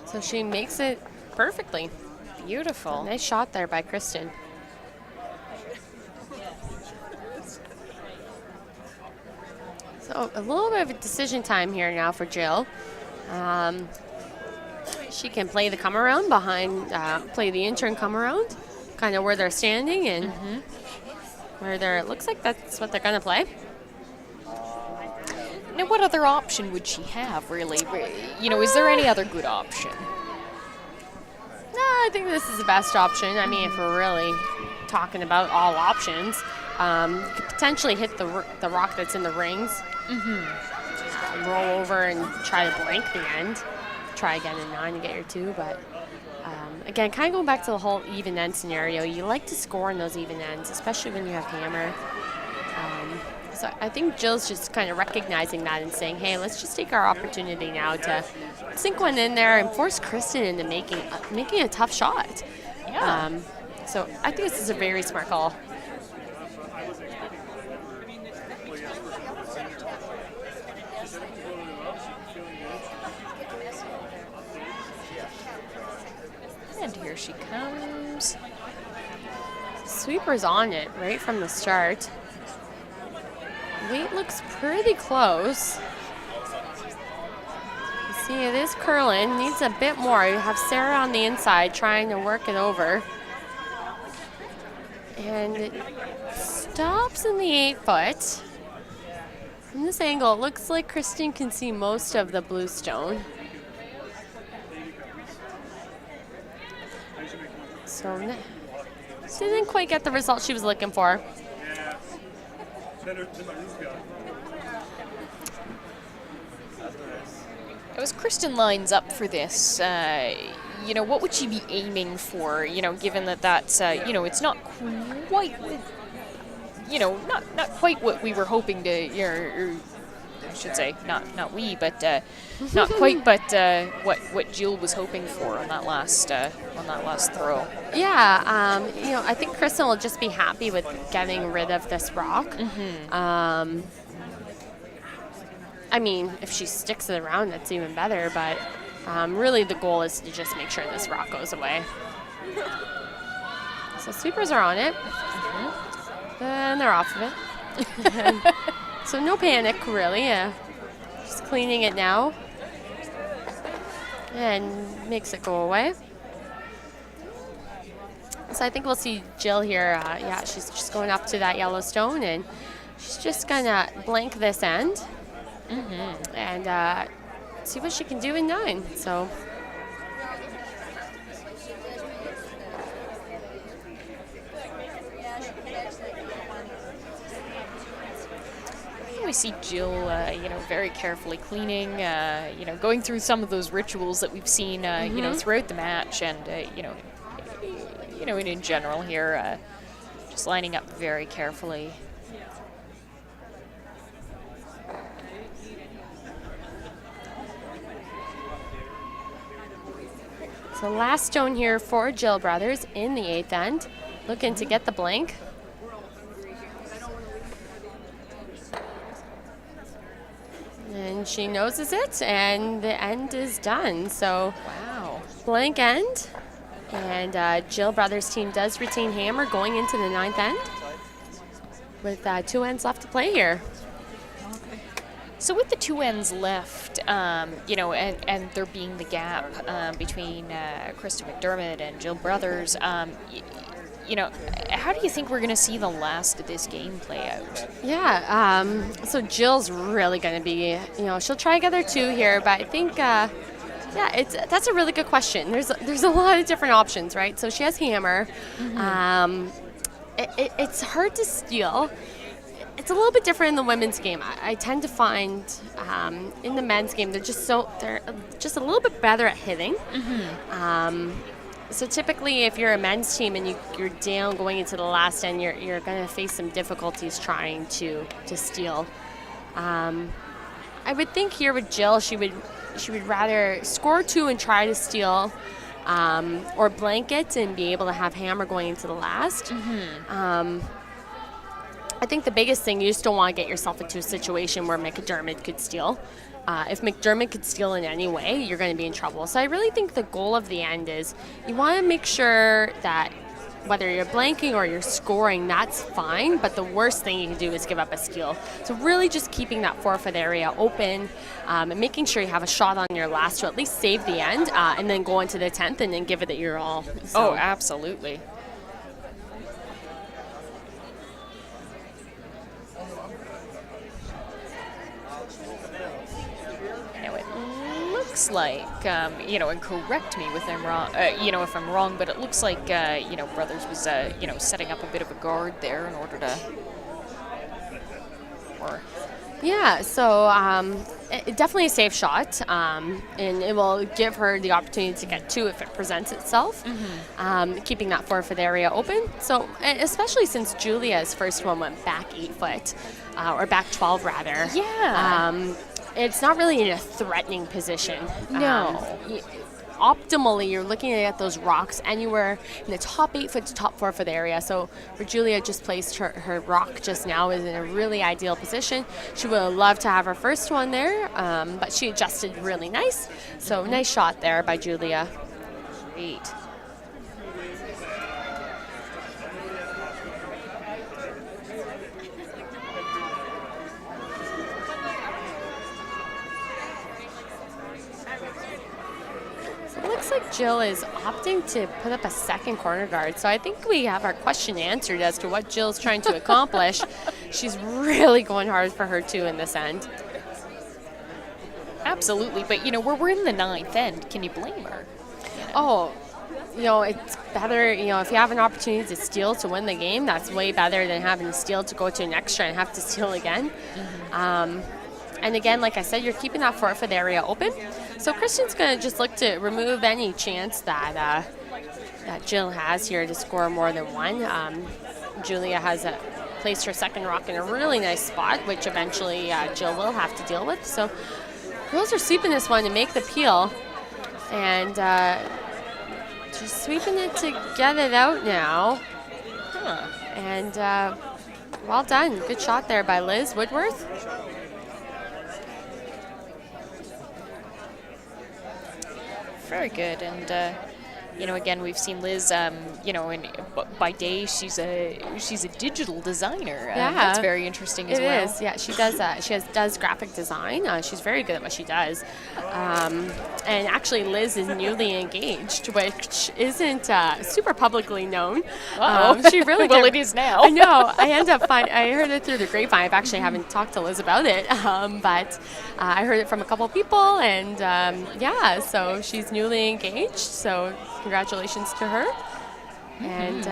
So she makes it perfectly. Beautiful. Nice shot there by Kristen. So a little bit of a decision time here now for Jill. She can play the come around behind, play the intern come around, kind of where they're standing and where they're, it looks like that's what they're going to play. Now, what other option would she have, really? You know, is there any other good option? No, I think this is the best option. I mean, if we're really talking about all options, you could potentially hit the rock that's in the rings. Roll over and try to blank the end. Try again in 9 to get your 2, but again, kind of going back to the whole even end scenario, you like to score in those even ends, especially when you have hammer. So I think Jill's just kind of recognizing that and saying, hey, let's just take our opportunity now to sink one in there and force Kristen into making a tough shot. Yeah. So I think this is a very smart call. And here she comes. Sweeper's on it right from the start. Weight looks pretty close. You see, it is curling. Needs a bit more. You have Sarah on the inside trying to work it over. And it stops in the 8-foot. From this angle, it looks like Kristen can see most of the blue stone. So didn't quite get the result she was looking for. As Kristen lines up for this, you know, what would she be aiming for? You know, given that that's, you know, it's not quite, you know, not quite what we were hoping to, you know, or I should say, not we, but not quite, but what Jill was hoping for on that last throw. Yeah, you know, I think Kristen will just be happy with getting rid of this rock. I mean, if she sticks it around, that's even better, but really the goal is to just make sure this rock goes away. So sweepers are on it, and they're off of it. So no panic, really. Just cleaning it now, and makes it go away. So I think we'll see Jill here. Yeah, she's just going up to that yellow stone, and she's just gonna blank this end, and see what she can do in 9. So. We see Jill, you know, very carefully cleaning, you know, going through some of those rituals that we've seen, you know, throughout the match, and you know, and in general here, just lining up very carefully. So last stone here for Jill Brothers in the 8th end, looking to get the blank. And she noses it, and the end is done. So Wow. blank end. And Jill Brothers' team does retain hammer going into the 9th end with 2 ends left to play here. So with the 2 ends left, and there being the gap between Krista MacDiarmid and Jill Brothers, how do you think we're going to see the last of this game play out? Yeah, so Jill's really going to be, she'll try to get her 2 here, but I think, that's a really good question. There's a lot of different options, right? So she has hammer. Mm-hmm. It's hard to steal. It's a little bit different in the women's game. I tend to find in the men's game they're just a little bit better at hitting. Mm-hmm. So typically, if you're a men's team and you're down going into the last end, you're going to face some difficulties trying to steal. I would think here with Jill, she would rather score 2 and try to steal, or blanket and be able to have hammer going into the last. Mm-hmm. I think the biggest thing, you just don't want to get yourself into a situation where MacDiarmid could steal. If MacDiarmid could steal in any way, you're going to be in trouble. So I really think the goal of the end is you want to make sure that whether you're blanking or you're scoring, that's fine, but the worst thing you can do is give up a steal. So really just keeping that forfeit area open and making sure you have a shot on your last to at least save the end and then go into the 10th and then give it your all. So. Oh, absolutely. Looks like, and correct me if I'm wrong, if I'm wrong, but it looks like, Brothers was, setting up a bit of a guard there in order to, Yeah, so definitely a safe shot, and it will give her the opportunity to get 2 if it presents itself, keeping that forfeit area open. So especially since Julia's first one went back 8 foot, or back 12 rather. Yeah. It's not really in a threatening position. No. Optimally, you're looking at those rocks anywhere in the top 8 foot to top 4 foot area. So where Julia just placed her rock just now is in a really ideal position. She would have loved to have her first one there, but she adjusted really nice. So nice shot there by Julia. Great. Looks like Jill is opting to put up a second corner guard. So I think we have our question answered as to what Jill's trying to accomplish. She's really going hard for her 2 in this end. Absolutely, but we're in the 9th end. Can you blame her? Oh, it's better, if you have an opportunity to steal to win the game, that's way better than having to steal to go to an extra and have to steal again. Mm-hmm. And again, like I said, you're keeping that forfeit area open. So Kristen's going to just look to remove any chance that Jill has here to score more than 1. Julia has placed her second rock in a really nice spot, which eventually Jill will have to deal with. So girls are sweeping this one to make the peel. And just sweeping it to get it out now. And well done. Good shot there by Liz Woodworth. Very good, and again, we've seen Liz. By day, she's a digital designer. Yeah, that's very interesting as well. It is. Yeah, she does that. She does graphic design. She's very good at what she does. And actually, Liz is newly engaged, which isn't super publicly known. She really well, it is now. I know. I heard it through the grapevine. I actually haven't talked to Liz about it, but I heard it from a couple of people, and so she's newly engaged. So congratulations to her. And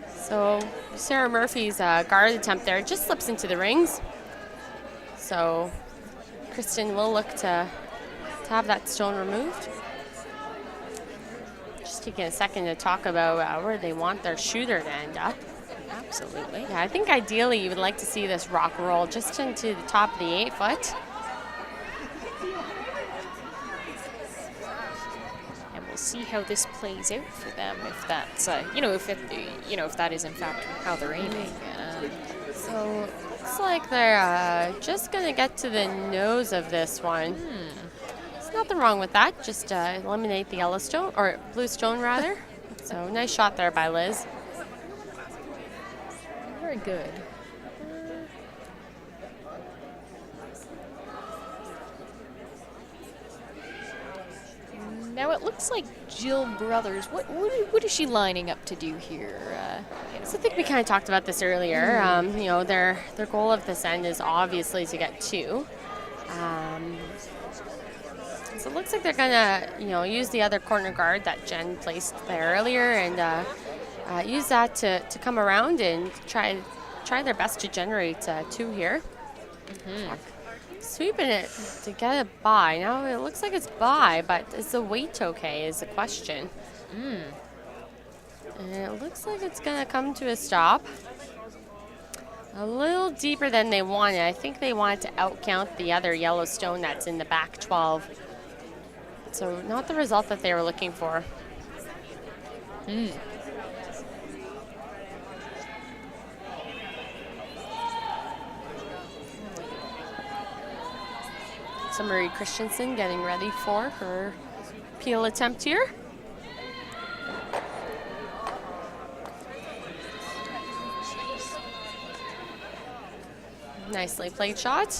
so Sarah Murphy's guard attempt there just slips into the rings. So Kristen will look to have that stone removed. Just taking a second to talk about where they want their shooter to end up. Absolutely. Yeah, I think ideally you would like to see this rock roll just into the top of the 8 foot. We'll see how this plays out for them, if that's if that is in fact how they're aiming. So Looks like they're just going to get to the nose of this one. There's nothing wrong with that. Just eliminate the yellow stone, or blue stone rather. So nice shot there by Liz. Very good. Now it looks like Jill Brothers. What is she lining up to do here? So I think we kind of talked about this earlier. You know, their goal of this end is obviously to get 2. So it looks like they're gonna, you know, use the other corner guard that Jen placed there earlier, and use that to come around and try their best to generate 2 here. Sweeping it to get a bye. Now it looks like it's bye, but is the weight okay is the question. And it looks like it's going to come to a stop. A little deeper than they wanted. I think they wanted to outcount the other yellow stone that's in the back 12. So not the result that they were looking for. So Marie Christensen getting ready for her peel attempt here. Nicely played shot.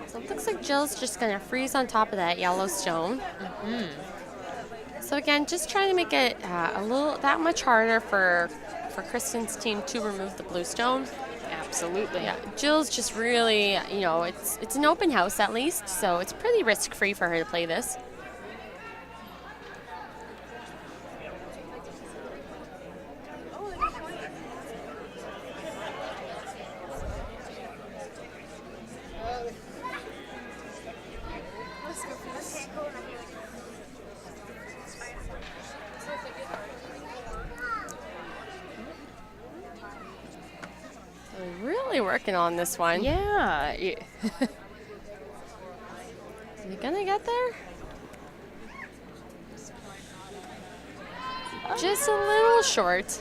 So it looks like Jill's just going to freeze on top of that yellow stone. So again, just trying to make it a little that much harder for Kristen's team to remove the blue stone. Absolutely. Yeah, Jill's just really, you know, it's an open house at least, so it's pretty risk-free for her to play this. Really working on this one. Yeah. Is he gonna get there? Just a little short.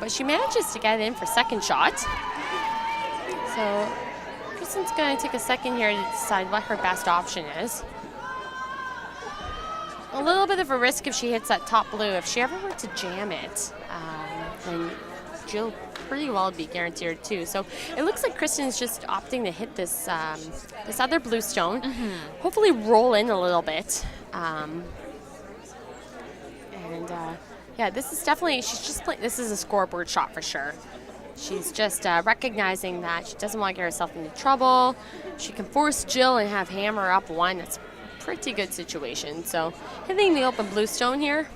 But she manages to get in for second shot. So Kristen's gonna take a second here to decide what her best option is. A little bit of a risk if she hits that top blue. If she ever were to jam it, then Jill pretty well be guaranteed too. So it looks like Kristen's just opting to hit this this other blue stone. Hopefully roll in a little bit. Yeah, this is definitely, she's just playing, this is a scoreboard shot for sure. She's just recognizing that she doesn't want to get herself into trouble. She can force Jill and have hammer up one. That's a pretty good situation. So hitting the open blue stone here.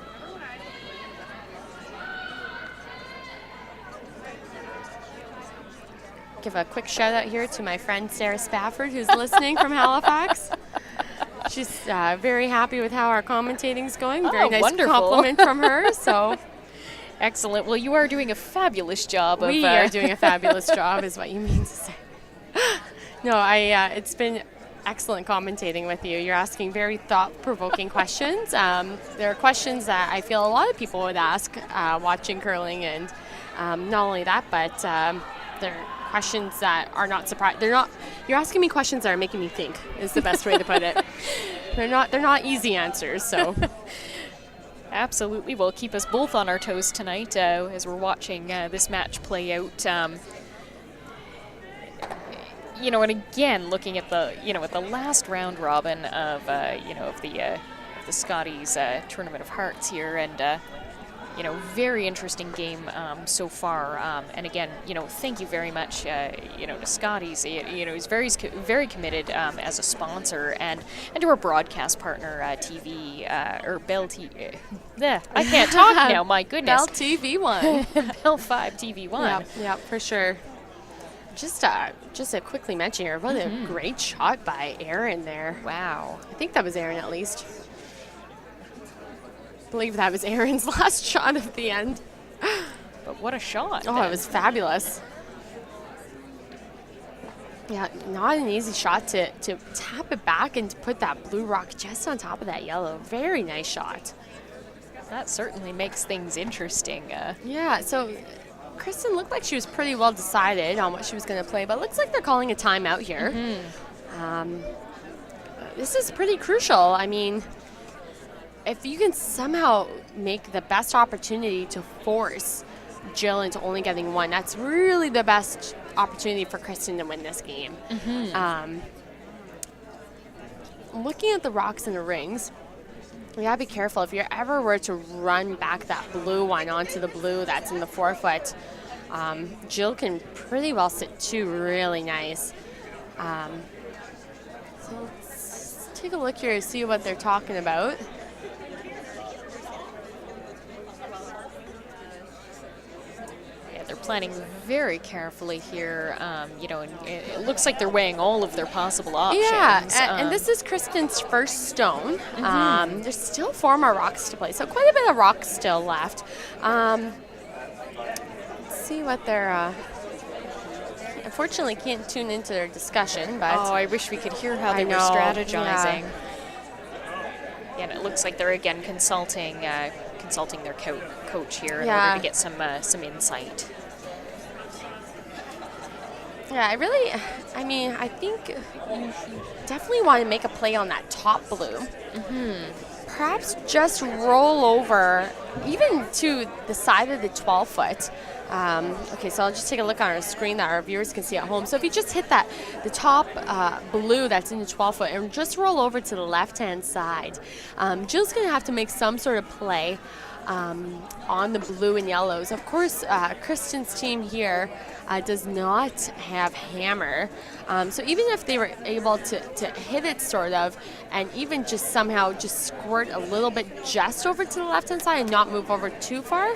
Give a quick shout out here to my friend Sarah Spafford, who's listening from Halifax. She's very happy with how our commentating's going. Very nice wonderful. compliment from her. So Excellent. Well, you are doing a fabulous job. we are doing a fabulous job, is what you mean to say. No, it's been excellent commentating with you. You're asking very thought-provoking questions. There are questions that I feel a lot of people would ask watching curling, and not only that, but they're questions that are not surprised. You're asking me questions that are making me think, is the best way to put it. They're not easy answers, so. Absolutely. Well, keep us both on our toes tonight as we're watching this match play out. And again, looking at the last round robin of the Scotties Tournament of Hearts here, and very interesting game so far. And again, thank you very much, to Scotties. He's very committed as a sponsor, and to our broadcast partner, TV or Bell TV. I can't talk now. My goodness. Bell TV1. Bell 5 TV1. Yep, for sure. Just to quickly mention here, what a great shot by Aaron there. Wow. I think that was Aaron at least. I believe that was Aaron's last shot of the end. But what a shot. Oh, it was fabulous. Yeah, not an easy shot to tap it back and to put that blue rock just on top of that yellow. Very nice shot. That certainly makes things interesting. Yeah, so Kristen looked like she was pretty well decided on what she was going to play, but it looks like they're calling a timeout here. This is pretty crucial. I mean, if you can somehow make the best opportunity to force Jill into only getting one, that's really the best opportunity for Kristen to win this game. Looking at the rocks and the rings, you gotta be careful. If you ever were to run back that blue one onto the blue that's in the forefoot, Jill can pretty well sit two really nice. So let's take a look here and see what they're talking about. They're planning very carefully here, you know, and it looks like they're weighing all of their possible options. Yeah, and this is Kristen's first stone. There's still 4 more rocks to play, so quite a bit of rocks still left. Let's see what they're... unfortunately, can't tune into their discussion, but... Oh, I wish we could hear how they were know, strategizing. yeah. And it looks like they're again consulting their coach here in Yeah. order to get some insight. Yeah, I think you definitely want to make a play on that top blue. Perhaps just roll over, even to the side of the 12-foot. Okay, so I'll just take a look on our screen that our viewers can see at home. So if you just hit the top blue that's in the 12-foot and just roll over to the left-hand side, Jill's going to have to make some sort of play on the blue and yellows. Of course, Kristen's team here does not have hammer. So even if they were able to hit it sort of, and even just somehow just squirt a little bit just over to the left-hand side and not move over too far,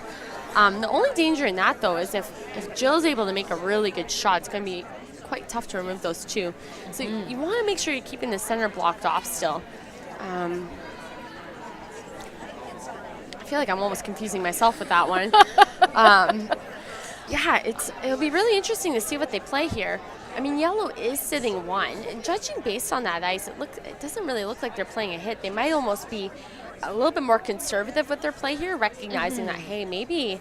the only danger in that, though, is if Jill's able to make a really good shot, it's going to be quite tough to remove those two. So you want to make sure you're keeping the center blocked off still. I feel like I'm almost confusing myself with that one. Yeah, it'll be really interesting to see what they play here. I mean, yellow is sitting 1, and judging based on that ice, it doesn't really look like they're playing a hit. They might almost be a little bit more conservative with their play here, recognizing that, hey, maybe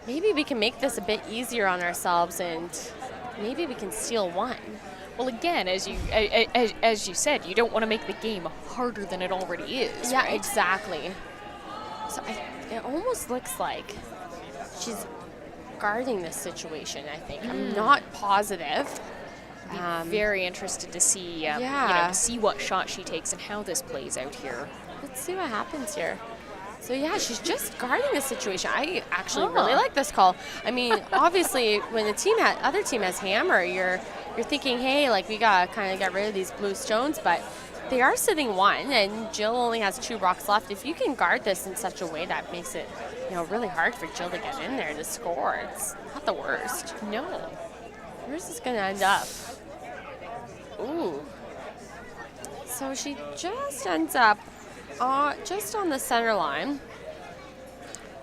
we can make this a bit easier on ourselves, and maybe we can steal 1. Well, again, as you said, you don't want to make the game harder than it already is. Yeah, right? exactly. So it almost looks like she's guarding this situation, I think. I'm not positive. Very interested to see, you know, see what shot she takes and how this plays out here. Let's see what happens here. So yeah, she's just guarding the situation. I actually really like this call. I mean, obviously, when the other team has hammer, you're thinking, hey, like we gotta kind of get rid of these blue stones, but they are sitting 1, and Jill only has 2 rocks left. If you can guard this in such a way that makes it, you know, really hard for Jill to get in there to score, it's not the worst. No. Where's this gonna end up? Ooh. So she just ends up just on the center line.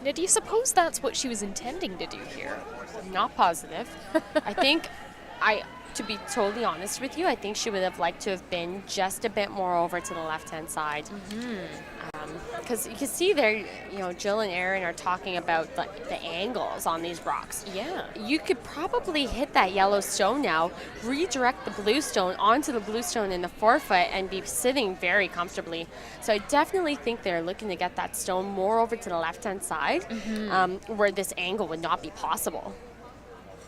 Now, do you suppose that's what she was intending to do here? I'm not positive. To be totally honest with you, I think she would have liked to have been just a bit more over to the left-hand side. Because you can see there, you know, Jill and Erin are talking about the angles on these rocks. Yeah. You could probably hit that yellow stone now, redirect the blue stone onto the blue stone in the forefoot, and be sitting very comfortably. So I definitely think they're looking to get that stone more over to the left-hand side, where this angle would not be possible.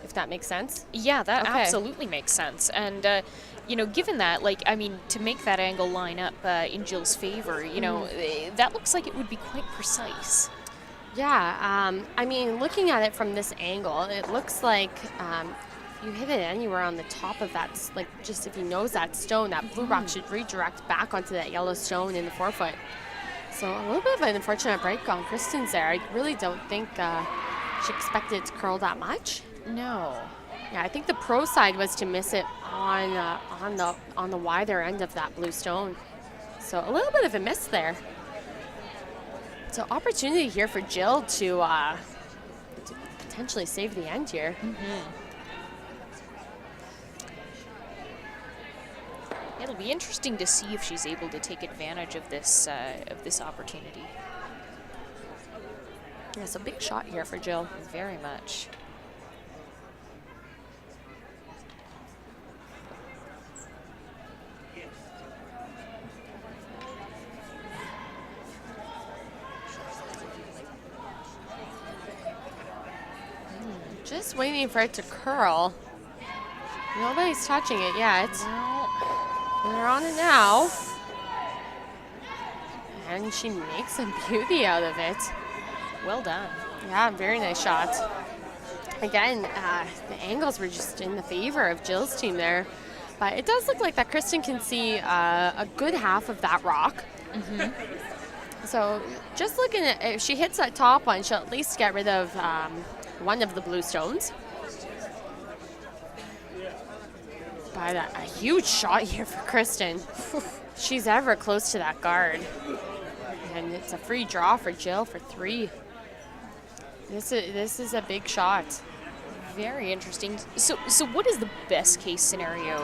If that makes sense? Yeah, that absolutely makes sense. And, you know, given that, like, I mean, to make that angle line up in Jill's favor, you know, that looks like it would be quite precise. Yeah, I mean, looking at it from this angle, it looks like if you hit it anywhere on the top of that, like, just if you nose that stone, that blue rock should redirect back onto that yellow stone in the forefoot. So a little bit of an unfortunate break on Kristen's there. I really don't think she expected it to curl that much. No. Yeah, I think the pro side was to miss it on the wider end of that blue stone. So a little bit of a miss there. So opportunity here for Jill to potentially save the end here. It'll be interesting to see if she's able to take advantage of this opportunity. Yeah, so big shot here for Jill. Very much. Just waiting for it to curl. Nobody's touching it yet. They're on it now. And she makes a beauty out of it. Well done. Yeah, very nice shot. Again, the angles were just in the favor of Jill's team there. But it does look like that Kristen can see a good half of that rock. So just looking at, if she hits that top one, she'll at least get rid of one of the blue stones. But a huge shot here for Kristen. She's ever close to that guard. And it's a free draw for Jill for 3. This is a big shot. Very interesting. So what is the best case scenario,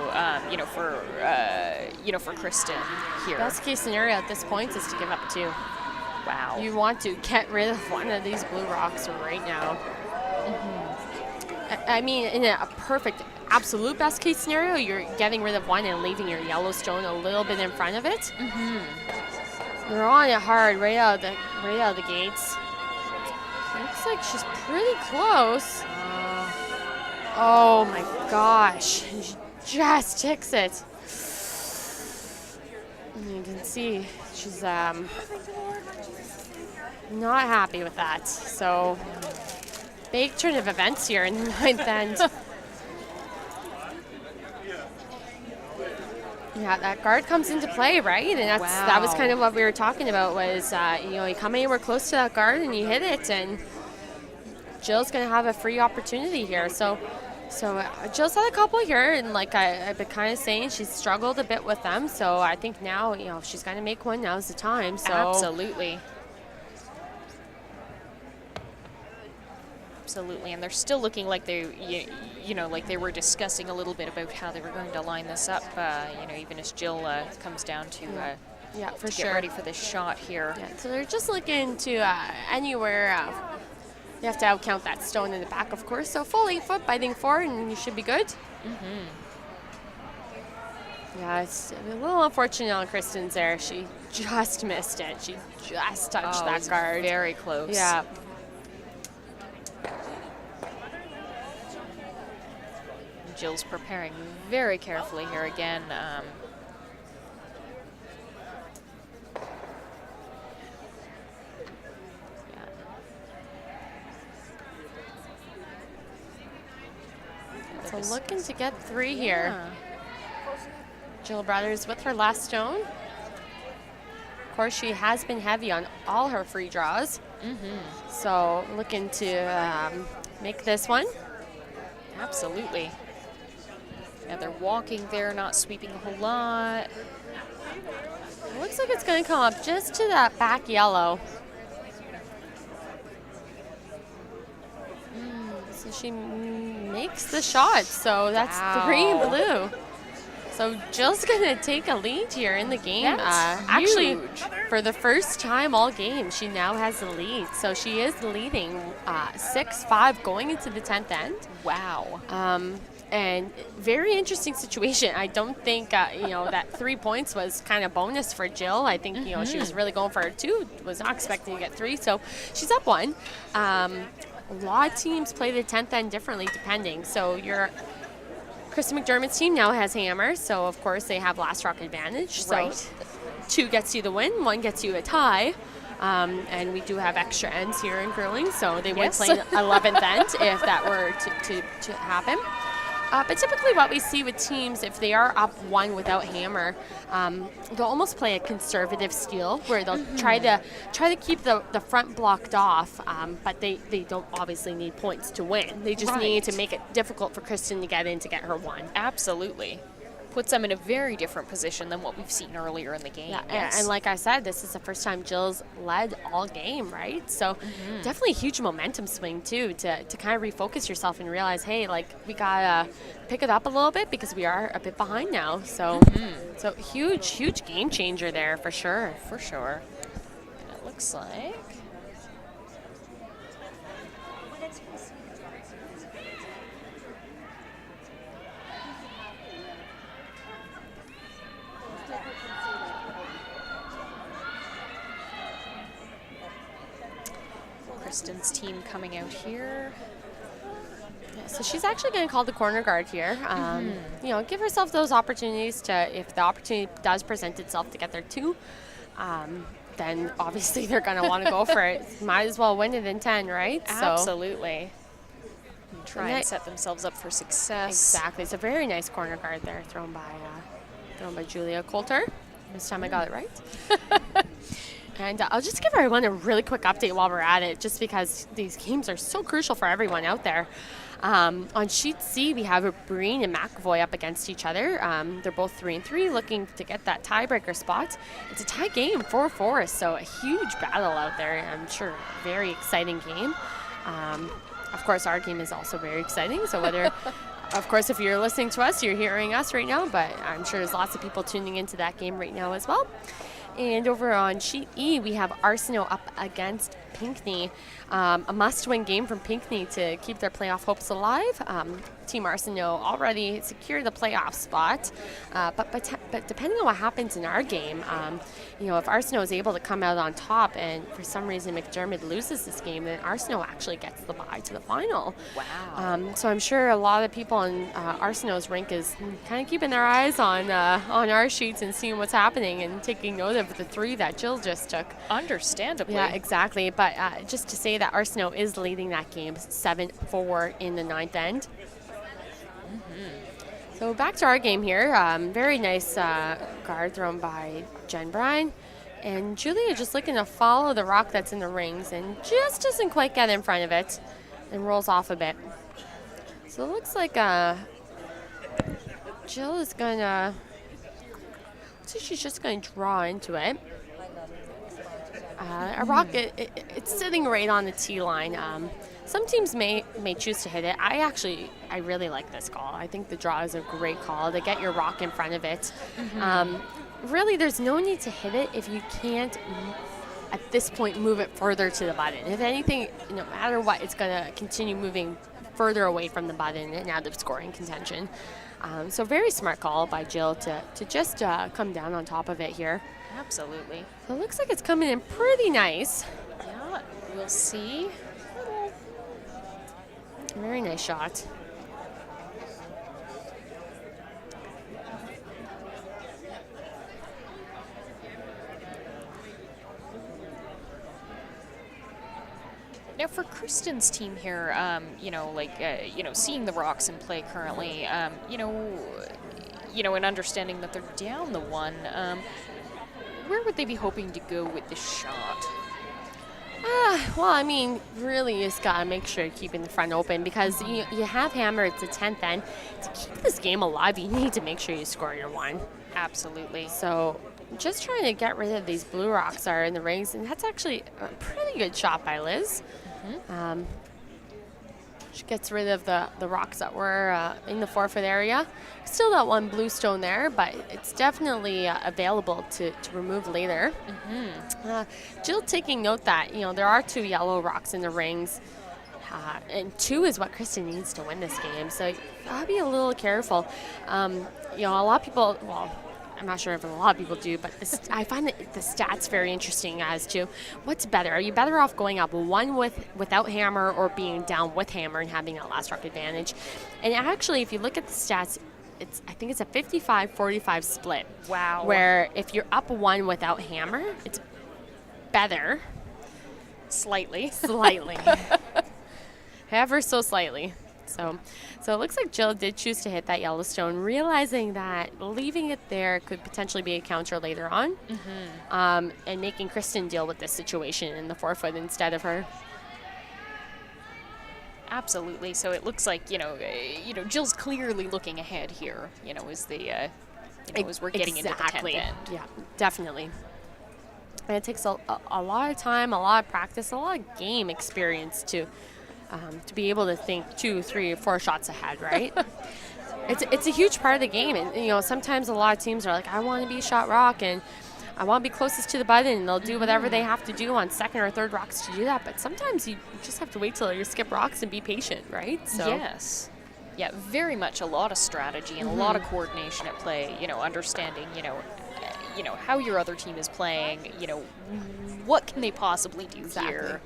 for Kristen here? Best case scenario at this point is to give up 2. Wow. You want to get rid of one of these blue rocks right now. I mean, in a perfect, absolute best case scenario, you're getting rid of one and leaving your yellow stone a little bit in front of it. They're on it hard right out of the gates. Looks like she's pretty close. Oh my gosh. She just ticks it. And you can see she's not happy with that. So big turn of events here in the 9th end. Yeah, that guard comes into play, right? And that was kind of what we were talking about was, you come anywhere close to that guard and you hit it, and Jill's going to have a free opportunity here. So Jill's had a couple here, and like I've been kind of saying, she's struggled a bit with them. So I think now, if she's going to make one, now's the time. So Absolutely. And they're still looking like they, like they were discussing a little bit about how they were going to line this up. Even as Jill comes down to get ready for this shot here. Yeah, so they're just looking to anywhere. You have to outcount that stone in the back, of course. So full 8 foot, biting 4, and you should be good. Yeah, it's a little unfortunate on Kristen's there. She just missed it. She just touched that guard. Very close. Yeah. Jill's preparing very carefully here again. So looking to get 3 here. Jill Brothers with her last stone. Of course, she has been heavy on all her free draws. So looking to make this one. Absolutely. Yeah, they're walking there, not sweeping a whole lot. It looks like it's going to come up just to that back yellow. So she makes the shot. So that's 3 blue. So Jill's going to take a lead here in the game. Actually, for the first time all game, she now has the lead. So she is leading 6-5 going into the 10th end. Wow. And very interesting situation. I don't think, that 3 points was kind of bonus for Jill. I think, she was really going for 2, was not expecting to get 3. So she's up 1. A lot of teams play the 10th end differently depending. So your Kristen MacDiarmid's team now has hammer. So, of course, they have last rock advantage. Right. So 2 gets you the win, 1 gets you a tie. And we do have extra ends here in curling. So they would play an 11th end if that were to happen. But typically what we see with teams, if they are up 1 without hammer, they'll almost play a conservative steal where they'll try to keep the front blocked off, but they don't obviously need points to win. They just need to make it difficult for Kristen to get in to get her 1. Absolutely. puts them in a very different position than what we've seen earlier in the game. Yeah, yes. and like I said, this is the first time Jill's led all game, right? So definitely a huge momentum swing too, to kind of refocus yourself and realize, hey, like we gotta pick it up a little bit because we are a bit behind now. So so huge game changer there for sure. For sure. And it looks like Kristen's team coming out here. Yeah, so she's actually going to call the corner guard here. You know, give herself those opportunities to, if the opportunity does present itself to get there too, then obviously they're going to want to go for it. Might as well win it in 10, right? Absolutely. And try and set themselves up for success. Exactly. It's a very nice corner guard there, thrown by Julia Coulter. This time I got it right. And I'll just give everyone a really quick update while we're at it, just because these games are so crucial for everyone out there. On Sheet C, we have Breen and McAvoy up against each other. They're both 3-3, looking to get that tiebreaker spot. It's a tie game, 4-4, so a huge battle out there. I'm sure very exciting game. Of course, our game is also very exciting, so whether... Of course, if you're listening to us, you're hearing us right now, but I'm sure there's lots of people tuning into that game right now as well. And over on Sheet E, we have Arsenault up against Pinckney. A must-win game from Pinckney to keep their playoff hopes alive. Team Arsenault already secured the playoff spot, but depending on what happens in our game, you know, if Arsenault is able to come out on top and for some reason MacDiarmid loses this game, then Arsenault actually gets the bye to the final. Wow. So I'm sure a lot of people on Arsenault's rink is kind of keeping their eyes on our sheets and seeing what's happening and taking note of the 3 that Jill just took. Understandably. Yeah, exactly. But just to say that Arsenault is leading that game 7-4 in the 9th end. So back to our game here. Very nice guard thrown by Jen Bryan. And Julia just looking to follow the rock that's in the rings and just doesn't quite get in front of it and rolls off a bit. So it looks like Jill is going to... So she's just going to draw into it. A rock, it's sitting right on the tee line. Some teams may choose to hit it. I really like this call. I think the draw is a great call to get your rock in front of it. Really, there's no need to hit it if you can't, at this point, move it further to the button. If anything, no matter what, it's going to continue moving further away from the button and out of scoring contention. So very smart call by Jill to just come down on top of it here. Absolutely. So it looks like it's coming in pretty nice. Yeah, we'll see. Very nice shot. Now, for Kristen's team here, you know, like, you know, seeing the rocks in play currently, you know, and understanding that they're down the 1, where would they be hoping to go with this shot? Well, I mean, really, you just got to make sure you're keeping the front open because you have hammer. It's the 10th end. To keep this game alive, you need to make sure you score your 1. Absolutely. So just trying to get rid of these blue rocks that are in the rings, and that's actually a pretty good shot by Liz. She gets rid of the rocks that were in the forfeit area. Still that 1 blue stone there, but it's definitely available to remove later. Jill taking note that, you know, there are 2 yellow rocks in the rings, and 2 is what Kristen needs to win this game. So I'll be a little careful. You know, a lot of people, well, I'm not sure if a lot of people do, but I find that the stats very interesting as to what's better. Are you better off going up 1 without hammer or being down with hammer and having that last rock advantage? And actually, if you look at the stats, I think it's a 55-45 split. Wow. Where if you're up 1 without hammer, it's better. Slightly. Slightly. Ever so slightly. So it looks like Jill did choose to hit that Yellowstone, realizing that leaving it there could potentially be a counter later on, and making Kristen deal with this situation in the 4-foot instead of her. Absolutely. So it looks like, Jill's clearly looking ahead here, as as we're getting into the 10th end. Yeah, definitely. And it takes a lot of time, a lot of practice, a lot of game experience to be able to think 2, 3, 4 shots ahead, right? It's a huge part of the game. And, sometimes a lot of teams are like, I want to be shot rock and I want to be closest to the button, and they'll do whatever they have to do on second or third rocks to do that. But sometimes you just have to wait till you skip rocks and be patient, right? So. Yes. Yeah, very much a lot of strategy and a lot of coordination at play, understanding, how your other team is playing, what can they possibly do here.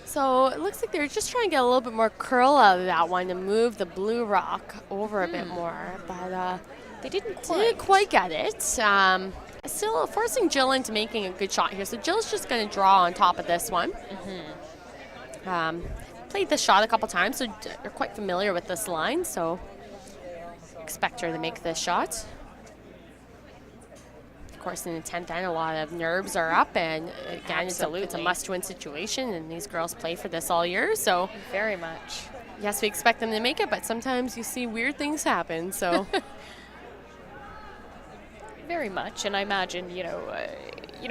So it looks like they're just trying to get a little bit more curl out of that one to move the blue rock over a bit more, but they didn't quite get it. Still forcing Jill into making a good shot here. So Jill's just going to draw on top of this one. Played this shot a couple times, so they're quite familiar with this line, so expect her to make this shot. Of course, in the 10th end, a lot of nerves are up, and again, it's a must-win situation, and these girls play for this all year, so. Very much. Yes, we expect them to make it, but sometimes you see weird things happen, so. Very much, and I imagine,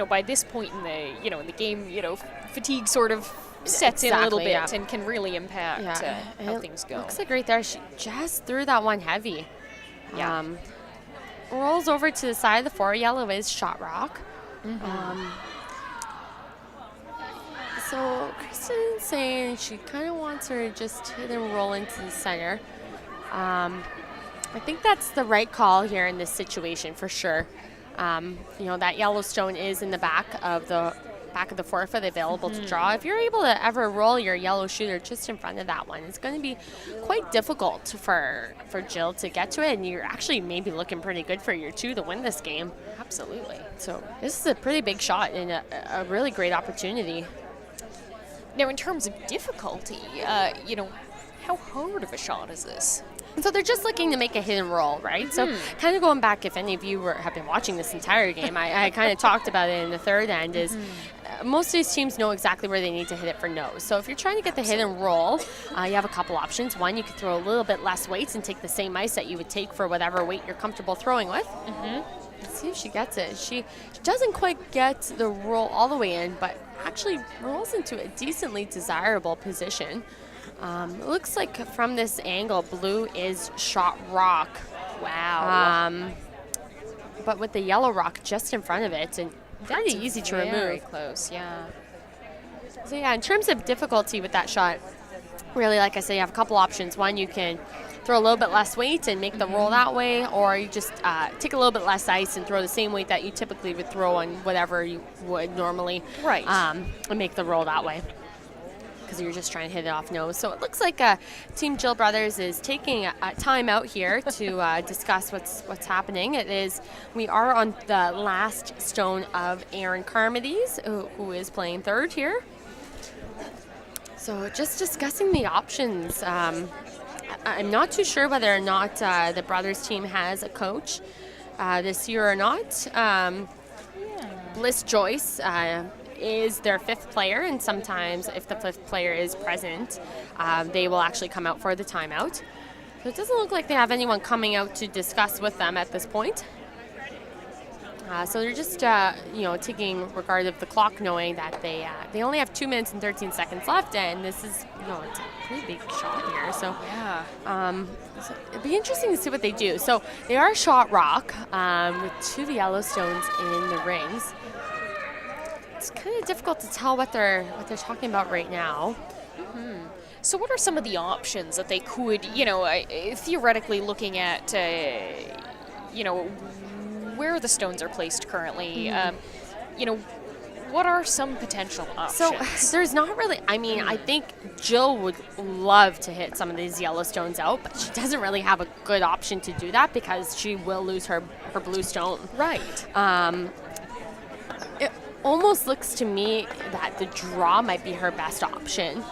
by this point in the game, fatigue sort of sets in a little bit and can really impact how things go. Looks like right there, she just threw that one heavy. Yeah. Rolls over to the side of the floor. Yellow is shot rock. So Kristen's saying she kind of wants her to just hit and roll into the center. I think that's the right call here in this situation for sure. That yellow stone is in the back of the forefoot available to draw. If you're able to ever roll your yellow shooter just in front of that one, it's going to be quite difficult for Jill to get to it, and you're actually maybe looking pretty good for your 2 to win this game. Absolutely. So this is a pretty big shot and a really great opportunity. Now, in terms of difficulty, how hard of a shot is this? So they're just looking to make a hit and roll, right? So kind of going back, if any of you have been watching this entire game, I kind of talked about it in the third end, is most of these teams know exactly where they need to hit it for nose. So if you're trying to get the hit and roll, you have a couple options. One, you could throw a little bit less weights and take the same ice that you would take for whatever weight you're comfortable throwing with. Let's see if she gets it. She doesn't quite get the roll all the way in, but actually rolls into a decently desirable position. It looks like from this angle, blue is shot rock. Wow. But with the yellow rock just in front of it, and very easy to remove. Very close, yeah. So yeah, in terms of difficulty with that shot, really, like I say, you have a couple options. One, you can throw a little bit less weight and make the roll that way, or you just take a little bit less ice and throw the same weight that you typically would throw on whatever you would normally. Right. And make the roll that way, because you're just trying to hit it off nose. So it looks like Team Jill Brothers is taking a time out here to discuss what's happening. We are on the last stone of Erin Carmody's, who is playing third here. So just discussing the options. I'm not too sure whether or not the Brothers team has a coach this year or not. Bliss Joyce is their 5th player, and sometimes if the 5th player is present, they will actually come out for the timeout. So it doesn't look like they have anyone coming out to discuss with them at this point. So they're just, taking regard of the clock, knowing that they only have 2 minutes and 13 seconds left, and this is, it's a pretty big shot here. So, so it'd be interesting to see what they do. So they are shot rock with 2 of the Yellowstones in the rings. It's kind of difficult to tell what they're talking about right now. So what are some of the options that they could, theoretically looking at, where the stones are placed currently? What are some potential options? So there's not really, I think Jill would love to hit some of these Yellowstones out, but she doesn't really have a good option to do that because she will lose her blue stone. Right. It almost looks to me that the draw might be her best option,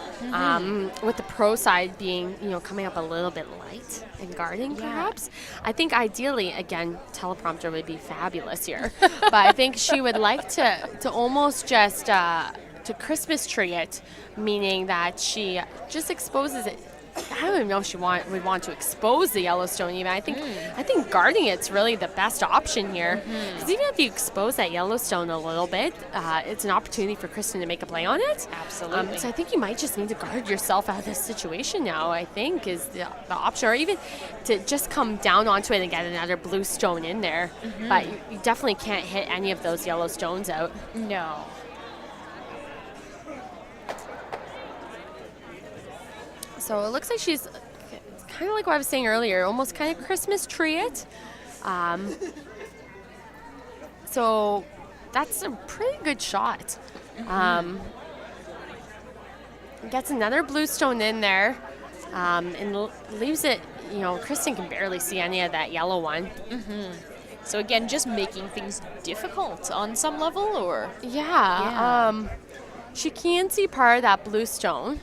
with the pro side being, coming up a little bit light and guarding, perhaps. I think ideally, again, teleprompter would be fabulous here, but I think she would like to almost just to Christmas tree it, meaning that she just exposes it. I don't even know if she would want to expose the Yellowstone even. I think guarding it's really the best option here. Because even if you expose that Yellowstone a little bit, it's an opportunity for Kristen to make a play on it. Absolutely. So I think you might just need to guard yourself out of this situation now, I think, is the option. Or even to just come down onto it and get another blue stone in there. But you definitely can't hit any of those yellow stones out. No. So it looks like she's kind of like what I was saying earlier, almost kind of Christmas tree it. So that's a pretty good shot. Gets another blue stone in there and leaves it, Kristen can barely see any of that yellow one. So again, just making things difficult on some level, or? Yeah. She can see part of that blue stone.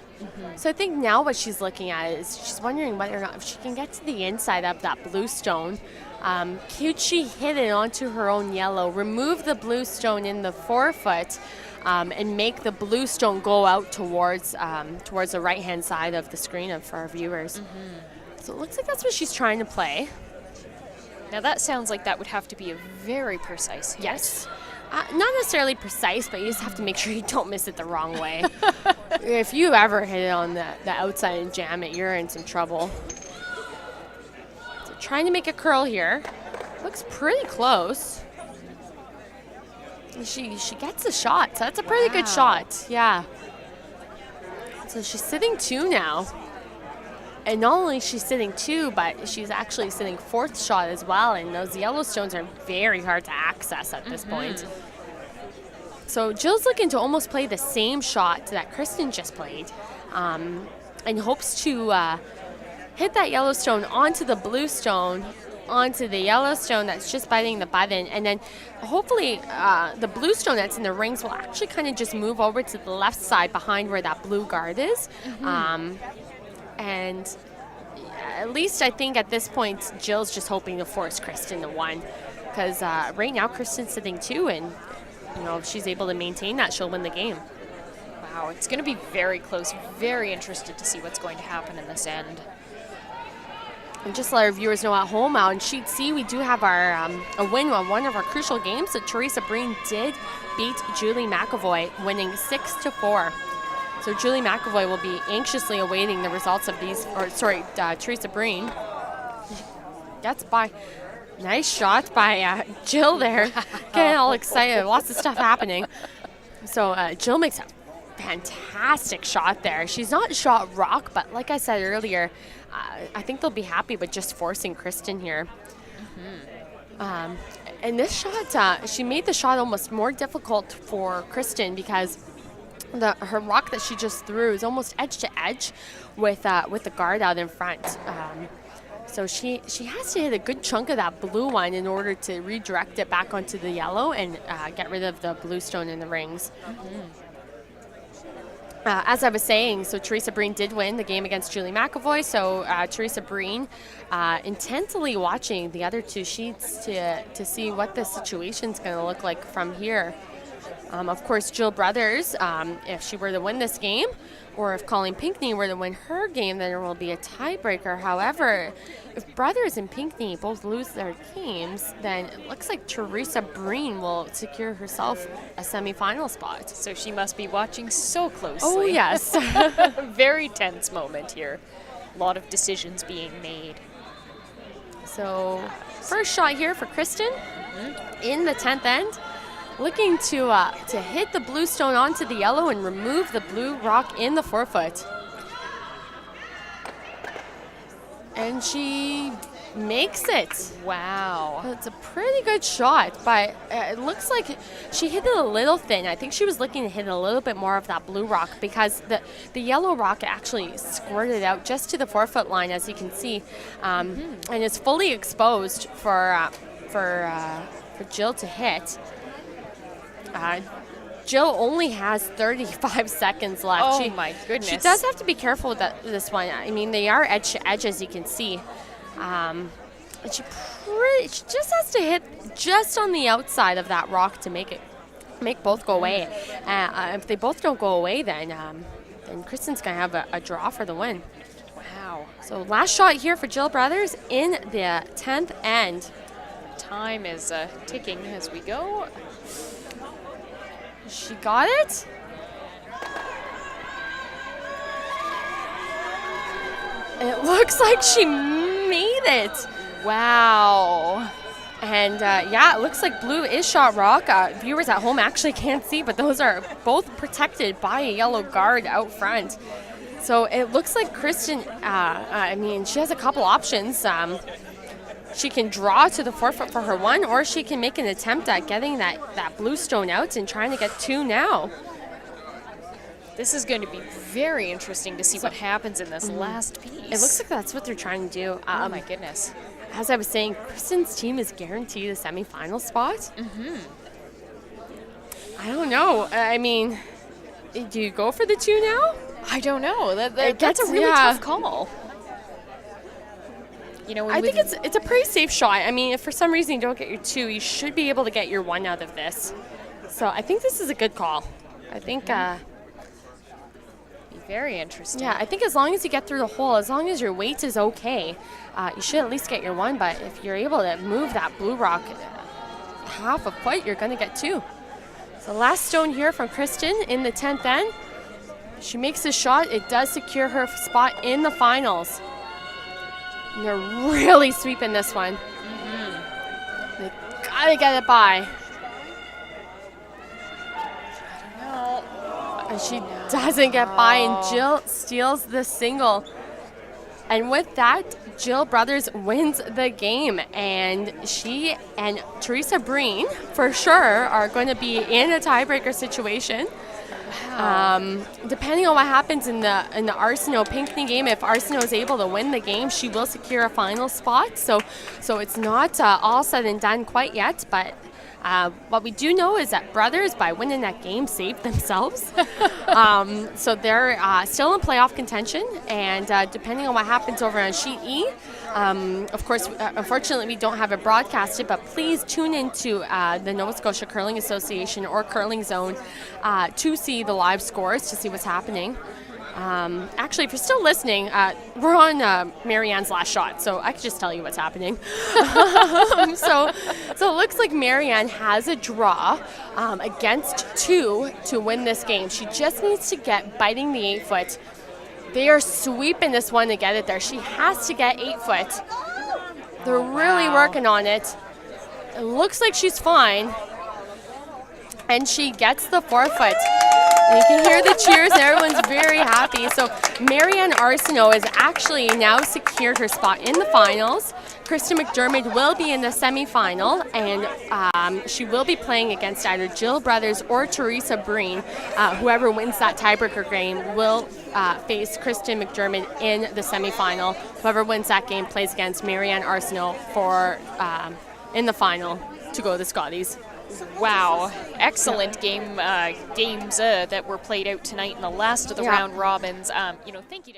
So I think now what she's looking at is she's wondering whether or not if she can get to the inside of that blue stone, could she hit it onto her own yellow, remove the blue stone in the forefoot, and make the blue stone go out towards the right-hand side of the screen for our viewers. So it looks like that's what she's trying to play. Now that sounds like that would have to be a very precise hit. Yes. Not necessarily precise, but you just have to make sure you don't miss it the wrong way. If you ever hit it on the outside and jam it, you're in some trouble. So trying to make a curl here. Looks pretty close. She gets a shot, so that's a pretty good shot. Yeah. So she's sitting 2 now. And not only is she sitting 2, but she's actually sitting 4th shot as well. And those yellow stones are very hard to access at this point. So Jill's looking to almost play the same shot that Kristen just played, and hopes to hit that yellow stone onto the blue stone, onto the yellow stone that's just biting the button, and then hopefully the blue stone that's in the rings will actually kind of just move over to the left side behind where that blue guard is. And at least I think at this point, Jill's just hoping to force Kristen to 1. Because right now, Kristen's sitting 2, and if she's able to maintain that, she'll win the game. Wow, it's going to be very close. Very interested to see what's going to happen in this end. And just to let our viewers know at home, on sheet C, we do have our a win on one of our crucial games. So Teresa Breen did beat Julie McAvoy, winning 6-4. So Julie McAvoy will be anxiously awaiting the results of these, Teresa Breen gets by. Nice shot by Jill there. Getting all excited, lots of stuff happening. So Jill makes a fantastic shot there. She's not shot rock, but like I said earlier, I think they'll be happy with just forcing Kristen here. And this shot, she made the shot almost more difficult for Kristen because her rock that she just threw is almost edge to edge with the guard out in front. So she has to hit a good chunk of that blue one in order to redirect it back onto the yellow and get rid of the blue stone in the rings. As I was saying, so Teresa Breen did win the game against Julie McAvoy. So Teresa Breen intently watching the other 2 sheets to see what the situation's going to look like from here. Of course, Jill Brothers, if she were to win this game, or if Colleen Pinckney were to win her game, then there will be a tiebreaker. However, if Brothers and Pinckney both lose their games, then it looks like Teresa Breen will secure herself a semifinal spot. So she must be watching so closely. Oh, yes. Very tense moment here. A lot of decisions being made. So first shot here for Kristen in the 10th end. Looking to hit the blue stone onto the yellow and remove the blue rock in the forefoot. And she makes it. Wow. It's a pretty good shot, but it looks like she hit it a little thin. I think she was looking to hit a little bit more of that blue rock because the yellow rock actually squirted out just to the forefoot line, as you can see, and is fully exposed for Jill to hit. Jill only has 35 seconds left. Oh, my goodness. She does have to be careful with this one. I mean, they are edge to edge, as you can see. And she just has to hit just on the outside of that rock to make it make both go away. If they both don't go away, then Kristen's going to have a draw for the win. Wow. So last shot here for Jill Brothers in the 10th end. Time is ticking as we go. She got it. It looks like she made it. Wow. And yeah, it looks like blue is shot rock. Viewers at home actually can't see, but those are both protected by a yellow guard out front. So it looks like Kristen, I mean, she has a couple options. She can draw to the forefoot for her one, or she can make an attempt at getting that blue stone out and trying to get two now. This is going to be very interesting to see what happens in this last piece. It looks like that's what they're trying to do. Oh my goodness. As I was saying, Kristen's team is guaranteed a semifinal spot. I don't know. I mean, do you go for the two now? I don't know. That's a really tough call. You know, I think it's a pretty safe shot. I mean, if for some reason you don't get your two, you should be able to get your one out of this. So I think this is a good call. I think very interesting. Yeah, I think as long as you get through the hole, as long as your weight is okay, you should at least get your one. But if you're able to move that blue rock half a foot, you're going to get two. So last stone here from Kristen in the 10th end. She makes a shot. It does secure her spot in the finals. And they're really sweeping this one. They gotta get it by. And she doesn't get by, and Jill steals the single. And with that, Jill Brothers wins the game. And she and Teresa Breen, for sure, are going to be in a tiebreaker situation. Depending on what happens in the Arsenault Pinckney game, if Arsenault is able to win the game, she will secure a final spot. So it's not all said and done quite yet, but what we do know is that Brothers, by winning that game, saved themselves. So they're still in playoff contention, and depending on what happens over on Sheet E, of course, unfortunately, we don't have it broadcasted, but please tune into the Nova Scotia Curling Association or Curling Zone to see the live scores, to see what's happening. Actually, if you're still listening, we're on Marianne's last shot, so I could just tell you what's happening. So it looks like Marianne has a draw against two to win this game. She just needs to get biting the 8 foot. They are sweeping this one to get it there. She has to get 8 foot. They're really working on it. It looks like she's fine. And she gets the 4 foot. And you can hear the cheers, and everyone's very happy. So Marianne Arsenault has actually now secured her spot in the finals. Kristen MacDiarmid will be in the semifinal, and she will be playing against either Jill Brothers or Teresa Breen. Whoever wins that tiebreaker game will face Kristen MacDiarmid in the semifinal. Whoever wins that game plays against Marianne Arsenault for in the final to go to the Scotties. Wow, excellent games that were played out tonight in the last of the round robins. Thank you.